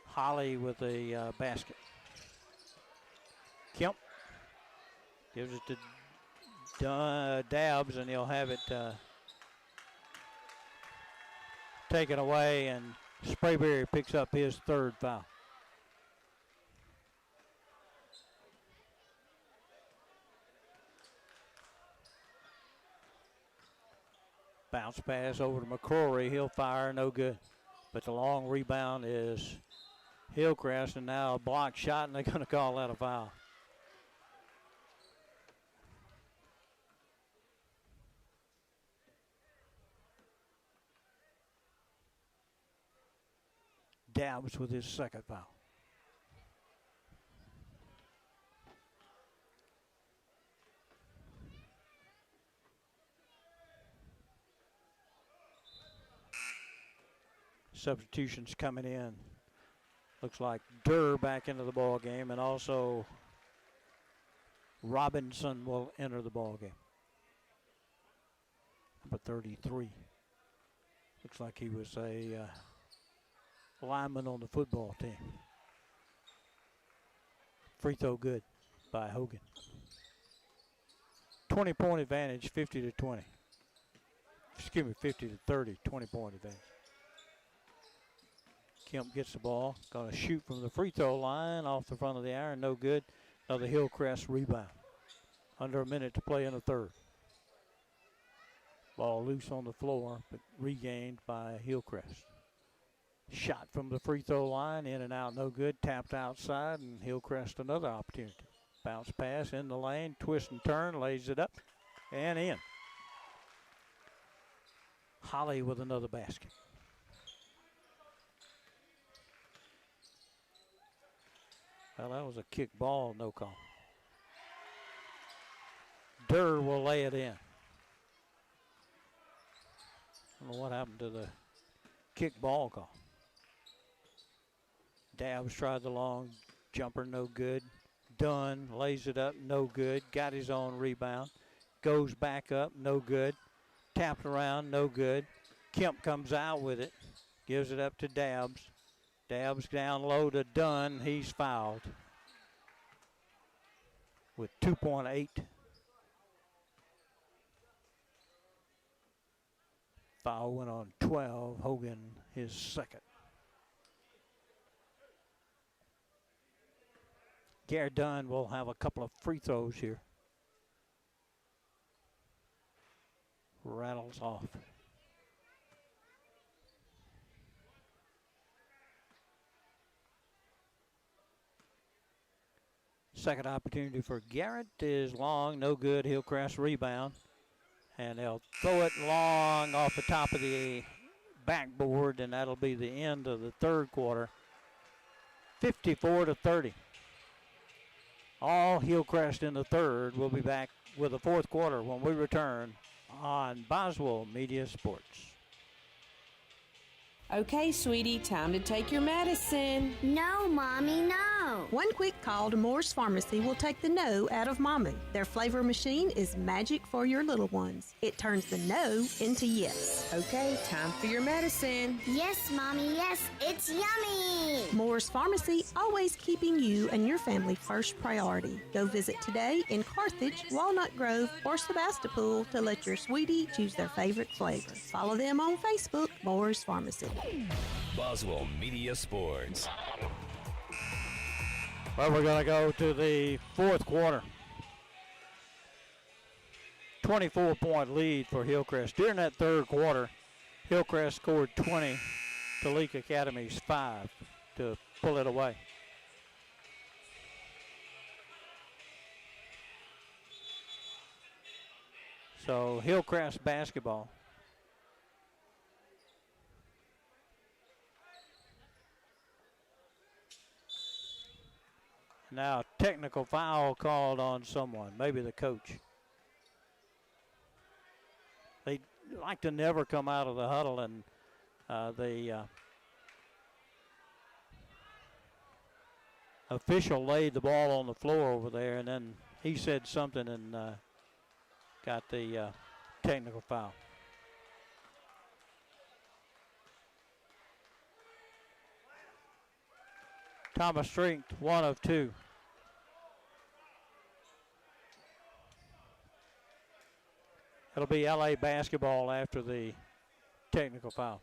Holly with the basket. Kemp gives it to Dabbs, and he'll have it taken away, and Sprayberry picks up his third foul. Bounce pass over to McCrory. He'll fire, no good. But the long rebound is Hillcrest, and now a block shot, and they're going to call that a foul. Dabbs with his second foul. Substitutions coming in. Looks like Durr back into the ball game, and also Robinson will enter the ball game. Number 33. Looks like he was a lineman on the football team. Free throw good by Hogan. 20-point advantage, 50-20. Excuse me, 50-30, 20-point advantage. Kemp gets the ball, going to shoot from the free throw line off the front of the iron, no good. Another Hillcrest rebound. Under a minute to play in the third. Ball loose on the floor, but regained by Hillcrest. Shot from the free throw line, in and out, no good. Tapped outside, and Hillcrest another opportunity. Bounce pass in the lane, twist and turn, lays it up, and in. Holly with another basket. Well, that was a kick ball, no call. Durr will lay it in. I don't know what happened to the kick ball call. Dabbs tried the long jumper, no good. Dunn lays it up, no good. Got his own rebound. Goes back up, no good. Tapped around, no good. Kemp comes out with it. Gives it up to Dabbs. Dabbs down low to Dunn. He's fouled with 2.8. Foul went on 12. Hogan, his second. Garrett Dunn will have a couple of free throws here. Rattles off. Second opportunity for Garrett is long, no good. Hillcrest rebound. And they'll throw it long off the top of the backboard, and that'll be the end of the third quarter. 54-30. All Hillcrest in the third. We'll be back with the fourth quarter when we return on Boswell Media Sports. Okay, sweetie, time to take your medicine. No, Mommy, no. One quick call to Moore's Pharmacy will take the no out of Mommy. Their flavor machine is magic for your little ones. It turns the no into yes. Okay, time for your medicine. Yes, Mommy, yes, it's yummy. Moore's Pharmacy, always keeping you and your family first priority. Go visit today in Carthage, Walnut Grove, or Sebastopol to let your sweetie choose their favorite flavor. Follow them on Facebook, Moore's Pharmacy. Boswell Media Sports. Well, we're going to go to the fourth quarter. 24-point lead for Hillcrest. During that third quarter, Hillcrest scored 20 to Leake Academy's 5 to pull it away. So Hillcrest basketball. Now, technical foul called on someone, maybe the coach. They like to never come out of the huddle, and the official laid the ball on the floor over there, and then he said something and got the technical foul. Thomas Strength, 1 of 2. It'll be LA basketball after the technical foul.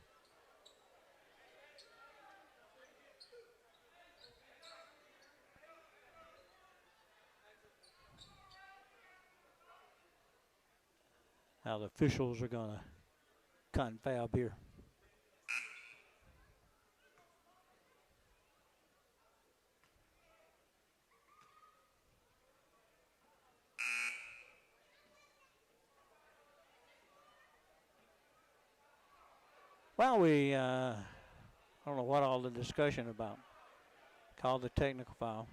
Now the officials are going to confab here. Well, we, I don't know what all the discussion about. Called the technical foul.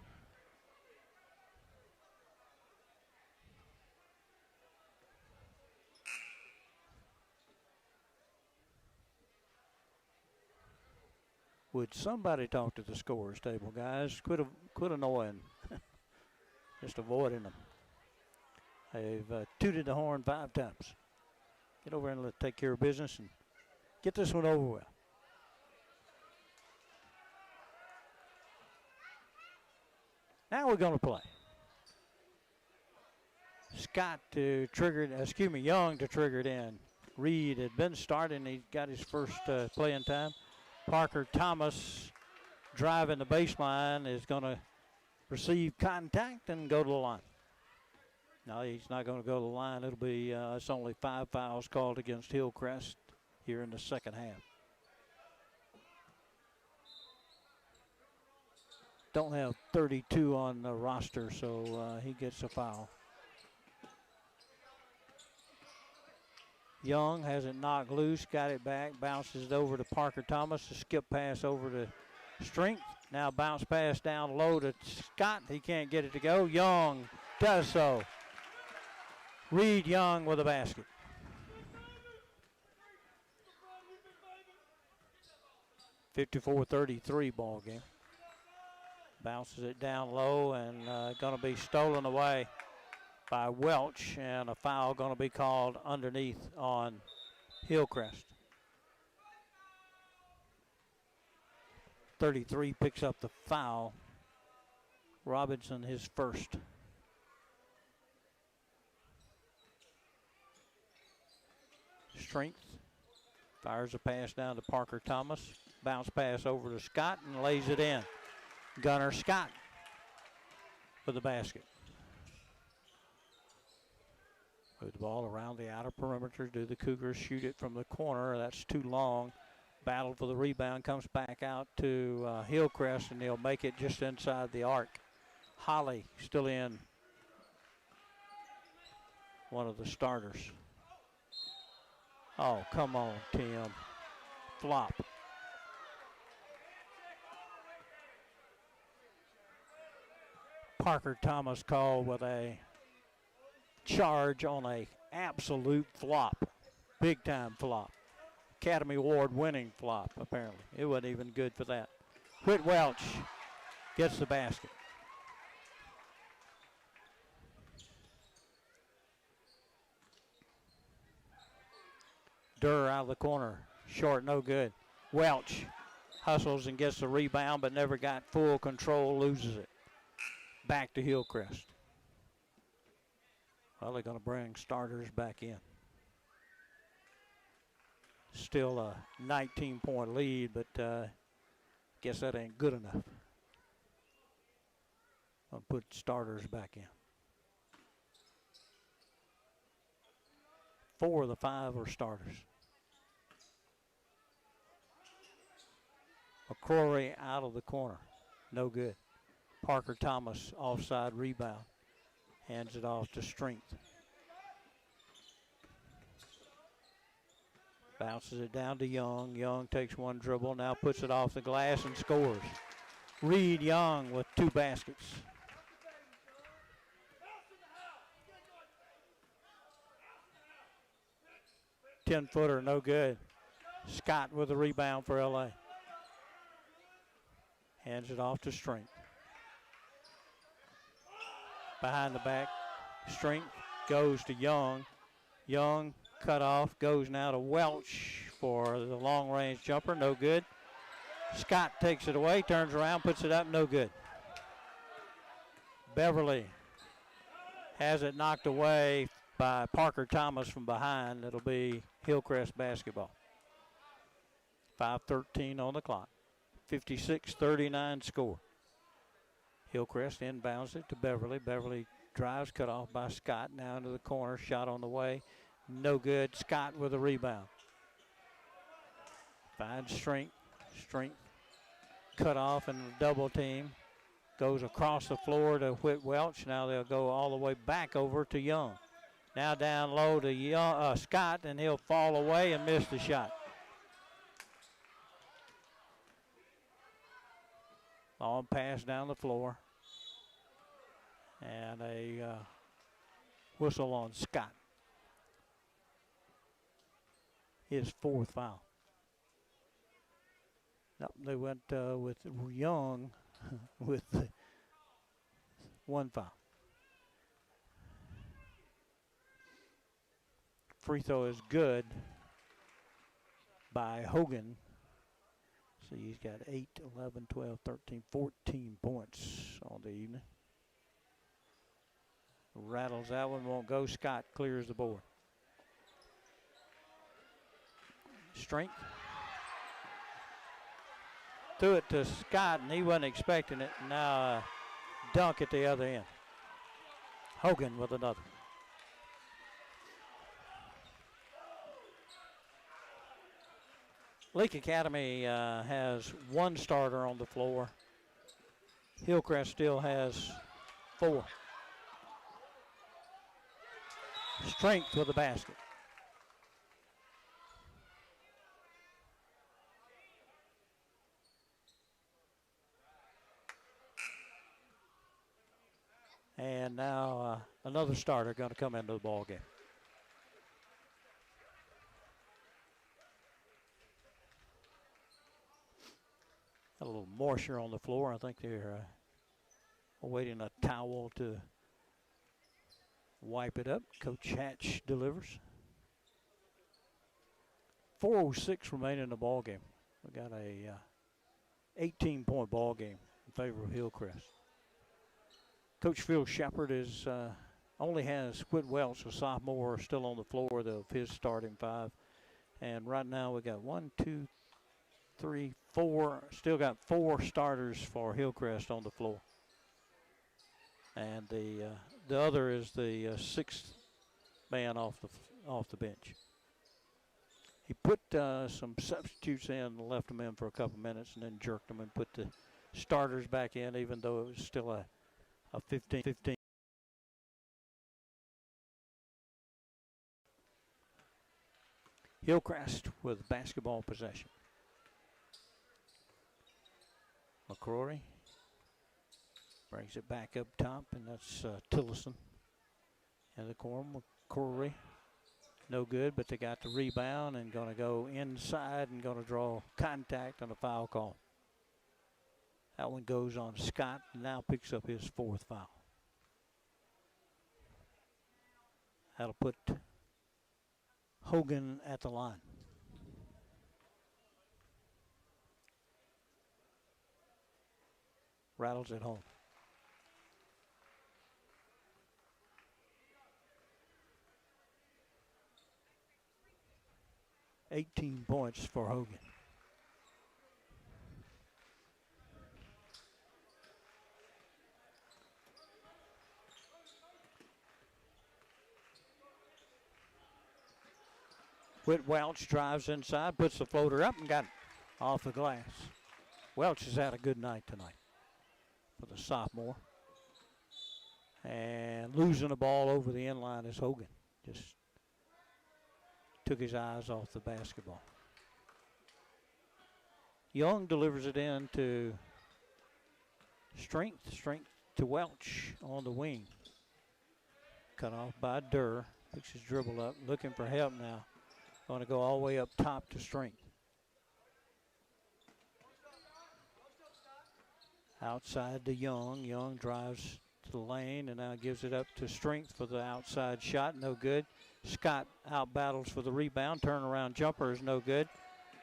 Would somebody talk to the scorers table, guys? Quit annoying. Just avoiding them. They've tooted the horn 5 times. Get over and take care of business and get this one over with. Now we're going to play. Young to trigger it in. Reed had been starting. He got his first playing time. Parker Thomas driving the baseline is going to receive contact and go to the line. No, he's not going to go to the line. It'll be, it's only 5 fouls called against Hillcrest here in the second half. Don't have 32 on the roster, so he gets a foul. Young has it knocked loose, got it back, bounces it over to Parker Thomas. A skip pass over to Strength. Now bounce pass down low to Scott. He can't get it to go. Young does so. Reed Young with a basket. (54-33) ball game. Bounces it down low and going to be stolen away by Welch, and a foul going to be called underneath on Hillcrest. 33 picks up the foul. Robinson his first. Strength fires a pass down to Parker Thomas. Bounce pass over to Scott and lays it in. Gunnar Scott with the basket. Move the ball around the outer perimeter. Do the Cougars shoot it from the corner? That's too long. Battle for the rebound. Comes back out to Hillcrest, and they'll make it just inside the arc. Holly still in. One of the starters. Oh, come on, Tim. Flop. Parker Thomas called with a charge on a absolute flop. Big time flop. Academy Award winning flop, apparently. It wasn't even good for that. Whit Welch gets the basket. Durr out of the corner. Short, no good. Welch hustles and gets the rebound, but never got full control, loses it. Back to Hillcrest. Well, they're going to bring starters back in. Still a 19-point lead, but guess that ain't good enough. I'll put starters back in. 4 of the 5 are starters. McCrory out of the corner. No good. Parker Thomas offside rebound. Hands it off to Strength. Bounces it down to Young. Young takes one dribble, now puts it off the glass and scores. Reed Young with 2 baskets. Ten-footer, no good. Scott with a rebound for LA. Hands it off to Strength. Behind the back, Strength goes to Young. Young cut off, goes now to Welch for the long-range jumper, no good. Scott takes it away, turns around, puts it up, no good. Beverly has it knocked away by Parker Thomas from behind. It'll be Hillcrest basketball. 5:13 on the clock. 56-39 score. Hillcrest inbounds it to Beverly. Beverly drives, cut off by Scott. Now into the corner, shot on the way. No good. Scott with a rebound. Finds Strength. Strength cut off in the double team. Goes across the floor to Whit Welch. Now they'll go all the way back over to Young. Now down low to Young, Scott, and he'll fall away and miss the shot. Long pass down the floor. And a whistle on Scott. His 4th foul. No, they went with Young with 1 foul. Free throw is good by Hogan. So he's got 8, 11, 12, 13, 14 points on the evening. Rattles that one, won't go. Scott clears the board. Strength. Threw it to Scott, and he wasn't expecting it. Now dunk at the other end. Hogan with another. Leake Academy has one starter on the floor. Hillcrest still has 4. Strength with the basket. And now another starter going to come into the ball game. Got a little moisture on the floor. I think they're awaiting a towel to wipe it up. Coach Hatch delivers. 4:06 remaining in the ball game. We got a 18-point ball game in favor of Hillcrest. Coach Phil Shepard is only has Whit Welch, a sophomore, still on the floor of his starting 5. And right now we got 1, 2, 3, 4. Still got 4 starters for Hillcrest on the floor. And the other is the 6th man off the bench. He put some substitutes in, left them in for a couple minutes, and then jerked them and put the starters back in, even though it was still a 15. Hillcrest with basketball possession. McCrory brings it back up top, and that's Tillison. In the corner, McCrory. No good, but they got the rebound and going to go inside and going to draw contact on a foul call. That one goes on Scott, and now picks up his 4th foul. That'll put Hogan at the line. Rattles it home. $18 points for Hogan. Whit Welch drives inside, puts the floater up and got it off the glass. Welch has had a good night tonight for the sophomore. And losing the ball over the end line is Hogan. Just took his eyes off the basketball. Young delivers it in to Strength to Welch on the wing. Cut off by Durr. Picks his dribble up, looking for help now. Going to go all the way up top to Strength. Outside to Young. Young drives to the lane and now gives it up to Strength for the outside shot. No good. Scott out battles for the rebound. Turnaround jumper is no good.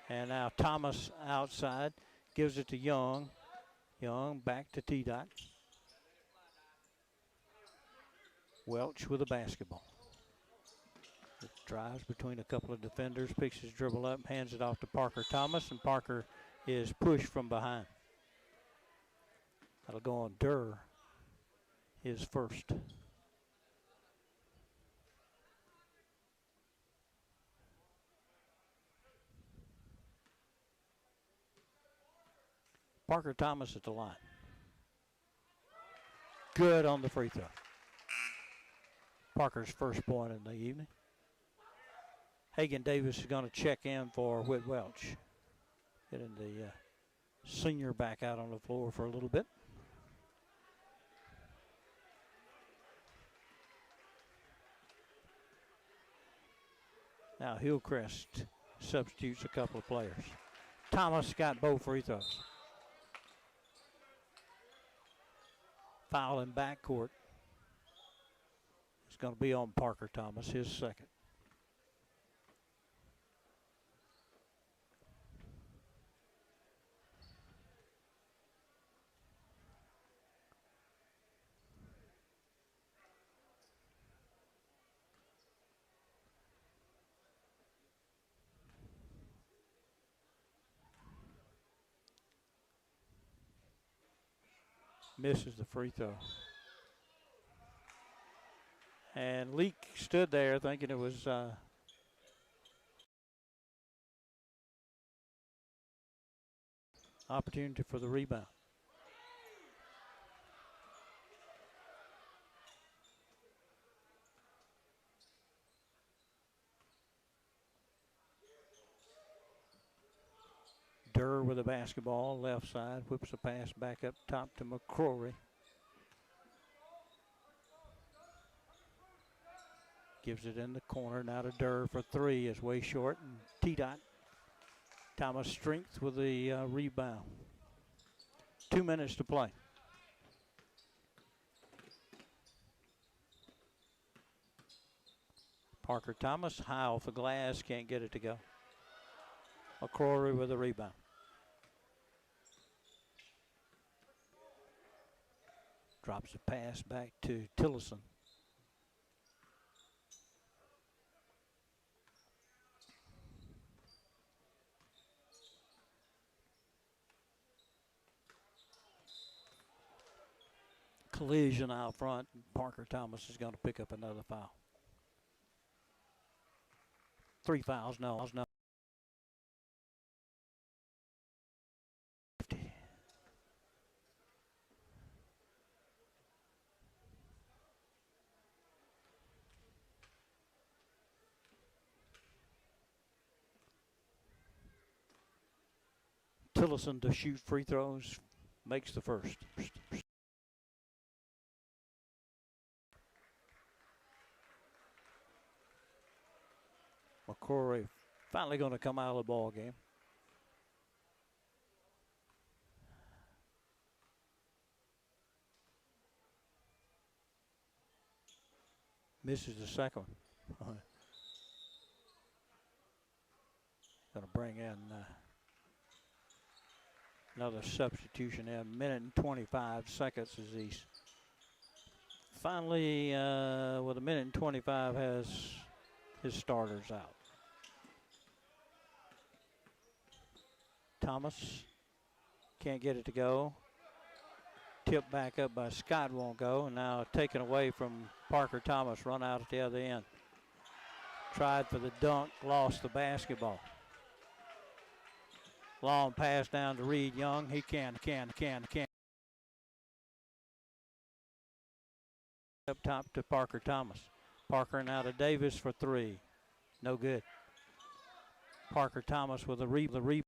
And now Thomas outside gives it to Young. Young back to T-Dot. Welch with a basketball. It drives between a couple of defenders, picks his dribble up, hands it off to Parker Thomas, and Parker is pushed from behind. That'll go on Durr, his first. Parker Thomas at the line. Good on the free throw. Parker's first point in the evening. Hagan Davis is going to check in for Whit Welch. Getting the senior back out on the floor for a little bit. Now Hillcrest substitutes a couple of players. Thomas got both free throws. Foul in backcourt. It's going to be on Parker Thomas, his second. Misses the free throw. And Leake stood there thinking it was Opportunity for the rebound. Durr with the basketball, left side, whips a pass back up top to McCrory. Gives it in the corner, now to Durr for three, is way short, and T-Dot. Thomas Strength with the rebound. 2 minutes to play. Parker Thomas, high off the glass, can't get it to go. McCrory with the rebound. Drops the pass back to Tillison. Collision out front. Parker Thomas is going to pick up another foul. 3 fouls, no. Tillison to shoot free throws, makes the first. McCrory finally going to come out of the ball game. Misses the second one. Going to bring in another substitution in. Minute and 25 seconds as he's finally, with a minute and 25, has his starters out. Thomas can't get it to go. Tipped back up by Scott, won't go. And now taken away from Parker Thomas, run out at the other end. Tried for the dunk, lost the basketball. Long pass down to Reed Young. He can. Up top to Parker Thomas. Parker now to Davis for three. No good. Parker Thomas with a rebound.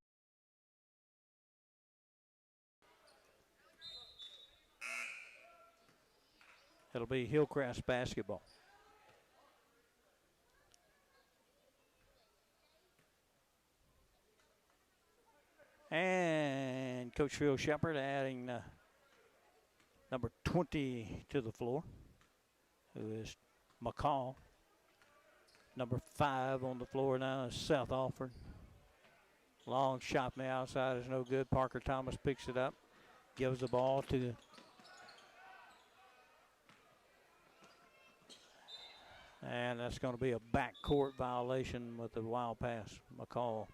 It'll be Hillcrest basketball. And Coach Phil Shepard adding number 20 to the floor, who is McCall. Number 5 on the floor now is Seth Alford. Long shot from the outside is no good. Parker Thomas picks it up, gives the ball to and that's going to be a backcourt violation with the wild pass. McCall.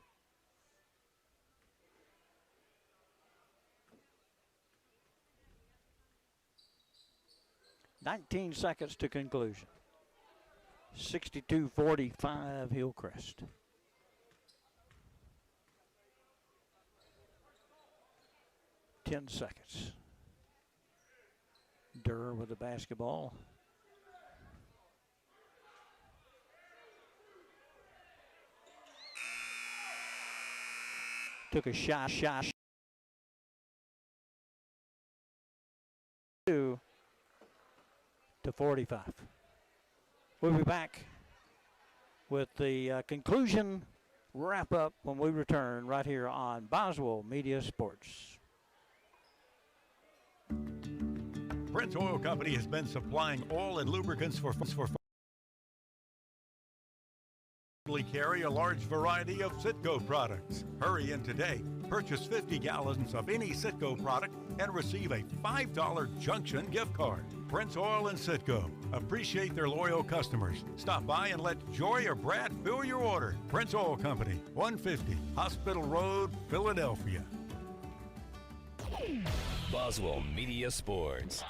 "19 seconds to conclusion. 62-45 Hillcrest. "10 seconds. Durr with the basketball. Took a shot. 2 to 45. We'll be back with the conclusion wrap up when we return right here on Boswell Media Sports. Prince Oil Company has been supplying oil and lubricants for carry a large variety of Citgo products. Hurry in today. Purchase 50 gallons of any Citgo product and receive a $5 Junction gift card. Prince Oil and Citgo appreciate their loyal customers. Stop by and let Joy or Brad fill your order. Prince Oil Company, 150 Hospital Road, Philadelphia. Boswell Media Sports.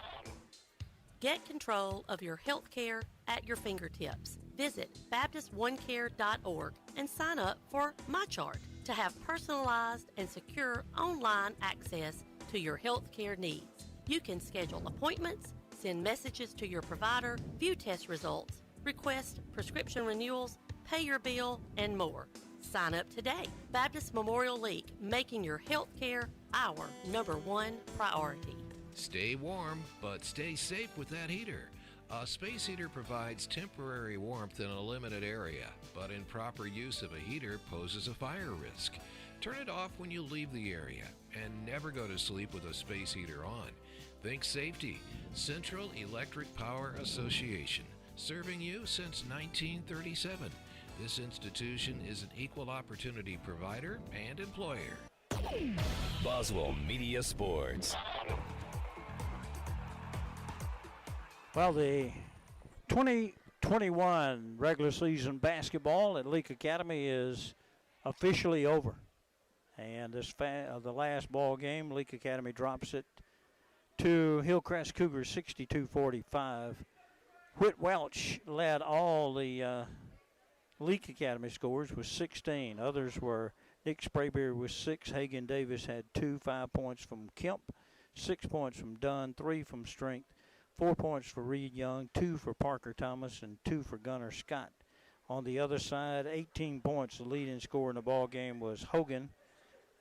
Get control of your health care at your fingertips. Visit BaptistOneCare.org and sign up for My Chart. to have personalized and secure online access to your healthcare needs. You can schedule appointments, send messages to your provider, view test results, request prescription renewals, pay your bill, and more. Sign up today. Baptist Memorial Leake, making your health care our #1 priority. Stay warm, but stay safe with that heater. A space heater provides temporary warmth in a limited area, but improper use of a heater poses a fire risk. Turn it off when you leave the area, and never go to sleep with a space heater on. Think safety. Central Electric Power Association, serving you since 1937. This institution is an equal opportunity provider and employer. Boswell Media Sports. Well, the 2021 regular season basketball at Leake Academy is officially over. And the last ball game, Leake Academy drops it to Hillcrest Cougars 62-45. Whit Welch led all the Leake Academy scores with 16. Others were Nick Sprayberry with 6. Hagan Davis had 2, 5 points from Kemp, 6 points from Dunn, 3 from Strength, 4 points for Reed Young, 2 for Parker Thomas, and 2 for Gunnar Scott. On the other side, 18 points. The leading scorer in the ball game was Hogan,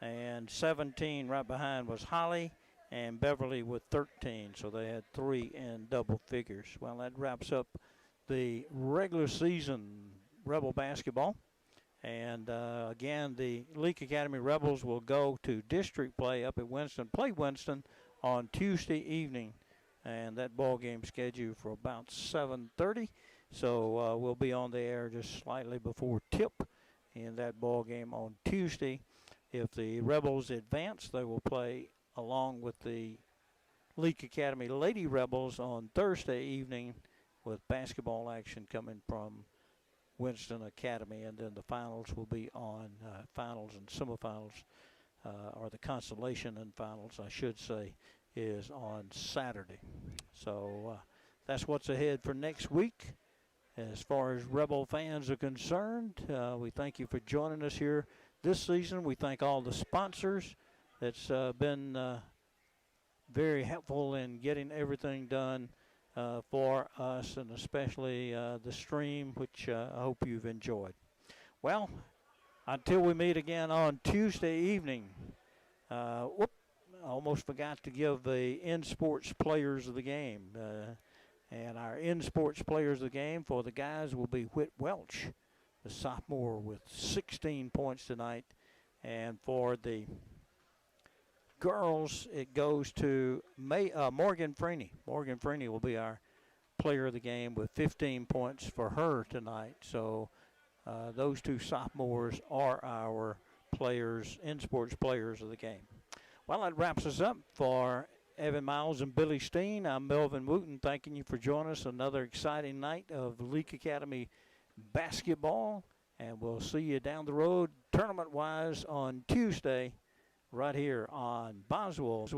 and 17 right behind was Holly, and Beverly with 13. So they had 3 in double figures. Well, that wraps up the regular season Rebel basketball. And again, the Leake Academy Rebels will go to district play up at Winston, play Winston on Tuesday evening. And that ball game scheduled for about 7:30. So we'll be on the air just slightly before tip in that ball game on Tuesday. If the Rebels advance, they will play along with the Leake Academy Lady Rebels on Thursday evening, with basketball action coming from Winston Academy. And then the finals will be on finals and semifinals, or the consolation and finals, I should say, is on Saturday. So that's what's ahead for next week. As far as Rebel fans are concerned, we thank you for joining us here this season. We thank all the sponsors that's been very helpful in getting everything done for us, and especially the stream, which I hope you've enjoyed. Well, until we meet again on Tuesday evening, I almost forgot to give the in-sports players of the game. And our in-sports players of the game for the guys will be Whit Welch, the sophomore, with 16 points tonight. And for the girls, it goes to Morgan Freeney. Morgan Freeney will be our player of the game with 15 points for her tonight. So those two sophomores are our players, in-sports players of the game. Well, that wraps us up. For Evan Miles and Billy Steen, I'm Melvin Wooten, thanking you for joining us. Another exciting night of Leake Academy basketball, and we'll see you down the road tournament-wise on Tuesday right here on Boswell.